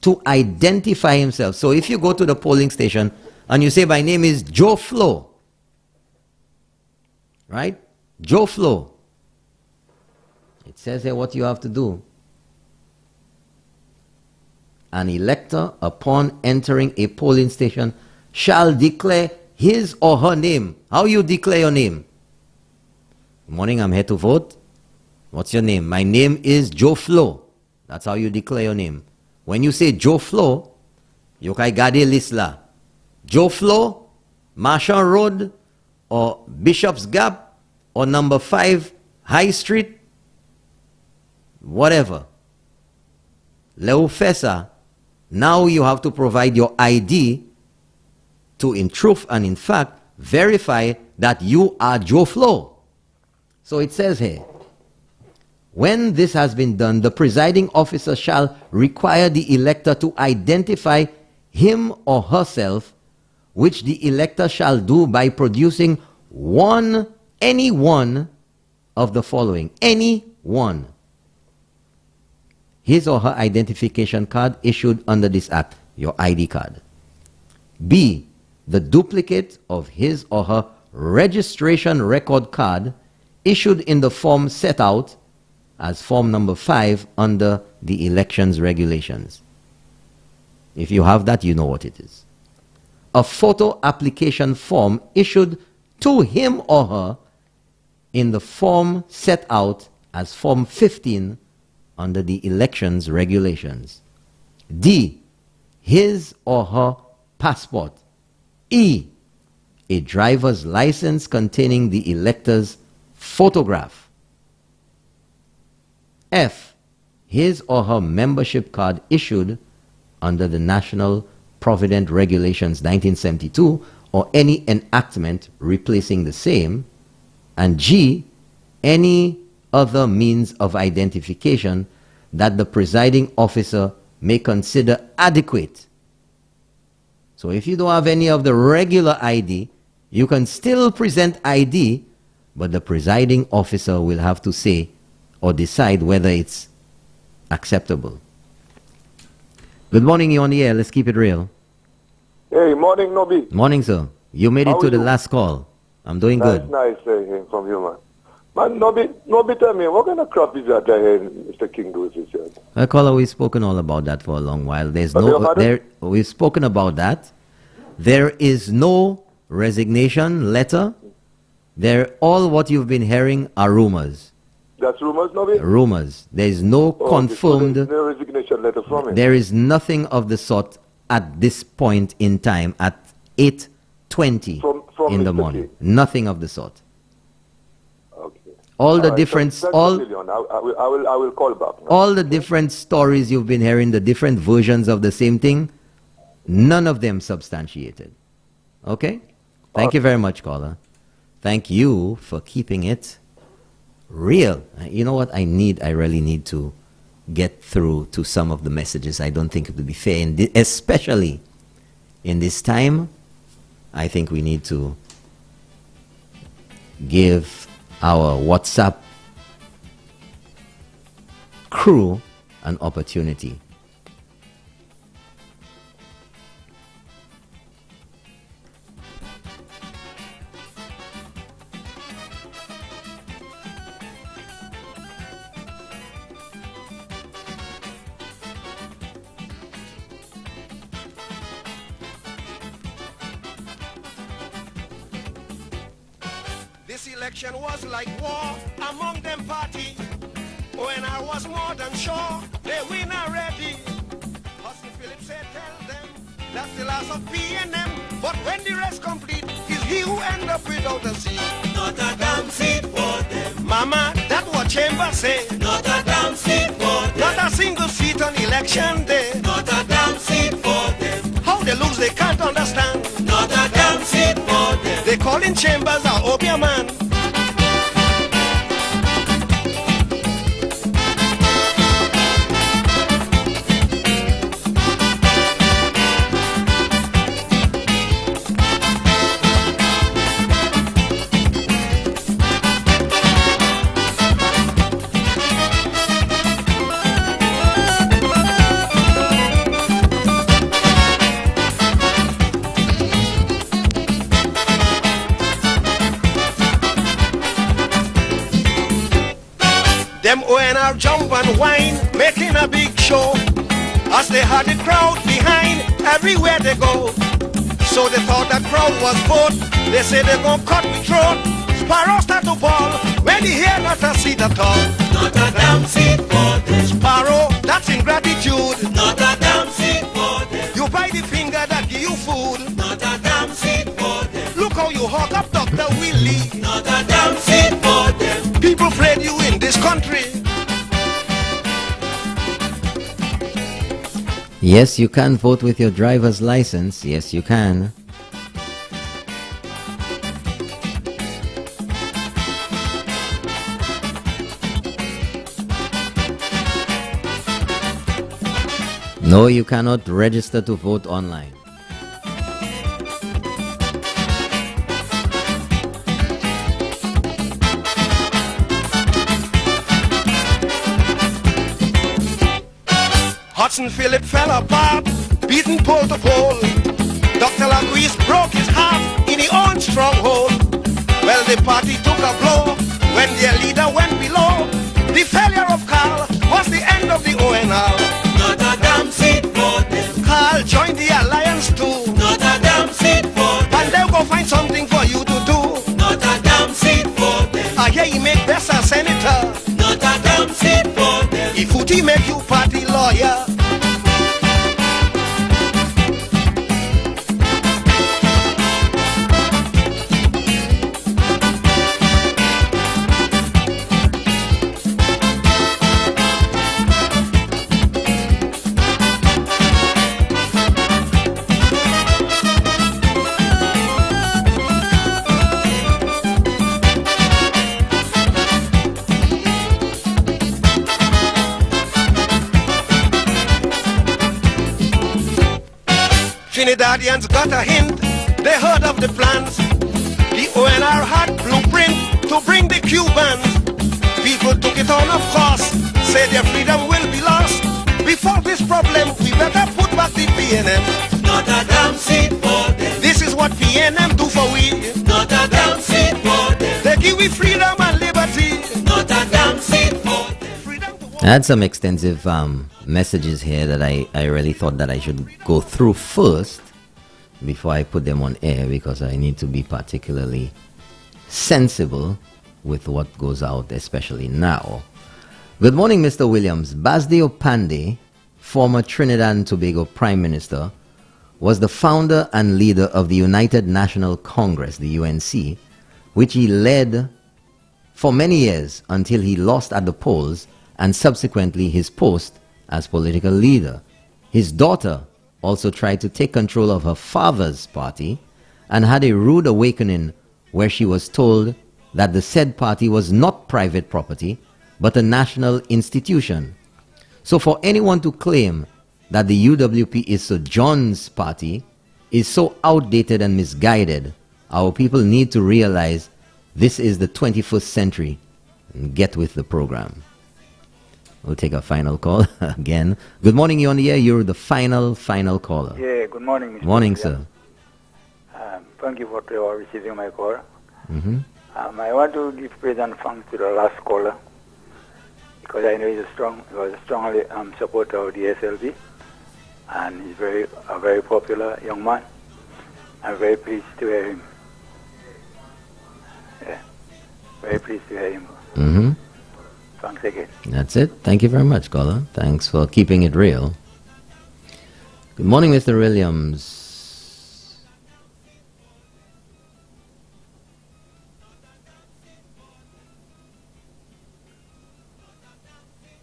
to identify himself. So if you go to the polling station and you say, my name is Joe Flo, right? Joe Flo. It says here what you have to do. An elector, upon entering a polling station, shall declare his or her name. How you declare your name? Good morning, I'm here to vote. What's your name? My name is Joe Flo. That's how you declare your name. When you say Joe Flo, you can gade list la. Joe Flo, Marshall Road, or Bishop's Gap, or number 5 High Street, whatever. Leofesa. Now you have to provide your ID to, in truth and in fact, verify that you are Joe Flo. So it says here, when this has been done, the presiding officer shall require the elector to identify him or herself, which the elector shall do by producing any one of the following. Any one. His or her identification card issued under this act, your ID card. B, the duplicate of his or her registration record card issued in the form set out as form number 5 under the elections regulations. If you have that, you know what it is. A photo application form issued to him or her in the form set out as form 15 under the elections regulations. D, his or her passport. E, a driver's license containing the elector's photograph. F, his or her membership card issued under the National Provident Regulations 1972 or any enactment replacing the same. And G, any other means of identification that the presiding officer may consider adequate. So if you don't have any of the regular ID, you can still present ID, but the presiding officer will have to say or decide whether it's acceptable. Good morning, you're on the air. Let's keep it real. Hey, morning, Nobby. Morning, sir. You made it How to are the you? last call. I'm doing That's good. nice hearing from you, man. Man, Nobby, tell me, what kind of crap is that I heard Mr. King do this year? Caller, we've spoken all about that for a long while. There's But you had we've spoken about that. There is no resignation letter. All what you've been hearing are rumors. That's rumors, Nobby? Rumors. There is no confirmed. So there's no resignation letter from him. There is nothing of the sort at this point in time at 8:20 From in the Mr. morning. King. Nothing of the sort. Okay. All the right, different thanks all a million. I will call back. all the different stories you've been hearing, the different versions of the same thing, none of them substantiated. Okay? Thank you very much, caller. Thank you for keeping it real. You know what I really need to get through to some of the messages. I don't think it would be fair, especially in this time. I think we need to give our WhatsApp crew an opportunity This election was like war among them party. When I was more than sure they win already. Hudson Phillips said, tell them that's the last of P&M. But when the rest complete, is he who end up without a seat. Not a damn seat for them. Mama, that what Chambers say. Not a damn seat for them. Not a single seat on election day. Not a damn seat for them. How they lose, they can't understand. Not a damn seat for them. They call in Chambers a Obia man. Them ONR jump and whine, making a big show. As they had the crowd behind, everywhere they go. So they thought that crowd was vote. They say they gon' cut me throat. Sparrow start to ball, when he hear not a seat at all. Not a damn seat for them. Sparrow, that's ingratitude. Not a damn seat for them. You buy the finger that give you food. Not a damn seat for them. Look how you hug up Dr. Willie. Not a damn seat for them. People fled you in this country. Yes, you can vote with your driver's license. Yes, you can. No, you cannot register to vote online. Hudson Philip fell apart, beaten pole to pole. Dr. Laguise broke his heart in his own stronghold. Well, the party took a blow when their leader went below. The failure of Carl was the end of the ONR. Not a damn seat for them. Carl joined the alliance too. Not a damn seat for them. And they'll go find something for you to do. Not a damn seat for them. I hear he make best a senator. Not a damn seat for them. If Footy make you party lawyer. Trinidadians got a hint, they heard of the plans. The ONR had blueprint to bring the Cubans. People took it on, of course, say their freedom will be lost. Before this problem, we better put back the PNM. Not a damn seat for them. This is what PNM do for we. Not a damn seat for them. They give we freedom and liberty. Not a damn seat for them. I had some extensive messages here that I really thought that I should go through first before I put them on air, because I need to be particularly sensible with what goes out, especially now. Good morning, Mr. Williams. Basdio Pandey, former Trinidad and Tobago Prime Minister, was the founder and leader of the United National Congress, the UNC, which he led for many years until he lost at the polls and subsequently his post as political leader. His daughter also tried to take control of her father's party and had a rude awakening where she was told that the said party was not private property but a national institution. So for anyone to claim that the UWP is Sir John's party is so outdated and misguided. Our people need to realize this is the 21st century and get with the program. We'll take a final call again. Good morning, you're on the air. You're the final caller. Yeah, good morning, Mr. Morning, sir. Thank you for receiving my call. Mm-hmm. I want to give praise and thanks to the last caller because I know he was a strongly supporter of the SLB, and he's a very popular young man. I'm very pleased to hear him. Yeah. Very pleased to hear him. Mm-hmm. Thanks again. That's it. Thank you very much, caller. Thanks for keeping it real. Good morning, Mr. Williams.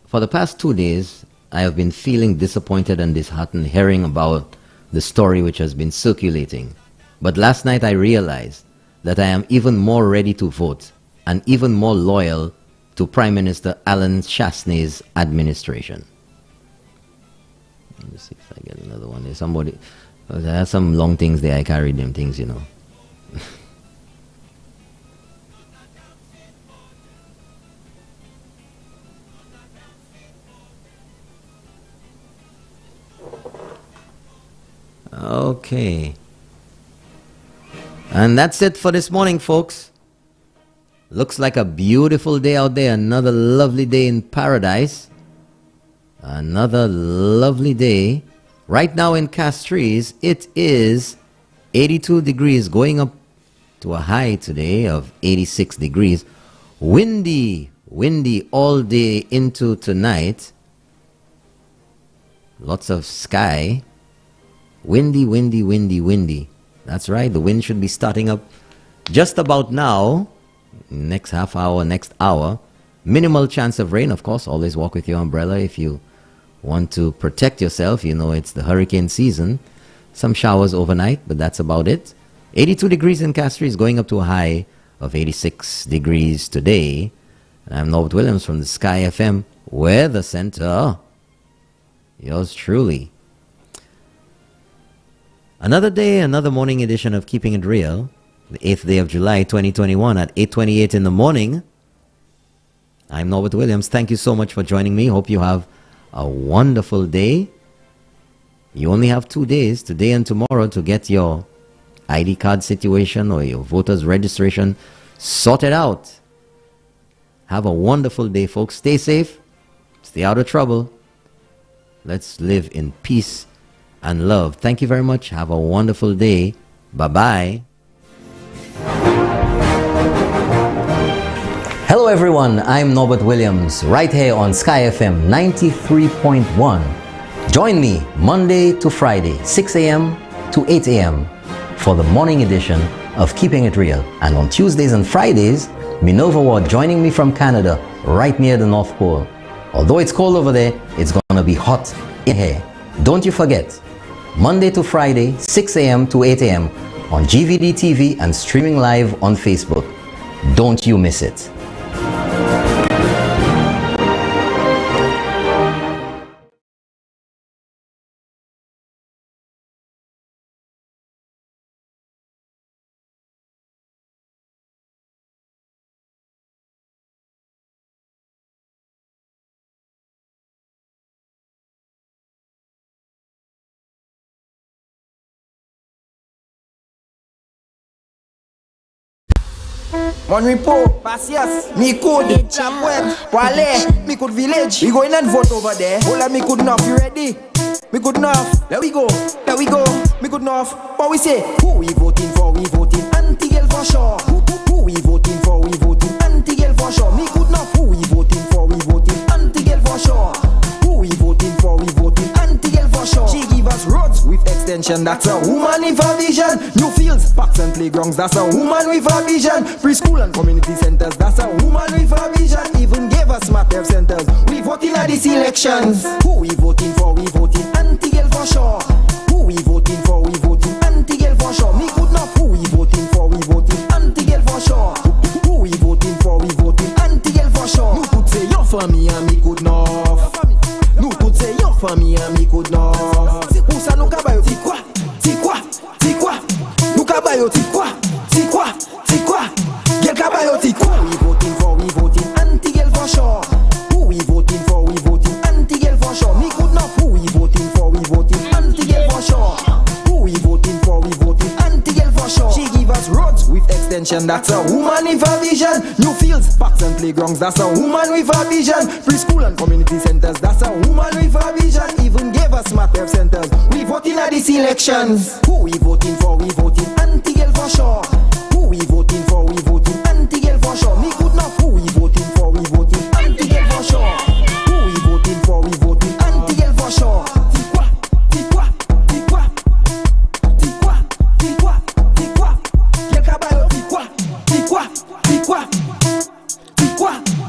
For the past 2 days, I have been feeling disappointed and disheartened hearing about the story which has been circulating. But last night I realized that I am even more ready to vote and even more loyal to Prime Minister Alan Chasney's administration. Let me see if I get another one. There's somebody, there are some long things there. I carried them things, you know. Okay. And that's it for this morning, folks. Looks like a beautiful day out there. Another lovely day in paradise. Another lovely day. Right now in Castries, it is 82 degrees, going up to a high today of 86 degrees. Windy all day into tonight. Lots of sky. Windy. That's right, the wind should be starting up just about now. Next half hour, next hour. Minimal chance of rain, of course. Always walk with your umbrella if you want to protect yourself. You know it's the hurricane season. Some showers overnight, but that's about it. 82 degrees in Castries, going up to a high of 86 degrees today. And I'm Norbert Williams from the Sky FM Weather Center. Yours truly. Another day, another morning edition of Keeping It Real. The 8th day of July 2021 at 8:28 in the morning. I'm Norbert Williams. Thank you so much for joining me. Hope you have a wonderful day. You only have 2 days, today and tomorrow, to get your ID card situation or your voter's registration sorted out. Have a wonderful day, folks. Stay safe. Stay out of trouble. Let's live in peace and love. Thank you very much. Have a wonderful day. Bye-bye. Hello everyone, I'm Norbert Williams, right here on Sky FM 93.1. Join me Monday to Friday, 6 a.m. to 8 a.m. for the morning edition of Keeping It Real. And on Tuesdays and Fridays, Minerva Ward joining me from Canada, right near the North Pole. Although it's cold over there, it's gonna be hot in here. Don't you forget, Monday to Friday, 6 a.m. to 8 a.m. on GVD TV and streaming live on Facebook. Don't you miss it. Mon repos, Pasias, Mikud, Chapwet, Wale, Mikud Village. We going and vote over there. Hola, Mikud North, you ready? Mikud North, there we go, Mikud North. What we say? Who we voting for? We voting anti-girl for sure. Who we voting for? We voting anti-girl for sure. Mikud North, who we voting for? We voting anti-girl for sure. Who we voting for? We voting anti-girl for sure. She give us roads with extension, that's a woman with a vision. New fields, parks and playgrounds, that's a woman with a vision. Preschool and community centers, that's a woman with a vision. Even gave us smart health centers. We voting at these elections. Who we voting for? We voting anti-girl for sure. Who we voting for? We voting anti-girl for sure. Me could not. Who we voting for? We voting anti-girl for sure. Who we voting for? We voting anti-girl for sure. You could say your family and me could not. You could say your family and me could not. Who sa nou ka bayo ti kwa? Nou ka bayo ti kwa? Girl ka bayo ti kwa? Who we voting for? We voting anti-girl for sure. Who we voting for? We voting anti-girl for sure. Me could not. Who we voting for? We voting anti-girl for sure. Who we voting for? We voting anti-girl for sure. She give us roads with extension, that's a woman with a vision. New fields, parks and playgrounds, that's a woman with a vision. Preschool and community centers, that's a woman with a vision. Even gave us smart health centers. We voting at these elections. Who we voting for? We voting anti-girl for sure. Who we voting for? We voting anti-girl for sure. Me could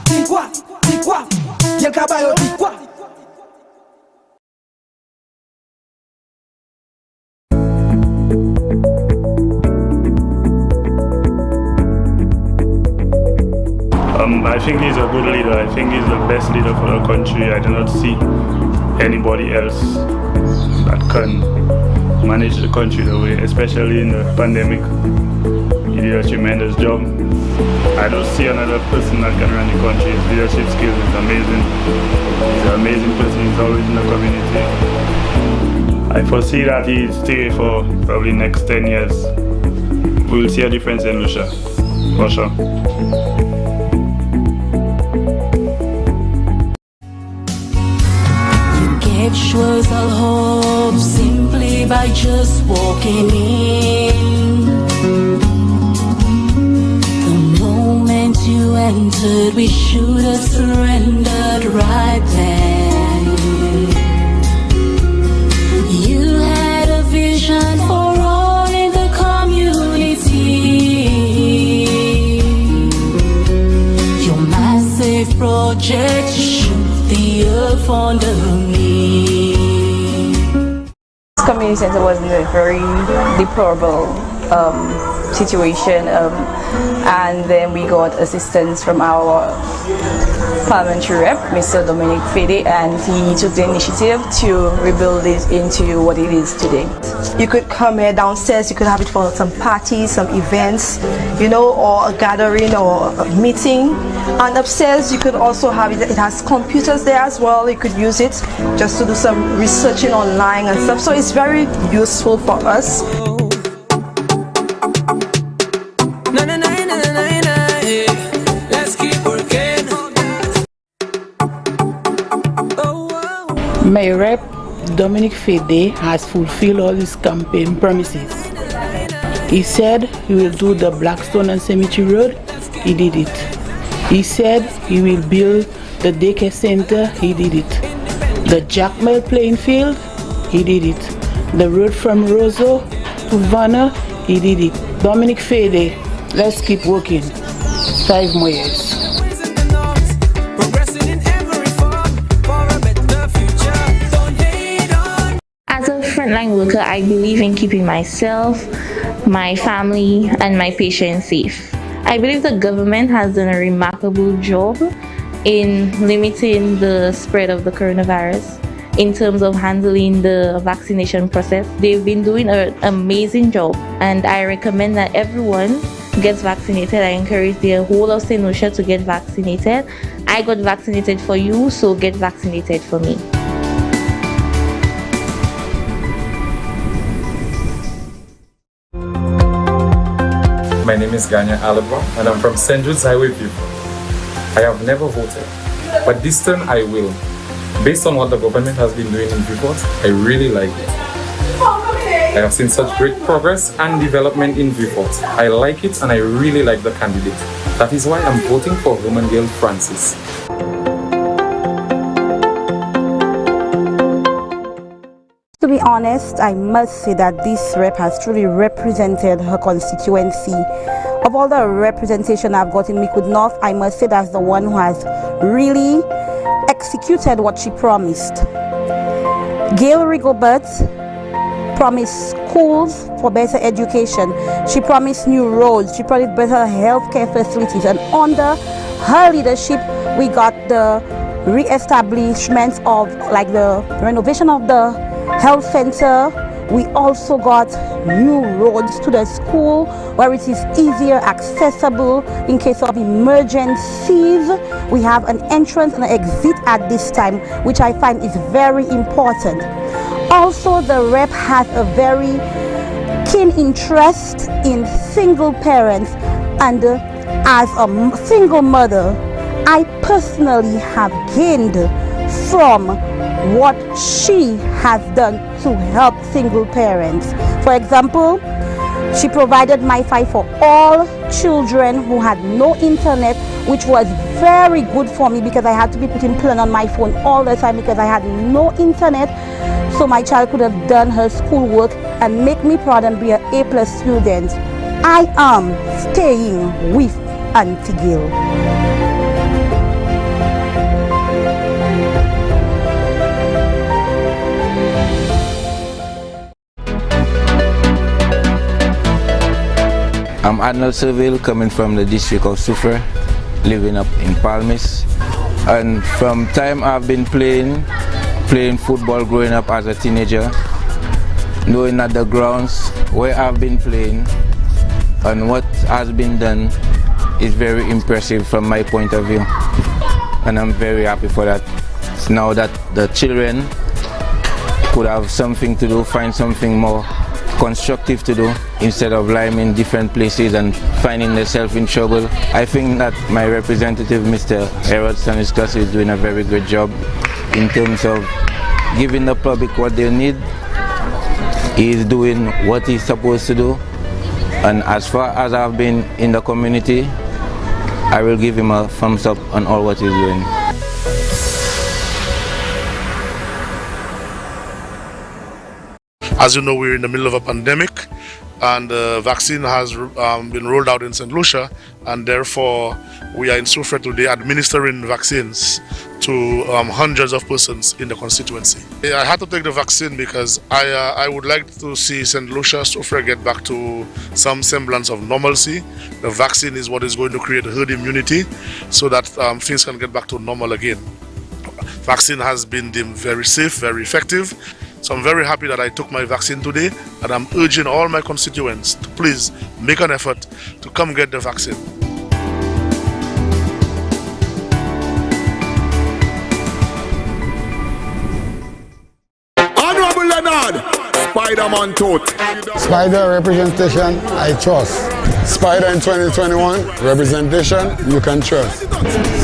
Di quoi? Y el caballo di quoi? I think he's a good leader. I think he's the best leader for the country. I do not see anybody else that can manage the country the way, especially in the pandemic. He did a tremendous job. I don't see another person that can run the country. His leadership skills is amazing. He's an amazing person. He's always in the community. I foresee that he'll stay for probably next 10 years. We will see a difference in Lucia, for sure. Gave us all hope simply by just walking in. The moment you entered, we should have surrendered right then. You had a vision for all in the community. Your massive project shook the earth under me. Community center was in a very deplorable situation, and then we got assistance from our parliamentary rep, Mr. Dominic Fede, and he took the initiative to rebuild it into what it is today. You could come here downstairs, you could have it for some parties, some events, you know, or a gathering or a meeting. And upstairs you could also have it, it has computers there as well, you could use it just to do some researching online and stuff. So it's very useful for us. Let's keep working. My rep, Dominic Fede, has fulfilled all his campaign promises. He said he will do the Blackstone and Cemetery Road. He did it. He said he will build the daycare center. He did it. The Jackmel playing field. He did it. The road from Roseau to Vanna. He did it. Dominic Fede, let's keep working. 5 more years. As a frontline worker, I believe in keeping myself, my family, and my patients safe. I believe the government has done a remarkable job in limiting the spread of the coronavirus in terms of handling the vaccination process. They've been doing an amazing job, and I recommend that everyone gets vaccinated. I encourage the whole of St. Lucia to get vaccinated. I got vaccinated for you, so get vaccinated for me. My name is Ganya Alaba and I'm from St. Jude's Highway View. I have never voted, but this time I will. Based on what the government has been doing in Viewport, I really like it. I have seen such great progress and development in Viewport. I like it and I really like the candidate. That is why I'm voting for Roman Gail Francis. To be honest, I must say that this rep has truly represented her constituency. Of all the representation I've got in Mikud North, I must say that's the one who has really executed what she promised. Gail Rigobert promised schools for better education. She promised new roads. She promised better healthcare facilities. And under her leadership, we got the re-establishment of, like, the renovation of the health center. We also got new roads to the school where it is easier accessible in case of emergencies. We have an entrance and an exit at this time, which I find is very important. Also, the rep has a very keen interest in single parents, and as a single mother, I personally have gained from what she has done to help single parents. For example, she provided MiFi for all children who had no internet, which was very good for me because I had to be putting plan on my phone all the time because I had no internet. So my child could have done her schoolwork and make me proud and be an A+ student. I am staying with Auntie Gail. Adnal Seville, coming from the district of Soufrière, living up in Palmis. And from time I've been playing football growing up as a teenager, knowing that the grounds where I've been playing and what has been done is very impressive from my point of view. And I'm very happy for that. Now that the children could have something to do, find something more constructive to do instead of lying in different places and finding themselves in trouble. I think that my representative, Mr. Harold Stanislas, is doing a very good job in terms of giving the public what they need. He is doing what he's supposed to do, and as far as I've been in the community, I will give him a thumbs up on all what he's doing. As you know, we're in the middle of a pandemic, and the vaccine has been rolled out in St. Lucia, and therefore we are in Soufrière today administering vaccines to hundreds of persons in the constituency. I had to take the vaccine because I would like to see St. Lucia, Soufrière get back to some semblance of normalcy. The vaccine is what is going to create herd immunity so that things can get back to normal again. Vaccine has been deemed very safe, very effective. So I'm very happy that I took my vaccine today, and I'm urging all my constituents to please make an effort to come get the vaccine. Honorable Leonard, Spider-Man tote. Spider representation, I trust. Spider in 2021, representation, you can trust.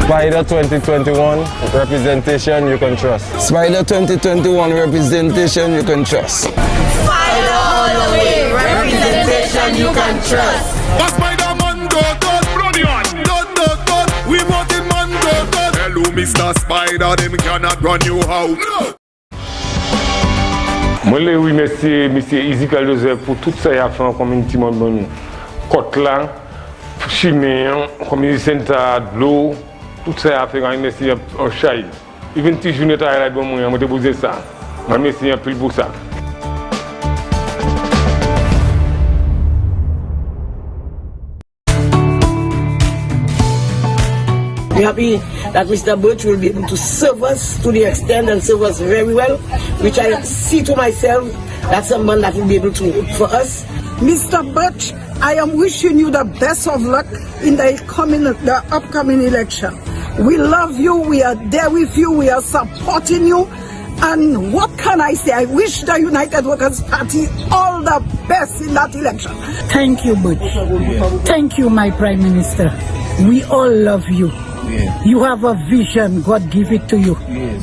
Spider 2021, representation you can trust. Spider 2021, representation you can trust. Spider all the way, representation you can trust. A Spider-Man tote, bloody on. Tote, we voted man tote. Hello Mr. Spider, them cannot run you out. Moi, je remercie M. Ezekiel Joseph pour tout ça qu'il a fait en communauté. Côte-là, Chimé, communauté centre de l'eau, tout ça a fait quand même en chai. Il vient de journée à la bonne moyen, je posé ça. Je remercie un peu pour ça. We're happy that Mr. Birch will be able to serve us to the extent and serve us very well, which I see to myself that's someone that will be able to work for us. Mr. Birch, I am wishing you the best of luck in the upcoming election. We love you, we are there with you, we are supporting you, and what can I say? I wish the United Workers' Party all the best in that election. Thank you, Butch. Thank you, my Prime Minister. We all love you. Yes. You have a vision, God give it to you. Yes.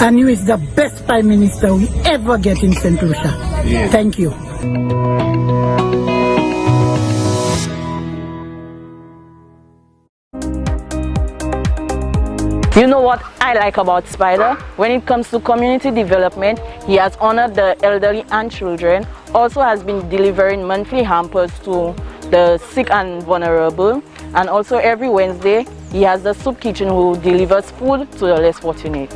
And you is the best Prime Minister we ever get in St. Lucia. Yes. Thank you. You know what I like about Spider? When it comes to community development, he has honored the elderly and children, also has been delivering monthly hampers to the sick and vulnerable, and also every Wednesday he has the soup kitchen who delivers food to the less fortunate.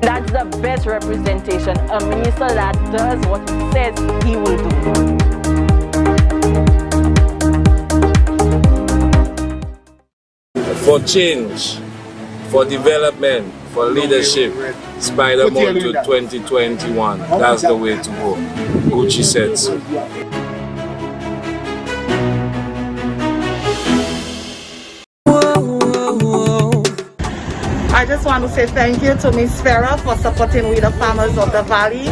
That's the best representation, a minister that does what he says he will do. For change, for development, for leadership, Spider Mode to 2021. That's the way to go. Gucci said so. I just want to say thank you to Ms. Farah for supporting with the farmers of the valley.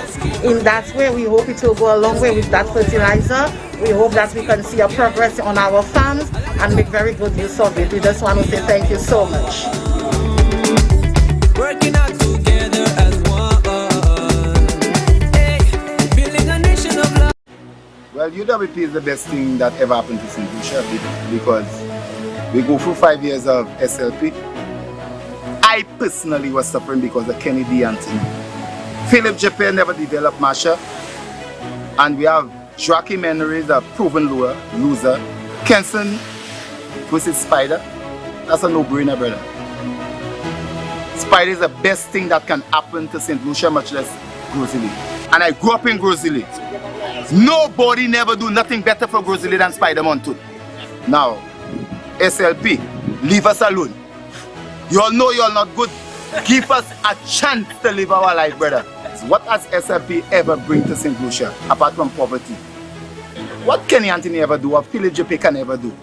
In that way, we hope it will go a long way with that fertilizer. We hope that we can see a progress on our farms and make very good use of it. We just want to say thank you so much. Working out together as one. Hey, building a nation of love. Well, UWP is the best thing that ever happened to St. Lucia because we go through 5 years of SLP. I personally was suffering because of Kennedy Anthony. Philip Japan never developed Masha. And we have Joaquin Henry, a proven loser. Kenson versus Spider. That's a no-brainer, brother. Spider is the best thing that can happen to St. Lucia, much less Grosili. And I grew up in Grosili. Nobody never do nothing better for Grizzly than Spider Mountain. Now, SLP, leave us alone. You all know you all not good. Give us a chance to live our life, brother. What has SLP ever bring to St. Lucia apart from poverty? What Kenny Anthony ever do, or Philip JP can ever do?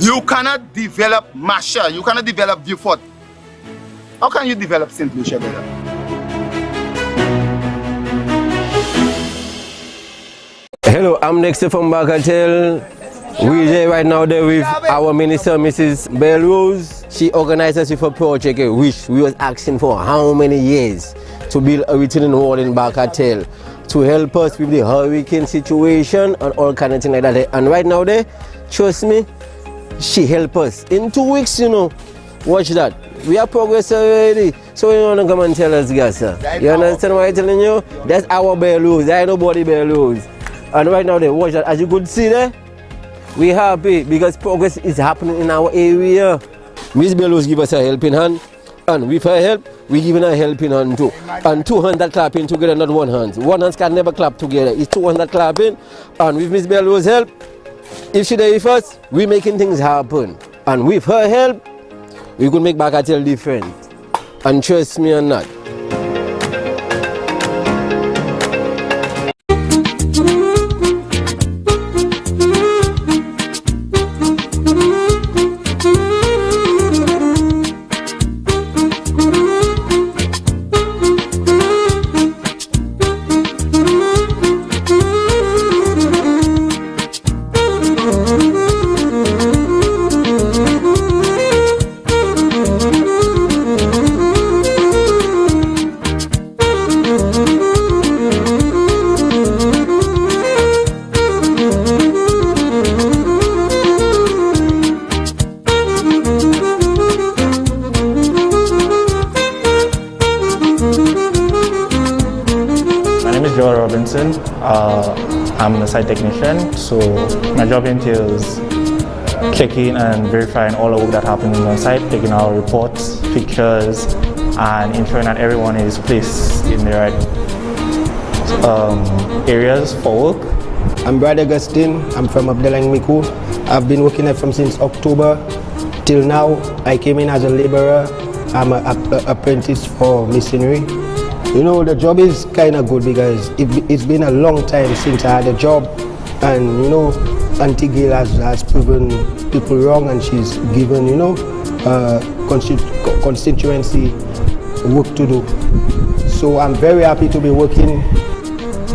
You cannot develop Masha, you cannot develop Beaufort. How can you develop St. Lucia, brother? Hello, I'm next from Bagatelle. We're here right now there with our minister, Mrs. Belrose. She organized us with a project which we was asking for how many years to build a retaining wall in Bagatelle to help us with the hurricane situation and all kind of things like that. And right now there, trust me, she helped us. In 2 weeks, you know, watch that. We have progress already. So you want to come and tell us, guys, sir. You understand what I'm telling you? That's our Belrose. There ain't nobody Belrose. And right now there, watch that. As you could see there, we happy because progress is happening in our area. Miss Bellows give us a helping hand, and with her help, we giving her a helping hand too. And 2 hands that clapping together, not 1 hand. 1 hand can never clap together. It's 2 hands that clapping, and with Miss Bellows' help, if she there with us, we making things happen. And with her help, we could make Bagatelle different. And trust me on that. I'm a site technician, so my job entails checking and verifying all the work that happens on site, taking our reports, pictures, and ensuring that everyone is placed in the right areas for work. I'm Brad Augustine. I'm from Abdelang Miku. I've been working there from since October till now. I came in as a laborer. I'm an apprentice for masonry. You know, the job is kind of good because it's been a long time since I had a job, and you know, Auntie Gail has proven people wrong, and she's given, you know, constituency work to do. So I'm very happy to be working.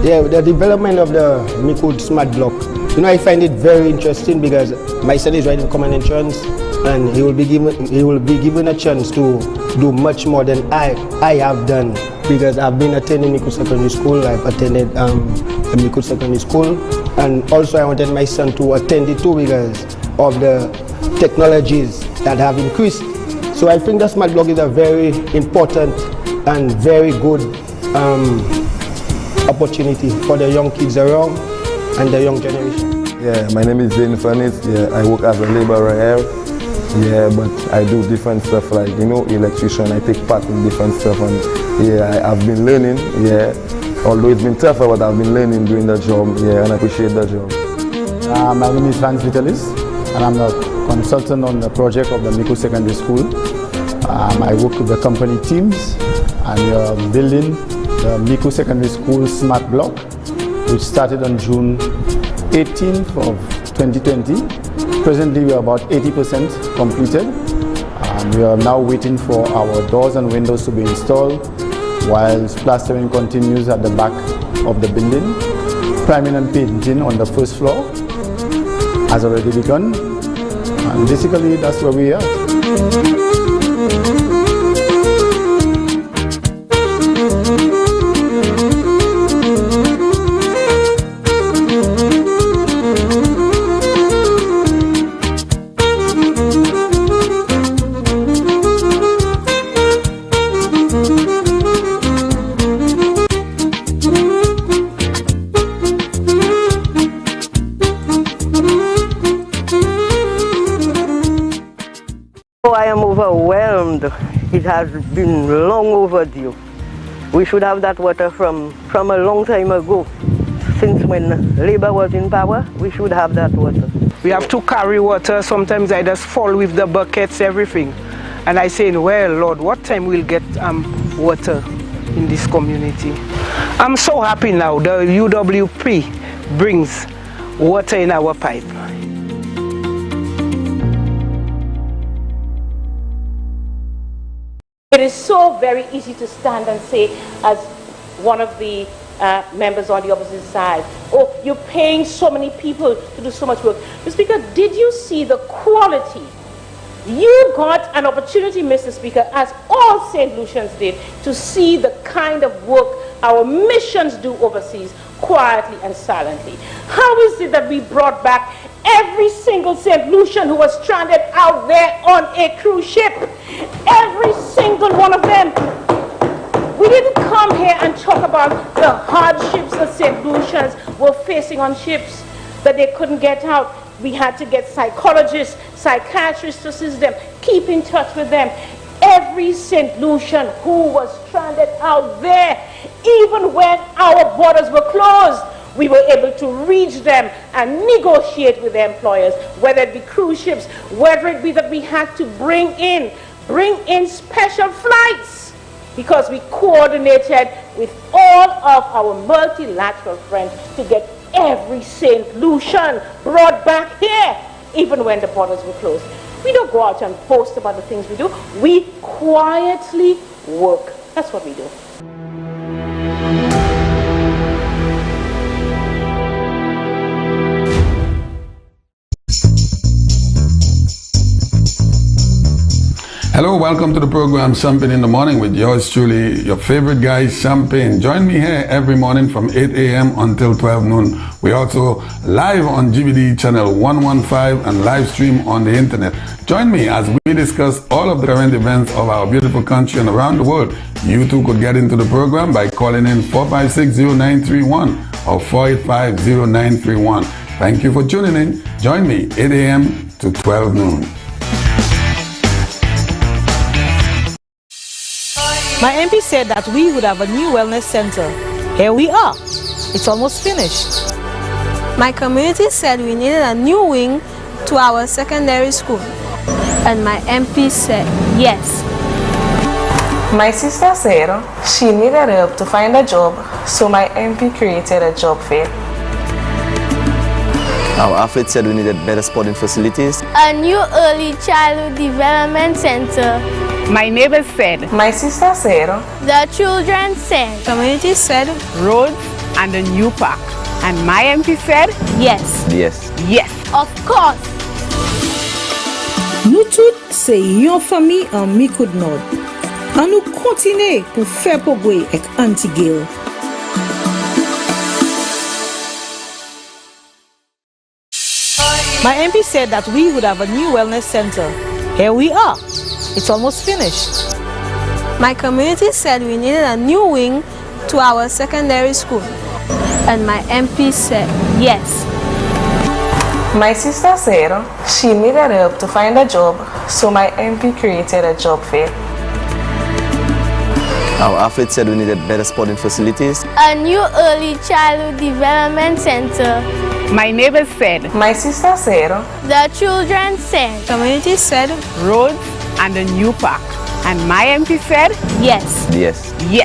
Yeah, the development of the Miku Smart Block, you know, I find it very interesting because my son is writing common entrance, and he will be given a chance to do much more than I have done. Because I've been attending Miku Secondary School, I've attended Miku Secondary School, and also I wanted my son to attend it too because of the technologies that have increased. So I think the Smart Block is a very important and very good opportunity for the young kids around and the young generation. Yeah, my name is Zane Furnace. Yeah, I work as a laborer here. Yeah, but I do different stuff like, you know, electrician. I take part in different stuff, and yeah, I've been learning. Yeah, although it's been tougher, but I've been learning doing the job. Yeah, and I appreciate the job. My name is Vance Vitalis, and I'm a consultant on the project of the Miku Secondary School. I work with the company teams, and we are building the Miku Secondary School Smart Block, which started on June 18th of 2020. Presently, we are about 80% completed. We are now waiting for our doors and windows to be installed, while plastering continues at the back of the building. Priming and painting on the first floor has already begun. And basically, that's where we are. I am overwhelmed. It has been long overdue. We should have that water from a long time ago. since when Labour was in power, we should have that water. We have to carry water. Sometimes I just fall with the buckets, everything. And I say, well, Lord, what time we'll get water in this community? I'm so happy now. The UWP brings water in our pipe. It is so very easy to stand and say, as one of the members on the opposite side, oh, you're paying so many people to do so much work. Mr. Speaker, did you see the quality? You got an opportunity, Mr. Speaker, as all St. Lucians did, to see the kind of work our missions do overseas, quietly and silently. How is it that we brought back every single St. Lucian who was stranded out there on a cruise ship? Every single one of them. We didn't come here and talk about the hardships that St. Lucians were facing on ships, that they couldn't get out. We had to get psychologists, psychiatrists to assist them, keep in touch with them. Every St. Lucian who was stranded out there, even when our borders were closed, we were able to reach them and negotiate with their employers, whether it be cruise ships, whether it be that we had to bring in special flights, because we coordinated with all of our multilateral friends to get every St. Lucian brought back here, even when the borders were closed. We don't go out and boast about the things we do. We quietly work. That's what we do. Hello, welcome to the program Champagne in the Morning with yours truly, your favorite guy, Champagne. Join me here every morning from 8 a.m. until 12 noon. We're also live on GBD channel 115 and live stream on the internet. Join me as we discuss all of the current events of our beautiful country and around the world. You too could get into the program by calling in 456-0931 or 485-0931. Thank you for tuning in. Join me 8 a.m. to 12 noon. My MP said that we would have a new wellness center. Here we are. It's almost finished. My community said we needed a new wing to our secondary school. And my MP said yes. My sister said she needed help to find a job, so my MP created a job fair. Our athlete said we needed better sporting facilities. A new early childhood development center. My neighbors said. My sister said. The children said. Community said. Roads and a new park. And my MP said. Yes. Yes. Yes. Of course. Nous toutes, c'est yon famille en Micoud Nord. And nous continuons pour faire progrès avec Antigil. My MP said that we would have a new wellness center. Here we are. It's almost finished. My community said we needed a new wing to our secondary school. And my MP said yes. My sister said she needed help to find a job, so my MP created a job fair. Our athlete said we needed better sporting facilities. A new early childhood development center. My neighbors said. My sister said. The children said. Community said. Roads and a new park. And my MP said. Yes. Yes. Yes.